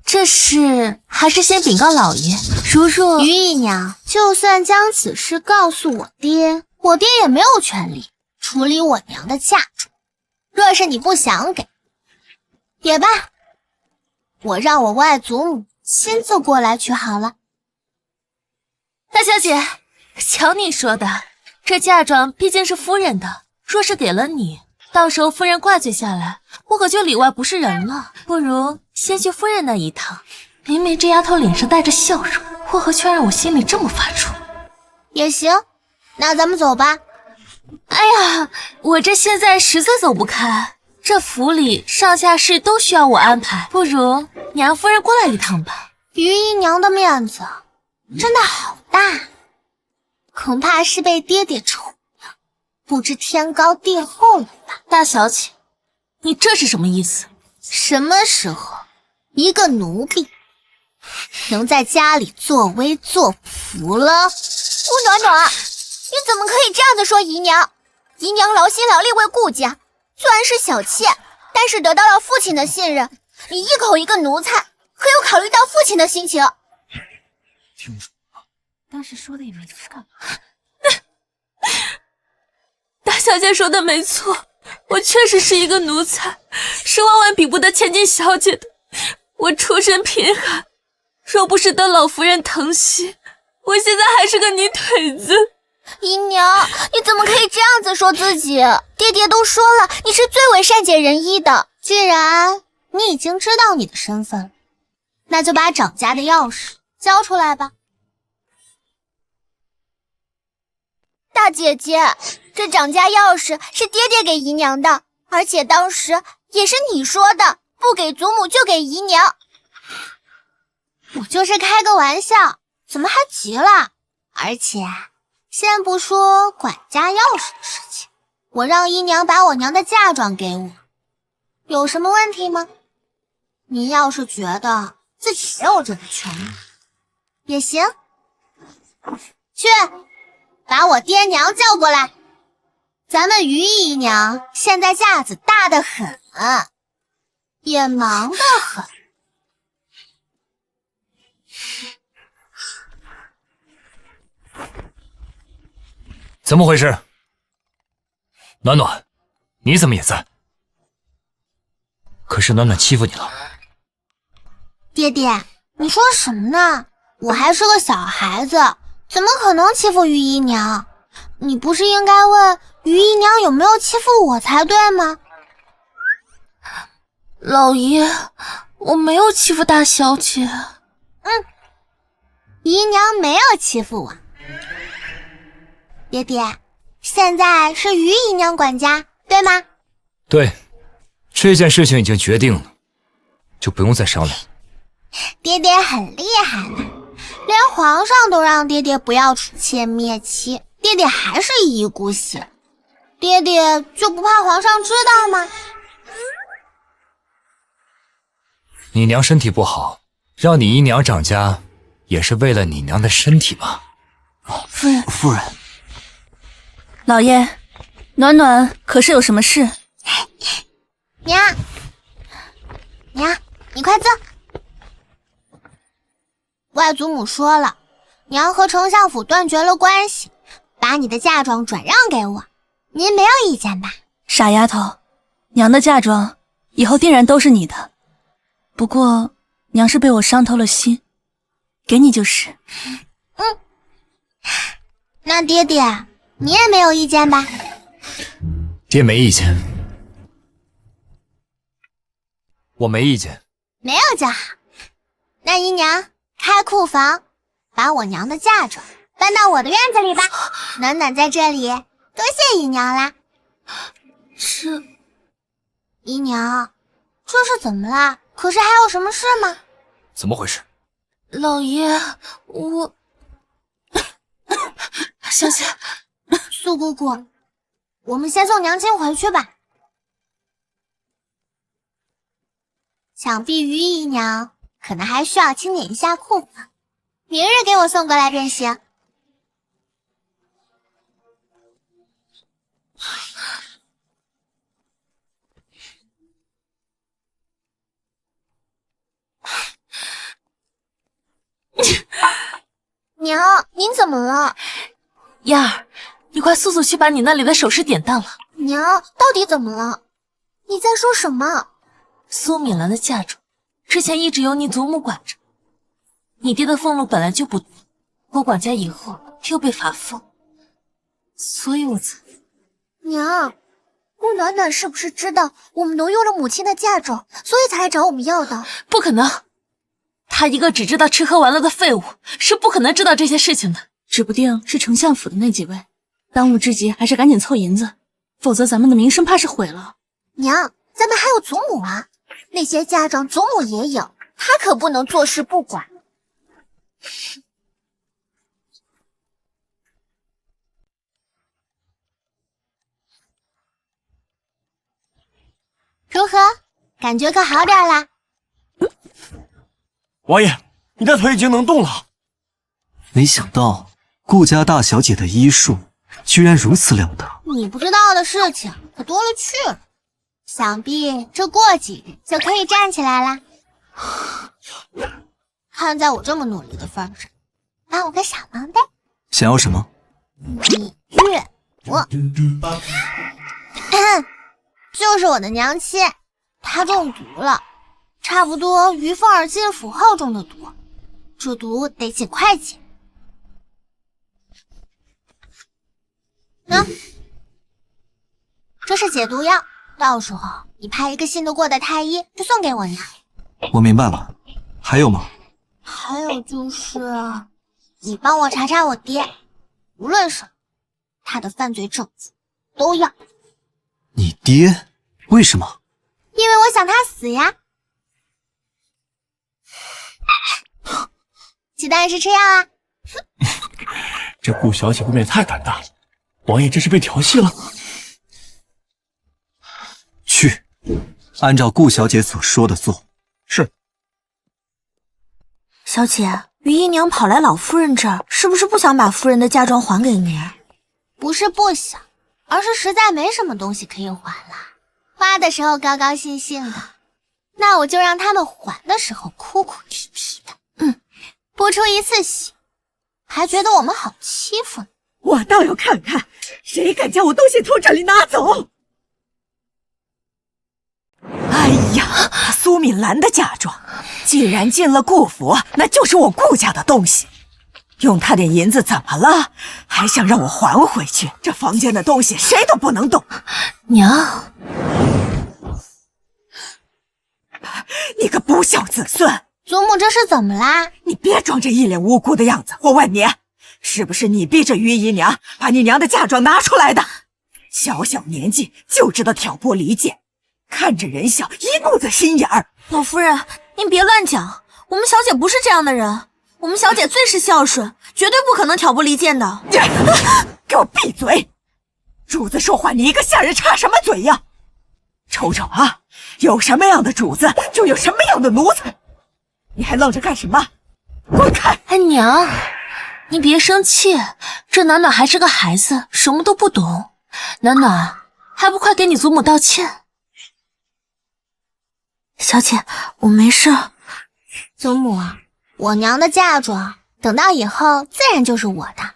这事还是先禀告老爷。如若于姨娘就算将此事告诉我爹，我爹也没有权利处理我娘的嫁妆。若是你不想给，也罢，我让我外祖母亲自过来取好了。大小姐，瞧你说的，这嫁妆毕竟是夫人的，若是给了你，到时候夫人挂罪下来，我可就里外不是人了。不如先去夫人那一趟。明明这丫头脸上带着笑容，为何却让我心里这么发怵？也行，那咱们走吧。哎呀，我这现在实在走不开，这府里上下事都需要我安排，不如娘夫人过来一趟吧。于姨娘的面子真的好大，恐怕是被爹爹宠的，不知天高地厚了吧？大小姐，你这是什么意思？什么时候一个奴婢能在家里作威作福了？吴暖暖，你怎么可以这样子说姨娘？姨娘劳心劳力为顾家，虽然是小妾，但是得到了父亲的信任。你一口一个奴才，可有考虑到父亲的心情？听说了，当时说的也没错，干嘛？大小姐说的没错，我确实是一个奴才，是万万比不得千金小姐的。我出身贫寒，若不是得老夫人疼惜，我现在还是个泥腿子。姨娘，你怎么可以这样子说自己？爹爹都说了，你是最为善解人意的。既然你已经知道你的身份了，那就把掌家的钥匙交出来吧。大姐姐，这掌家钥匙是爹爹给姨娘的，而且当时也是你说的，不给祖母就给姨娘。我就是开个玩笑，怎么还急了？而且先不说管家钥匙的事情，我让姨娘把我娘的嫁妆给我，有什么问题吗？你要是觉得自己没有这个权利，也行，去把我爹娘叫过来。咱们于姨娘现在架子大得很，也忙得很。怎么回事？暖暖，你怎么也在？可是暖暖欺负你了？爹爹，你说什么呢？我还是个小孩子，怎么可能欺负于姨娘？你不是应该问于姨娘有没有欺负我才对吗？老爷，我没有欺负大小姐。姨娘没有欺负我。爹爹，现在是于姨娘管家，对吗？对，这件事情已经决定了，就不用再商量了。爹爹很厉害了，连皇上都让爹爹不要除妾灭妻，爹爹还是一意孤行。爹爹就不怕皇上知道吗？你娘身体不好，让你姨娘掌家，也是为了你娘的身体吧？夫人，老爷，暖暖可是有什么事？娘，你快坐。外祖母说了，娘和丞相府断绝了关系，把你的嫁妆转让给我，您没有意见吧？傻丫头，娘的嫁妆以后定然都是你的，不过娘是被我伤透了心，给你就是。那爹爹你也没有意见吧？爹没意见，我没意见。没有就好。那姨娘开库房，把我娘的嫁妆搬到我的院子里吧。暖暖在这里，多谢姨娘啦。姨娘，这是怎么了？可是还有什么事吗？怎么回事？老爷，我小姐，苏姑姑，我们先送娘亲回去吧。想必于姨娘可能还需要清点一下库房，明日给我送过来便行。娘，您怎么了？燕儿，你快速速去把你那里的首饰典当了。娘，到底怎么了？你在说什么？苏敏兰的嫁妆之前一直由你祖母管着，你爹的俸禄本来就不多，我管家以后又被罚俸，所以我才……娘，顾暖暖是不是知道我们挪用了母亲的嫁妆，所以才来找我们要的？不可能，他一个只知道吃喝玩乐的废物，是不可能知道这些事情的。指不定是丞相府的那几位，当务之急还是赶紧凑银子，否则咱们的名声怕是毁了。娘，咱们还有祖母啊，那些嫁妆祖母也有，她可不能坐视不管。如何？感觉可好点啦？王爷，你的腿已经能动了。没想到顾家大小姐的医术居然如此了得。你不知道的事情可多了去了，想必这过几日就可以站起来啦。看在我这么努力的份上，帮我个小忙呗。想要什么？你月我，就是我的娘亲，她中毒了，差不多于凤儿进府后中的毒，这毒得尽快解。这是解毒药，到时候你派一个信得过的太医去送给我娘。我明白了，还有吗？还有就是，你帮我查查我爹，无论什么，他的犯罪证据都要。你爹？为什么？因为我想他死呀。鸡蛋是吃药啊。这顾小姐未免太胆大了，王爷这是被调戏了。去，按照顾小姐所说的做。是。小姐，于姨娘跑来老夫人这儿，是不是不想把夫人的嫁妆还给你？不是不想，而是实在没什么东西可以还了。花的时候高高兴兴的，那我就让他们还的时候哭哭啼啼的。不出一次血，还觉得我们好欺负呢。我倒要看看，谁敢将我东西从这里拿走！哎呀，苏敏兰的嫁妆既然进了顾府，那就是我顾家的东西。用他点银子怎么了？还想让我还回去？这房间的东西谁都不能动。娘，你个不孝子孙！祖母这是怎么啦？你别装着一脸无辜的样子，我问你，是不是你逼着于姨娘把你娘的嫁妆拿出来的？小小年纪就知道挑拨离间，看着人笑，一肚子心眼儿。老夫人，您别乱讲，我们小姐不是这样的人，我们小姐最是孝顺，绝对不可能挑拨离间的。给我闭嘴！主子说话，你一个下人插什么嘴呀？瞅瞅啊，有什么样的主子，就有什么样的奴才。你还愣着干什么？滚开！哎，娘，你别生气，这暖暖还是个孩子，什么都不懂。暖暖，还不快给你祖母道歉？小姐，我没事。祖母，我娘的嫁妆等到以后自然就是我的。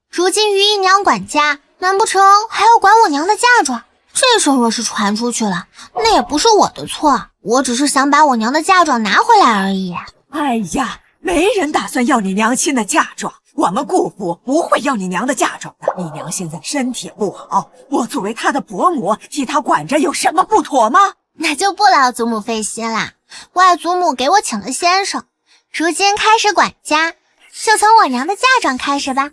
如今于姨娘管家，难不成还要管我娘的嫁妆？这事若是传出去了，那也不是我的错，我只是想把我娘的嫁妆拿回来而已。哎呀，没人打算要你娘亲的嫁妆，我们顾府不会要你娘的嫁妆的。你娘现在身体不好，我作为她的伯母，替她管着有什么不妥吗？那就不劳祖母费心啦，外祖母给我请了先生，如今开始管家，就从我娘的嫁妆开始吧。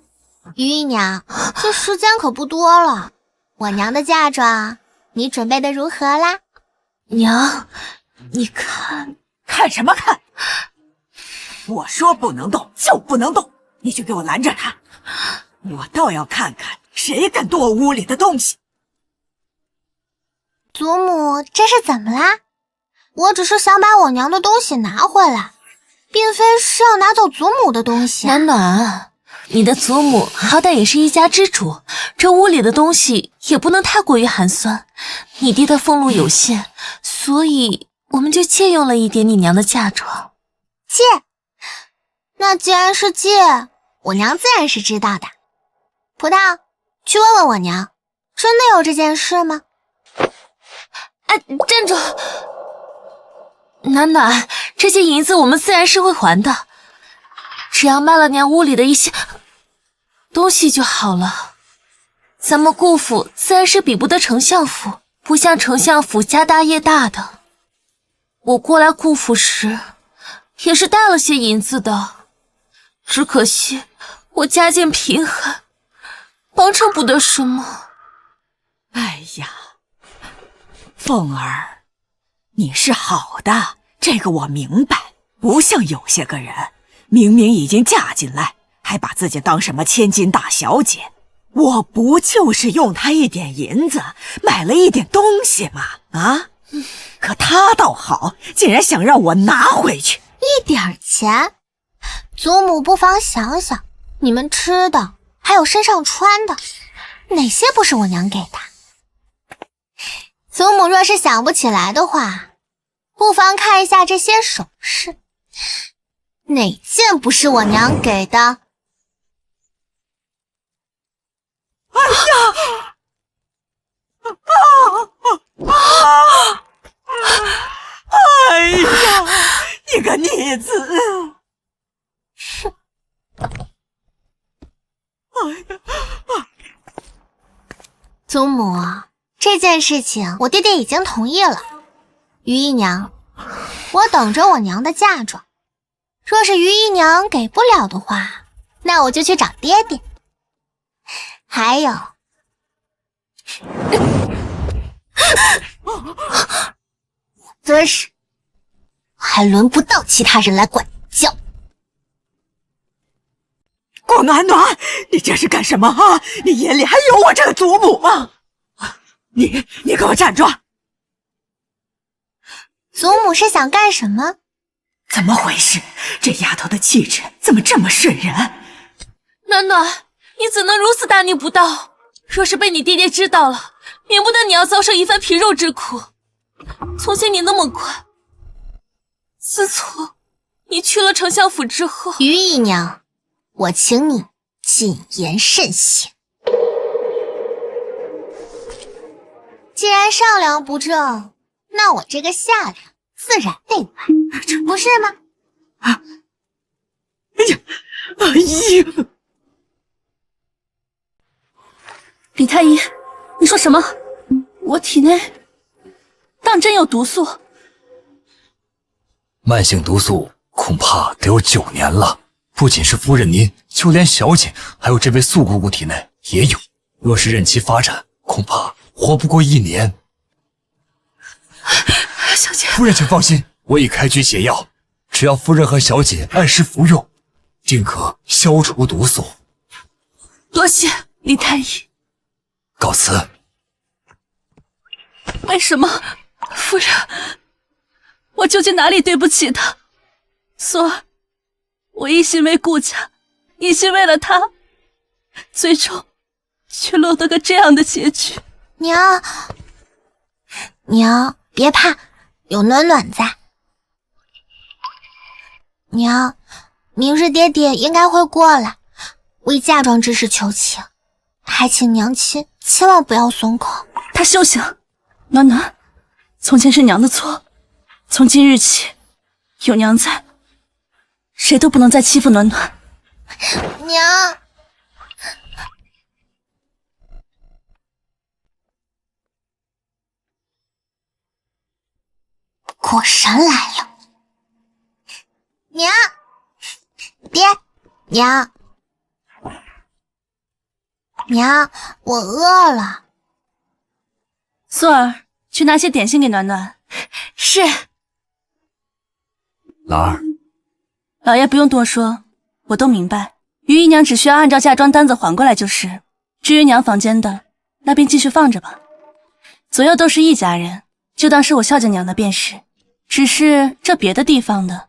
于姨娘，这时间可不多了，我娘的嫁妆你准备的如何啦？娘，你看什么看？我说不能动就不能动，你就给我拦着他。我倒要看看谁敢动我屋里的东西。祖母，这是怎么啦？我只是想把我娘的东西拿回来，并非是要拿走祖母的东西。暖暖，你的祖母好歹也是一家之主，这屋里的东西也不能太过于寒酸。你爹的俸禄有限，所以我们就借用了一点你娘的嫁妆。借？那既然是借，我娘自然是知道的。葡萄，去问问我娘，真的有这件事吗？哎，站住！暖暖，这些银子我们自然是会还的，只要卖了娘屋里的一些东西就好了。咱们顾府自然是比不得丞相府，不像丞相府家大业大的。我过来顾府时也是带了些银子的，只可惜我家境贫寒，帮衬不得什么。哎呀，凤儿，你是好的，这个我明白。不像有些个人，明明已经嫁进来，还把自己当什么千金大小姐。我不就是用他一点银子买了一点东西吗？啊！可他倒好，竟然想让我拿回去一点钱。祖母不妨想想，你们吃的还有身上穿的，哪些不是我娘给的？祖母若是想不起来的话，不妨看一下这些首饰，哪件不是我娘给的？哎呀！哎呀！你个逆子！祖母，这件事情我爹爹已经同意了。于姨娘，我等着我娘的嫁妆。若是于姨娘给不了的话，那我就去找爹爹。还有，这事还轮不到其他人来管教。广安暖，你这是干什么啊？你眼里还有我这个祖母吗？你给我站住！祖母是想干什么？怎么回事？这丫头的气质怎么这么渗人？暖暖，你怎能如此大逆不道？若是被你爹爹知道了，免不得你要遭受一番皮肉之苦。从前你那么乖，自从你去了丞相府之后，于姨娘，我请你谨言慎行。既然上梁不正，那我这个下梁自然得歪，不是吗？哎呀！李太医，你说什么？我体内当真有毒素？慢性毒素恐怕得有9年了。不仅是夫人您，就连小姐还有这位素姑姑体内也有。若是任其发展，恐怕活不过1年。小姐，夫人请放心，我已开具解药，只要夫人和小姐按时服用，定可消除毒素。多谢李太医。告辞。为什么，夫人？我究竟哪里对不起他？索儿，我一心为顾家，一心为了他，最终却落得个这样的结局。娘，别怕，有暖暖在。娘，明日爹爹应该会过来，为嫁妆之事求情，还请娘亲千万不要松口。他休想！暖暖，从前是娘的错，从今日起，有娘在，谁都不能再欺负暖暖。娘，果然来了。娘，爹，娘，我饿了。素儿，去拿些点心给暖暖。是。兰儿，老爷不用多说，我都明白。于姨娘只需要按照嫁妆单子还过来就是。至于娘房间的，那便继续放着吧。左右都是一家人，就当是我孝敬娘的便是。只是这别的地方的，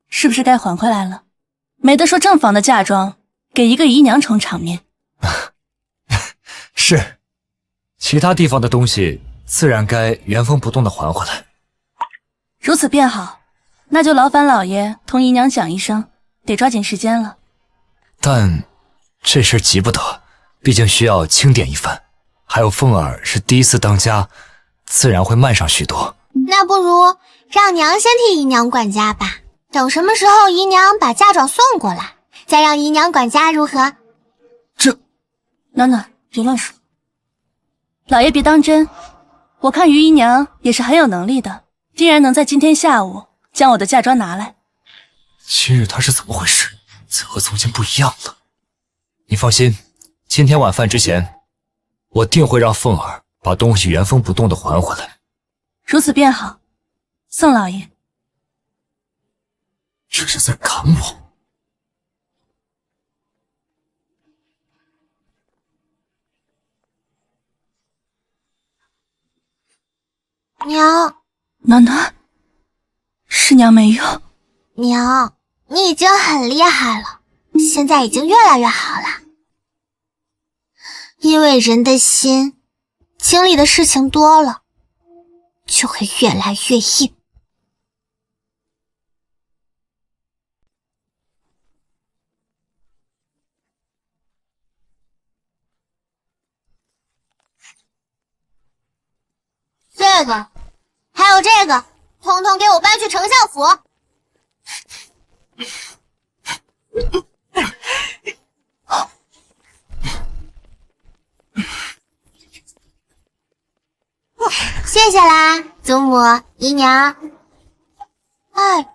是不是该还回来了？没得说正房的嫁妆，给一个姨娘充场面。是，其他地方的东西自然该原封不动的还回来。如此便好，那就劳烦老爷同姨娘讲一声，得抓紧时间了。但这事急不得，毕竟需要清点一番。还有凤儿是第一次当家，自然会慢上许多。那不如让娘先替姨娘管家吧，等什么时候姨娘把嫁妆送过来，再让姨娘管家如何？暖暖，别乱说。老爷别当真，我看于姨娘也是很有能力的，定然能在今天下午将我的嫁妆拿来。今日她是怎么回事？怎和从前不一样了？你放心，今天晚饭之前，我定会让凤儿把东西原封不动的还回来。如此便好。宋老爷，这是在赶我。娘，暖，是娘没有。娘，你已经很厉害了，现在已经越来越好了。因为人的心经历的事情多了，就会越来越硬。这个，还有这个，统统给我搬去丞相府。谢谢啦，祖母、姨娘。哎，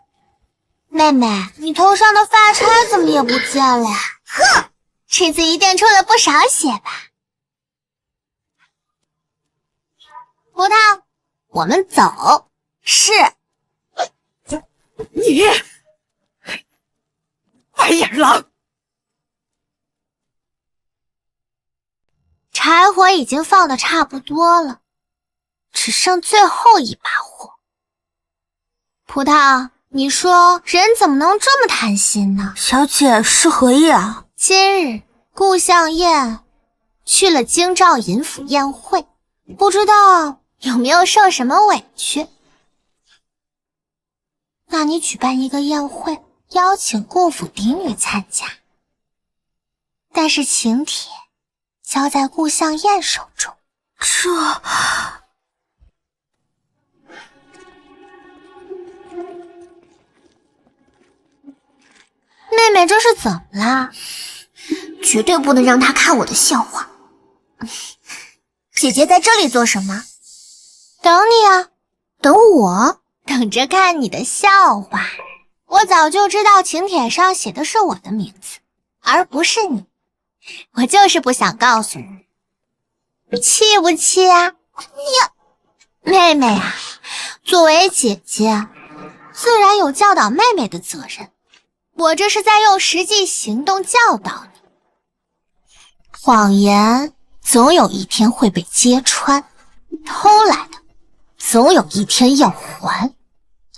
妹妹，你头上的发钗怎么也不见了呀？哼，这次一定出了不少血吧？葡萄，我们走。是。你，白眼狼！柴火已经放的差不多了，只剩最后一把火。葡萄，你说人怎么能这么贪心呢？小姐是何意啊？今日顾向燕去了京兆尹府宴会，不知道有没有受什么委屈？那你举办一个宴会，邀请顾府嫡女参加，但是请帖交在顾向燕手中。这……妹妹这是怎么啦？绝对不能让她看我的笑话。姐姐在这里做什么？等你啊。等我？等着看你的笑话。我早就知道请帖上写的是我的名字，而不是你。我就是不想告诉你。气不气啊？妹妹啊，作为姐姐，自然有教导妹妹的责任。我这是在用实际行动教导你。谎言总有一天会被揭穿，偷来的总有一天要还。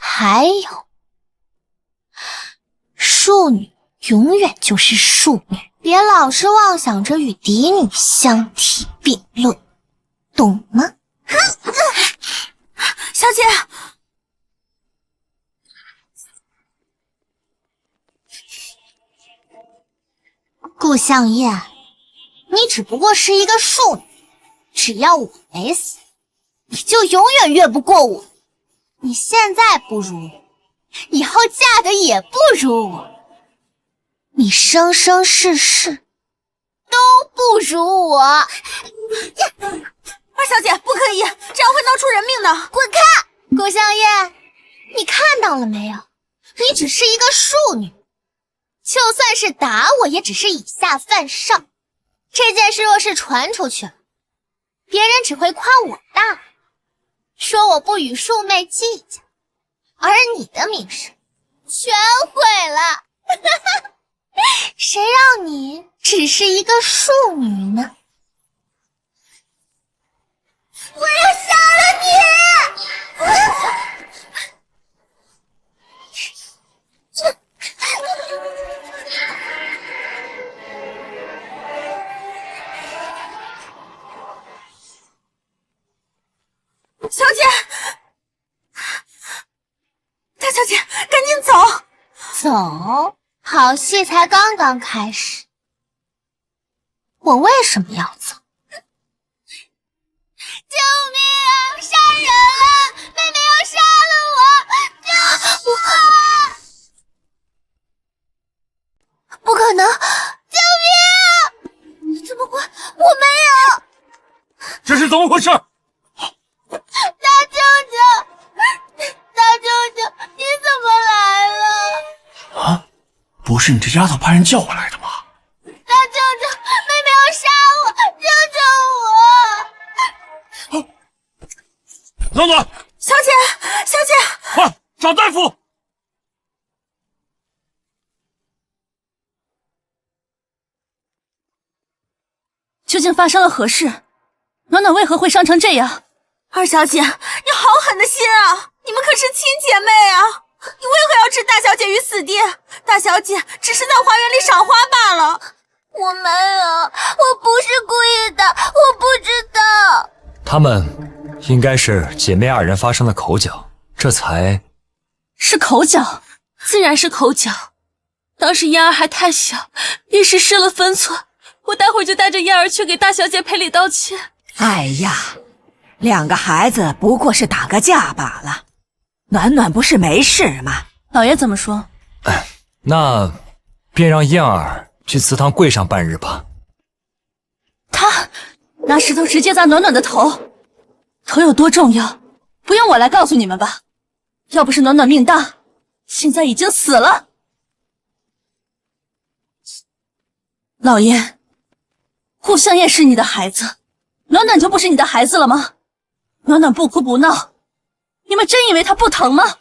还有，庶女永远就是庶女，别老是妄想着与嫡女相提并论，懂吗？小姐，顾向燕，你只不过是一个庶女，只要我没死，你就永远越不过我。你现在不如我，以后嫁的也不如我，你生生世世都不如我。二小姐，不可以，这样会闹出人命的。滚开！顾向燕，你看到了没有？你只是一个庶女，就算是打我，也只是以下犯上。这件事若是传出去了，别人只会夸我大，说我不与庶妹计较，而你的名声全毁了。谁让你只是一个庶女呢？我要杀了你！小姐，大小姐，赶紧走！走，好戏才刚刚开始。我为什么要走？救命啊！杀人了！妹妹要杀了我！救命啊！不可能！救命啊！怎么会？我没有！这是怎么回事？大舅舅，大舅舅，你怎么来了？啊，不是你这丫头派人叫我来的吗？大舅舅，妹妹要杀我，救救我！暖暖，小究竟发生了何事？暖暖为何会伤成这样？二小姐，你好狠的心啊！你们可是亲姐妹啊！你为何要置大小姐于死地？大小姐只是在花园里赏花罢了。我没有，我不是故意的，我不知道。他们应该是姐妹二人发生了口角，这才……是口角？自然是口角。当时燕儿还太小，一时失了分寸。我待会儿就带着燕儿去给大小姐赔礼道歉。哎呀，两个孩子不过是打个架罢了，暖暖不是没事吗？老爷怎么说？那便让燕儿去祠堂跪上半日吧。他拿石头直接砸暖暖的头，头有多重要，不用我来告诉你们吧？要不是暖暖命大，现在已经死了。老爷，顾香叶是你的孩子，暖暖就不是你的孩子了吗？暖暖不哭不闹，你们真以为她不疼吗？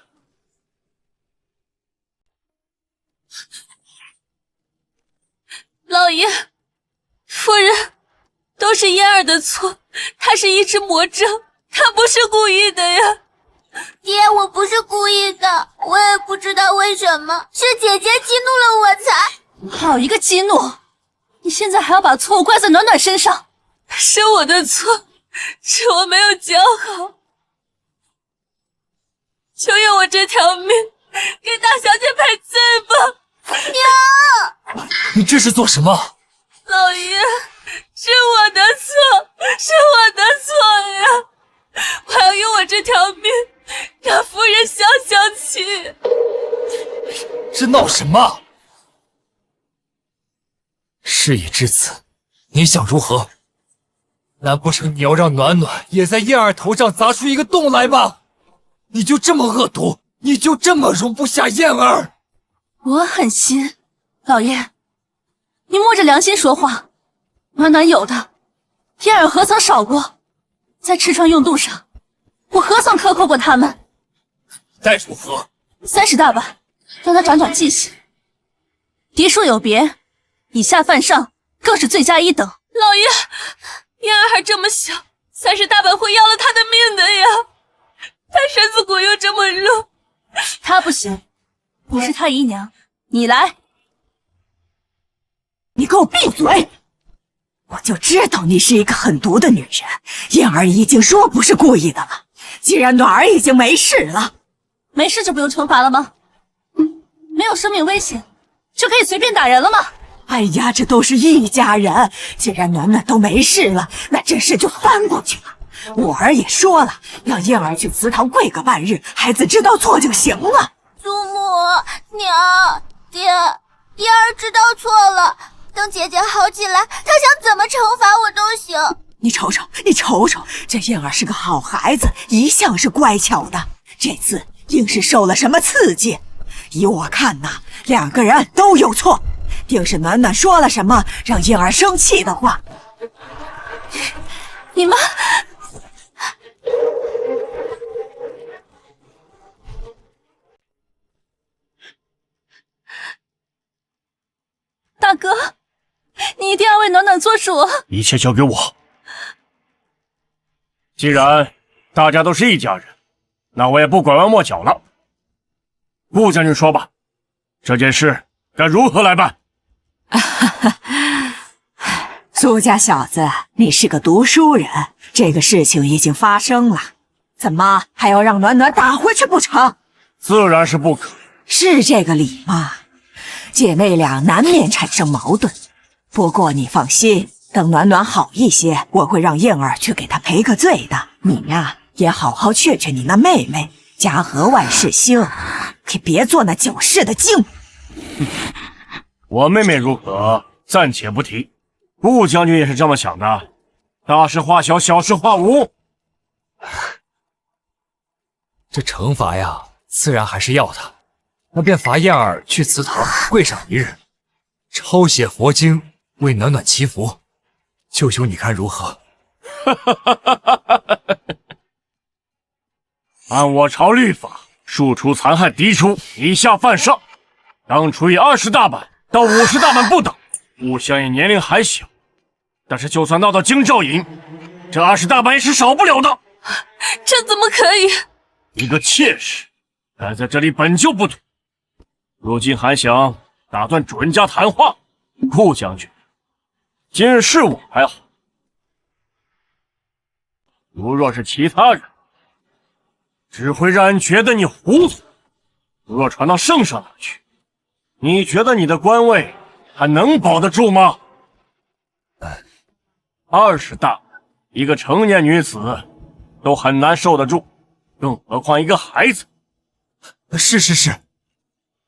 老爷，夫人，都是燕儿的错，她是一只魔怔，她不是故意的呀。爹，我不是故意的，我也不知道为什么，是姐姐激怒了我才……好一个激怒！你现在还要把错误怪在暖暖身上？是我的错，是我没有教好。就用我这条命给大小姐赔罪吧。娘，你这是做什么？老爷，是我的错，是我的错呀！我要用我这条命让夫人消消气。这闹什么？事已至此，你想如何？难不成你要让暖暖也在燕儿头上砸出一个洞来吗？你就这么恶毒？你就这么容不下燕儿？我狠心，老爷，你摸着良心说话。暖暖有的，燕儿何曾少过？在吃穿用度上，我何曾克扣过他们？再如何？30大板，让他长长记性。嫡庶有别，以下犯上，更是罪加一等。老爷，燕儿还这么小，30大板会要了他的命的呀！他身子骨又这么弱，他不行，你是他姨娘，你来。你给我闭嘴！我就知道你是一个狠毒的女人。燕儿已经说不是故意的了，既然暖儿已经没事了，没事就不用惩罚了吗？没有生命危险，就可以随便打人了吗？哎呀，这都是一家人，既然暖暖都没事了，那这事就翻过去了。我儿也说了，让燕儿去祠堂跪个半日，孩子知道错就行了。祖母、娘、爹，燕儿知道错了。等姐姐好起来，她想怎么惩罚我都行。你瞅瞅，这燕儿是个好孩子，一向是乖巧的，这次硬是受了什么刺激。依我看呐，两个人都有错，定是暖暖说了什么让燕儿生气的话。你们，大哥，你一定要为暖暖做主。一切交给我。既然大家都是一家人，那我也不拐弯抹角了。顾将军说吧，这件事该如何来办？苏家小子，你是个读书人，这个事情已经发生了，怎么还要让暖暖打回去不成？自然是不可。是这个理吗？姐妹俩难免产生矛盾，不过你放心，等暖暖好一些，我会让燕儿去给她赔个罪的。你呀，也好好劝劝你那妹妹，家和万事兴，可别做那搅事的精。我妹妹如何，暂且不提。顾将军也是这么想的，大事化小，小事化无。这惩罚呀，自然还是要的。那便罚燕儿去祠堂跪上一日，抄写佛经，为暖暖祈福。舅舅，你看如何？按我朝律法，庶出残害嫡出，以下犯上，当处以20大板到50大板不等。顾香叶年龄还小，但是就算闹到京兆尹，这20大板也是少不了的。这怎么可以？一个妾室，待在这里本就不妥，如今还想打断主人家谈话，顾将军，今日是我还好，如若是其他人，只会让人觉得你糊涂。如若传到圣上那去，你觉得你的官位还能保得住吗？20大板，一个成年女子都很难受得住，更何况一个孩子。是，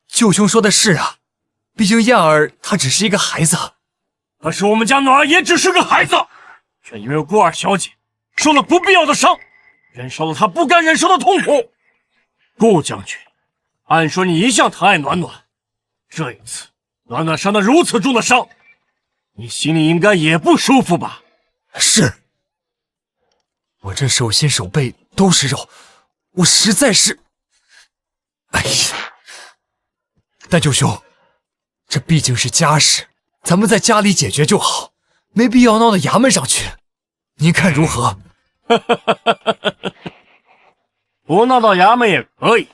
舅兄说的是啊，毕竟燕儿她只是一个孩子。可是我们家暖儿也只是个孩子，却因为顾二小姐受了不必要的伤，忍受了她不该忍受的痛苦。顾将军，按说你一向疼爱暖暖，这一次暖暖伤得如此重的伤，你心里应该也不舒服吧？是，我这手心手背都是肉，我实在是……哎呀！但舅兄，这毕竟是家事，咱们在家里解决就好，没必要闹到衙门上去。您看如何？不闹到衙门也可以。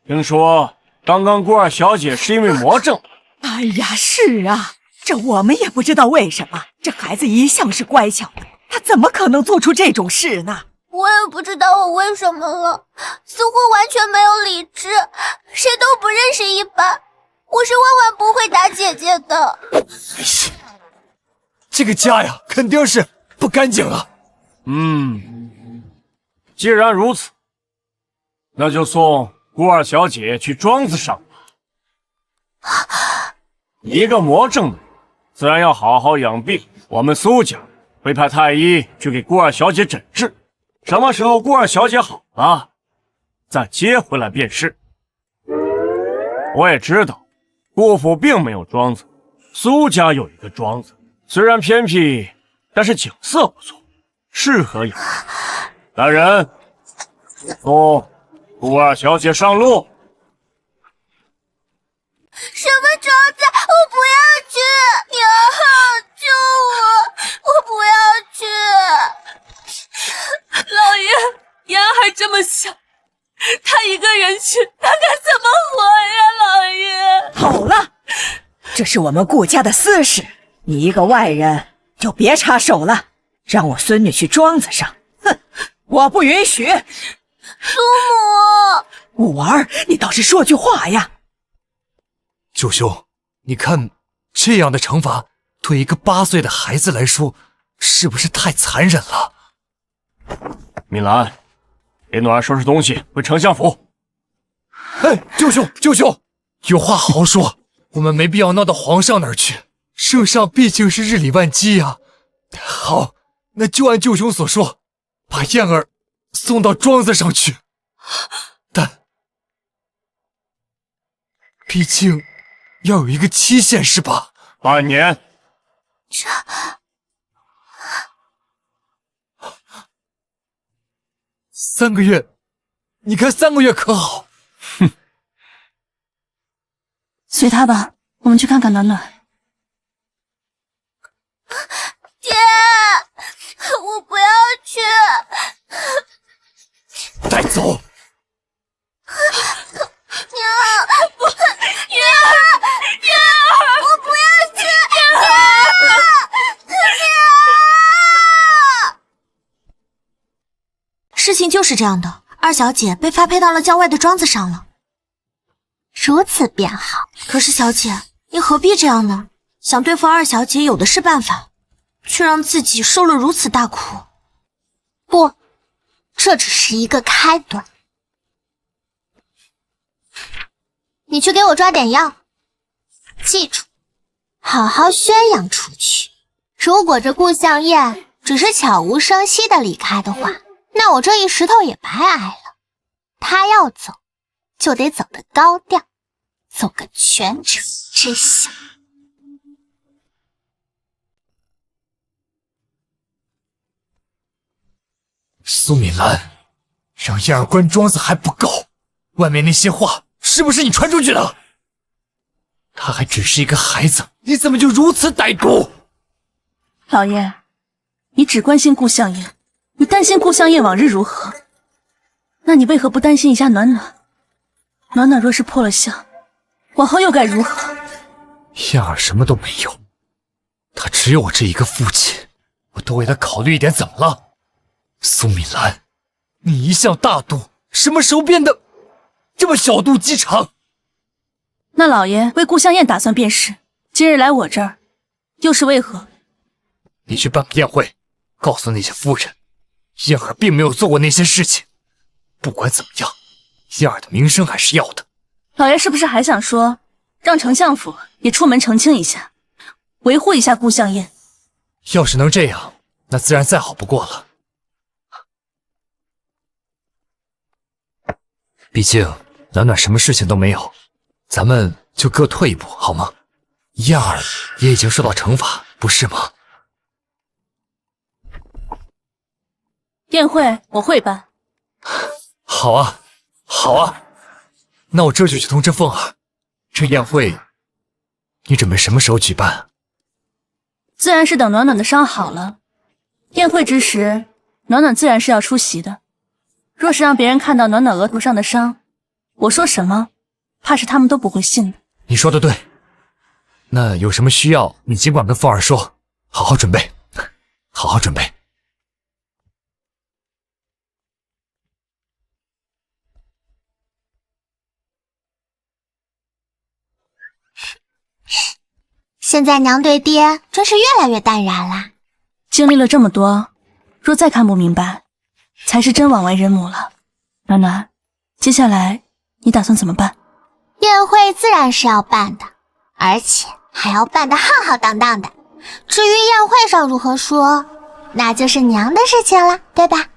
听说刚刚顾二小姐是因为魔怔。哎呀，是啊，这我们也不知道为什么，这孩子一向是乖巧的，他怎么可能做出这种事呢？我也不知道我为什么了，似乎完全没有理智，谁都不认识一般。我是万万不会打姐姐的。这个家呀，肯定是不干净了。既然如此，那就送顾二小姐去庄子上吧。一个魔怔的人，自然要好好养病。我们苏家会派太医去给顾二小姐诊治。什么时候顾二小姐好了，再接回来便是。我也知道，顾府并没有庄子，苏家有一个庄子，虽然偏僻，但是景色不错，适合养。来人，送顾二小姐上路。什么庄子？我不要去！娘，救我！我不要去！老爷，丫还这么小，她一个人去，她该怎么活呀？老爷，好了，这是我们顾家的私事，你一个外人就别插手了。让我孙女去庄子上，哼，我不允许。祖母，五儿，你倒是说句话呀！舅兄，你看这样的惩罚，对一个8岁的孩子来说，是不是太残忍了？米兰，给暖儿收拾东西，回丞相府。哎，舅兄，有话好好说，我们没必要闹到皇上那儿去。圣上毕竟是日理万机呀。好，那就按舅兄所说，把燕儿送到庄子上去。但毕竟要有一个期限，是吧？半年。3个月，你看3个月可好？哼，随他吧，我们去看看暖暖。爹，我不要去。带走。娘，我不要去。事情就是这样的，二小姐被发配到了郊外的庄子上了。如此便好。可是小姐，你何必这样呢？想对付二小姐有的是办法，却让自己受了如此大苦。不，这只是一个开端。你去给我抓点药，记住，好好宣扬出去。如果这顾向燕只是悄无声息的离开的话，那我这一石头也白挨了。他要走，就得走得高调，走个全城知晓。苏敏兰，让燕儿关庄子还不够，外面那些话是不是你传出去的？他还只是一个孩子，你怎么就如此歹毒？老爷，你只关心顾向燕，你担心顾向燕往日如何？那你为何不担心一下暖暖？暖暖若是破了相，往后又该如何？燕儿什么都没有，她只有我这一个父亲，我都为她考虑一点，怎么了？苏敏兰，你一向大度，什么时候变得这么小肚鸡肠？那老爷为顾向燕打算便是，今日来我这儿，又是为何？你去办个宴会，告诉那些夫人，燕儿并没有做过那些事情。不管怎么样，燕儿的名声还是要的。老爷是不是还想说，让丞相府也出门澄清一下，维护一下顾向燕？要是能这样，那自然再好不过了。毕竟暖暖什么事情都没有，咱们就各退一步好吗？燕儿也已经受到惩罚，不是吗？宴会我会办。好啊，好啊，那我这就去通知凤儿。这宴会，你准备什么时候举办？自然是等暖暖的伤好了。宴会之时，暖暖自然是要出席的。若是让别人看到暖暖额头上的伤，我说什么，怕是他们都不会信的。你说的对，那有什么需要，你尽管跟凤儿说，好好准备，好好准备。现在娘对爹真是越来越淡然啦。经历了这么多，若再看不明白，才是真枉为人母了。暖暖，接下来你打算怎么办？宴会自然是要办的，而且还要办得浩浩荡荡的。至于宴会上如何说，那就是娘的事情了，对吧？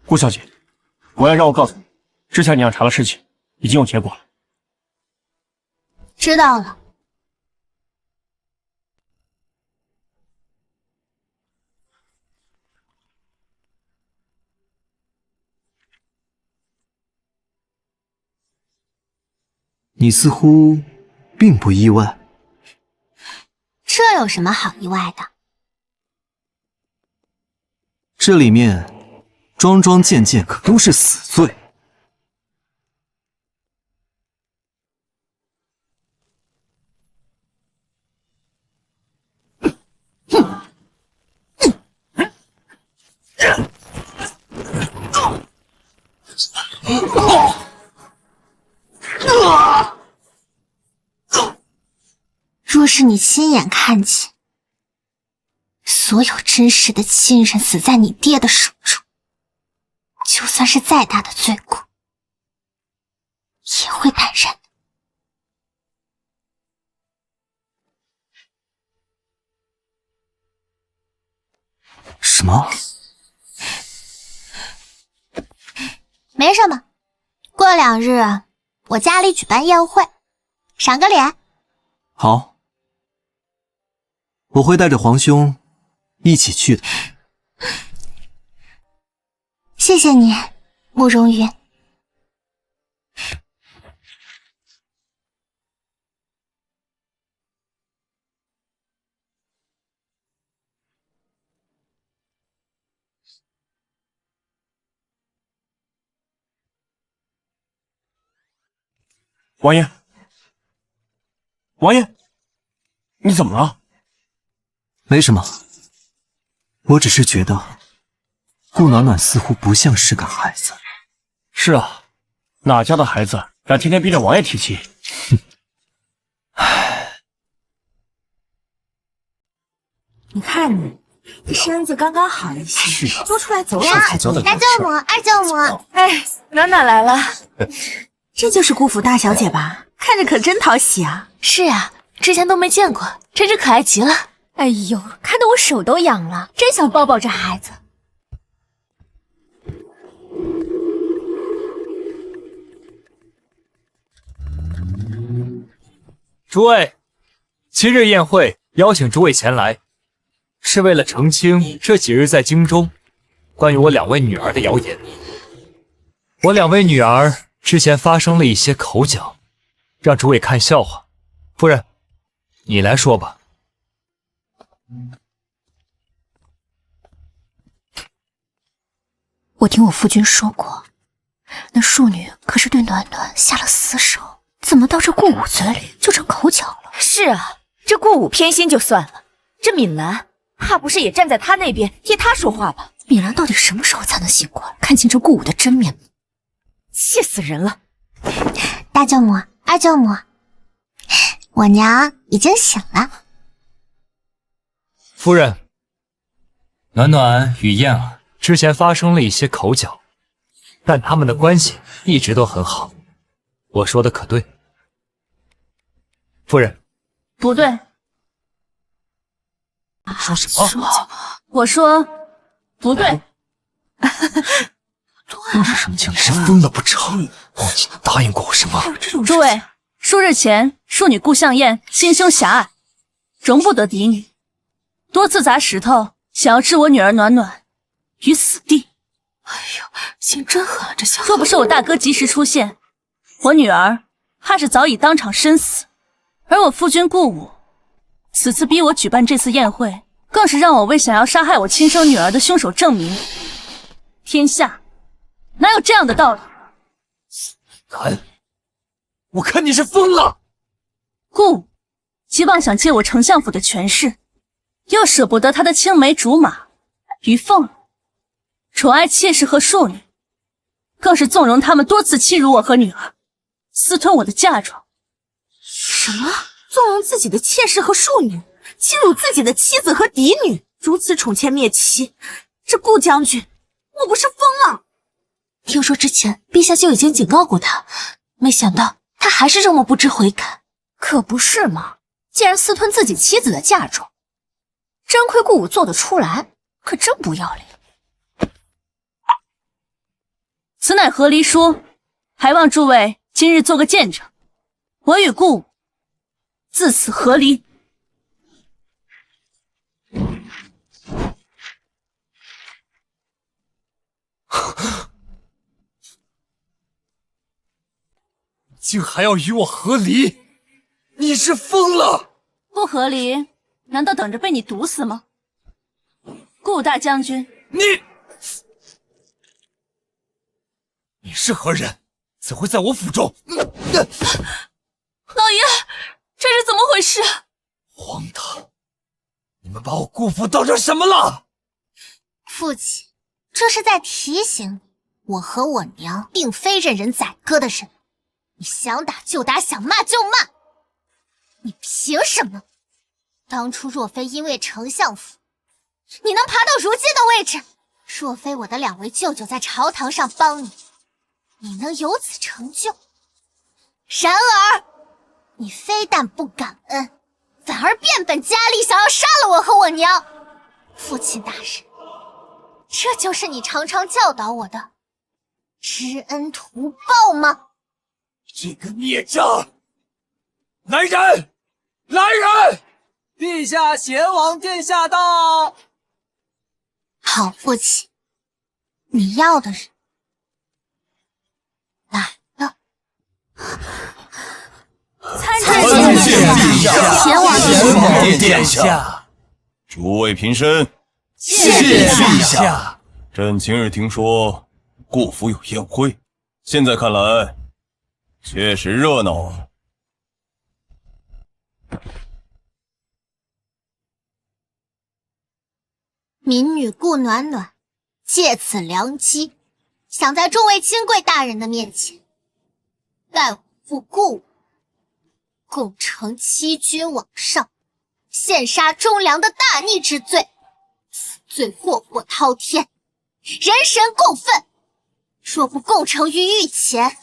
顾小姐，我要让我告诉你，之前你要查的事情已经有结果了。知道了。你似乎并不意外。这有什么好意外的？这里面桩桩件件可都是死罪。若是你亲眼看见所有真实的亲人死在你爹的手中，就算是再大的罪过，也会坦然的。什么？没什么，过2日我家里举办宴会，赏个脸。好，我会带着皇兄一起去的。谢谢你，慕容云。王爷，王爷，你怎么了？没什么，我只是觉得顾暖暖似乎不像是个孩子。是啊，哪家的孩子敢天天逼着王爷提亲？你看你，这身子刚刚好一些，是啊，多出来走走才对。大舅母、二舅母，哎，暖暖来了，这就是顾府大小姐吧？看着可真讨喜啊！是啊，之前都没见过，真是可爱极了。哎呦，看得我手都痒了，真想抱抱这孩子。诸位，今日宴会邀请诸位前来，是为了澄清这几日在京中关于我2位女儿的谣言。我2位女儿之前发生了一些口角，让诸位看笑话。夫人，你来说吧。我听我夫君说过，那庶女可是对暖暖下了死手，怎么到这顾武嘴里就成口角了？是啊，这顾武偏心就算了，这敏兰怕不是也站在他那边替他说话吧？敏兰到底什么时候才能醒过来，看清这顾武的真面目？气死人了！大舅母、二舅母，我娘已经醒了。夫人，暖暖与燕儿之前发生了一些口角，但他们的关系一直都很好。我说的可对？夫人，不对。说什么？我说不对。这是什么情况？是疯了不成？忘记你答应过我什么？诸位，数日前庶女顾向燕心胸狭隘，容不得嫡女，多次砸石头，想要置我女儿暖暖于死地。哎呦，心真狠，这小子！若不是我大哥及时出现，我女儿怕是早已当场身死。而我夫君顾武此次逼我举办这次宴会，更是让我为想要杀害我亲生女儿的凶手证明。天下哪有这样的道理？敢！我看你是疯了！顾武既妄想借我丞相府的权势，又舍不得他的青梅竹马于凤儿，宠爱妾室和庶女，更是纵容他们多次欺辱我和女儿，私吞我的嫁妆。什么？纵容自己的妾室和庶女，欺辱自己的妻子和嫡女，如此宠妾灭妻，这顾将军莫不是疯了？听说之前陛下就已经警告过他，没想到他还是这么不知悔改。可不是嘛，竟然私吞自己妻子的嫁妆，真亏顾武做得出来，可真不要脸。此乃和离书，还望诸位今日做个见证，我与顾武自此和离。竟还要与我和离？你是疯了！不和离，难道等着被你毒死吗？顾大将军，你是何人？怎会在我府中？老爷，这是怎么回事？荒唐！你们把我顾府当成什么了？父亲，这是在提醒你，我和我娘并非任人宰割的人。你想打就打，想骂就骂，你凭什么？当初若非因为丞相府，你能爬到如今的位置；若非我的两位舅舅在朝堂上帮你，你能有此成就。然而，你非但不感恩，反而变本加厉，想要杀了我和我娘。父亲大人，这就是你常常教导我的知恩图报吗？这个孽障！来人！来人！陛下，贤王殿下到。好，父亲，你要的人来了。参见陛下，贤王殿下，诸位平身。谢谢陛下。朕今日听说顾府有宴会，现在看来确实热闹啊。民女顾暖暖借此良机，想在众位亲贵大人的面前代我父顾武共承欺君罔上、陷杀忠良的大逆之罪，此罪祸祸滔天，人神共愤。若不共呈于御前，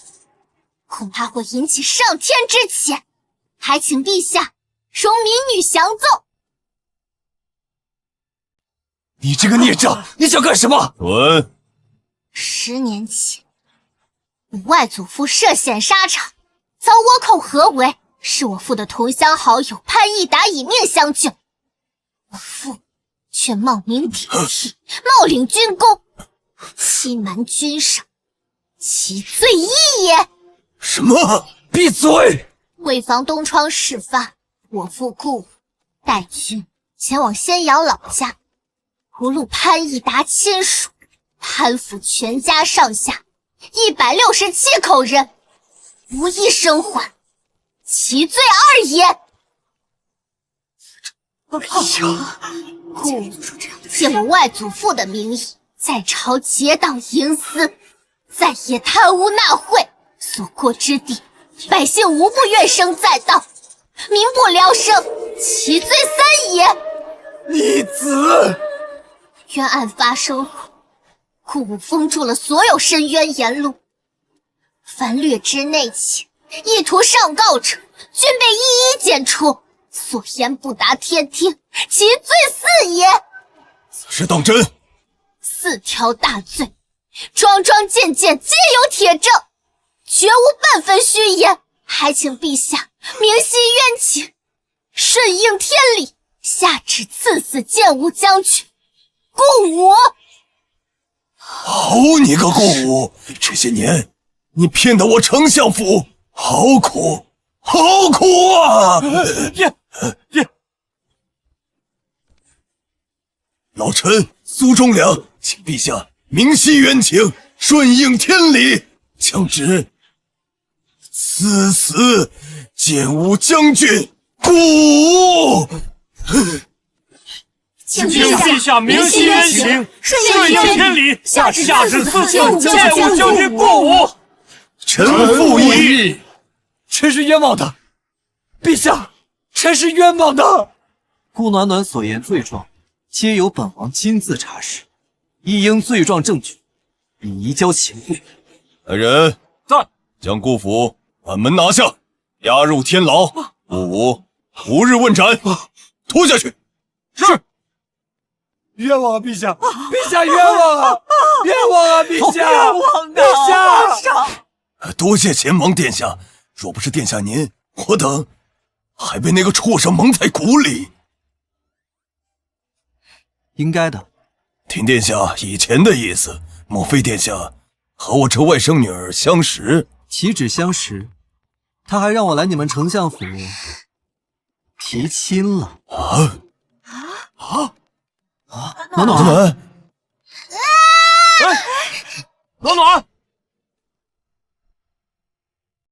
恐怕会引起上天之谴，还请陛下容民女详奏。你这个孽障，你想干什么？准。10年前，我外祖父涉险沙场，遭倭寇合围，是我父的同乡好友潘义达以命相救，我父却冒名顶替，冒领军功，欺瞒君上，其罪亦也。什么？闭嘴！为防东窗事发，我父顾带军前往仙阳老家，一路潘义达亲属，潘府全家上下167口人，无一生还，其罪二也。顾借我外祖父的名义，在朝结党营私，在野贪污纳贿，所过之地，百姓无不怨声载道，民不聊生，其罪三也。逆子！冤案发生后，顾武封住了所有申冤言路，凡略知内情，意图上告者，均被一一剪除，所言不达天听，其罪四也。此事当真？4条大罪，桩桩件件皆有铁证，绝无半分虚言，还请陛下明晰冤情，顺应天理，下旨赐死建武将军顾武。好你个顾武，这些年你骗得我丞相府好苦好苦啊！老臣苏忠良请陛下明晰冤情，顺应天理，将旨赐死建武将军顾武。请陛下明晰冤情，顺应天理，下旨赐死建武将军顾武。臣附议。臣是冤枉的，陛下，臣是冤枉的。顾暖暖所言罪状，皆由本王亲自查实，一应罪状证据，已移交刑部。来人，在，将顾府按门拿下，押入天牢。顾武5日问斩，拖下去。是。冤枉啊，陛下！陛下冤枉啊！冤枉啊，陛下！冤枉啊！陛下！多谢前王殿下，若不是殿下您，我等还被那个畜生蒙在鼓里。应该的。听殿下以前的意思，莫非殿下和我这外甥女儿相识？岂止相识，他还让我来你们丞相府提亲了。暖暖，暖暖，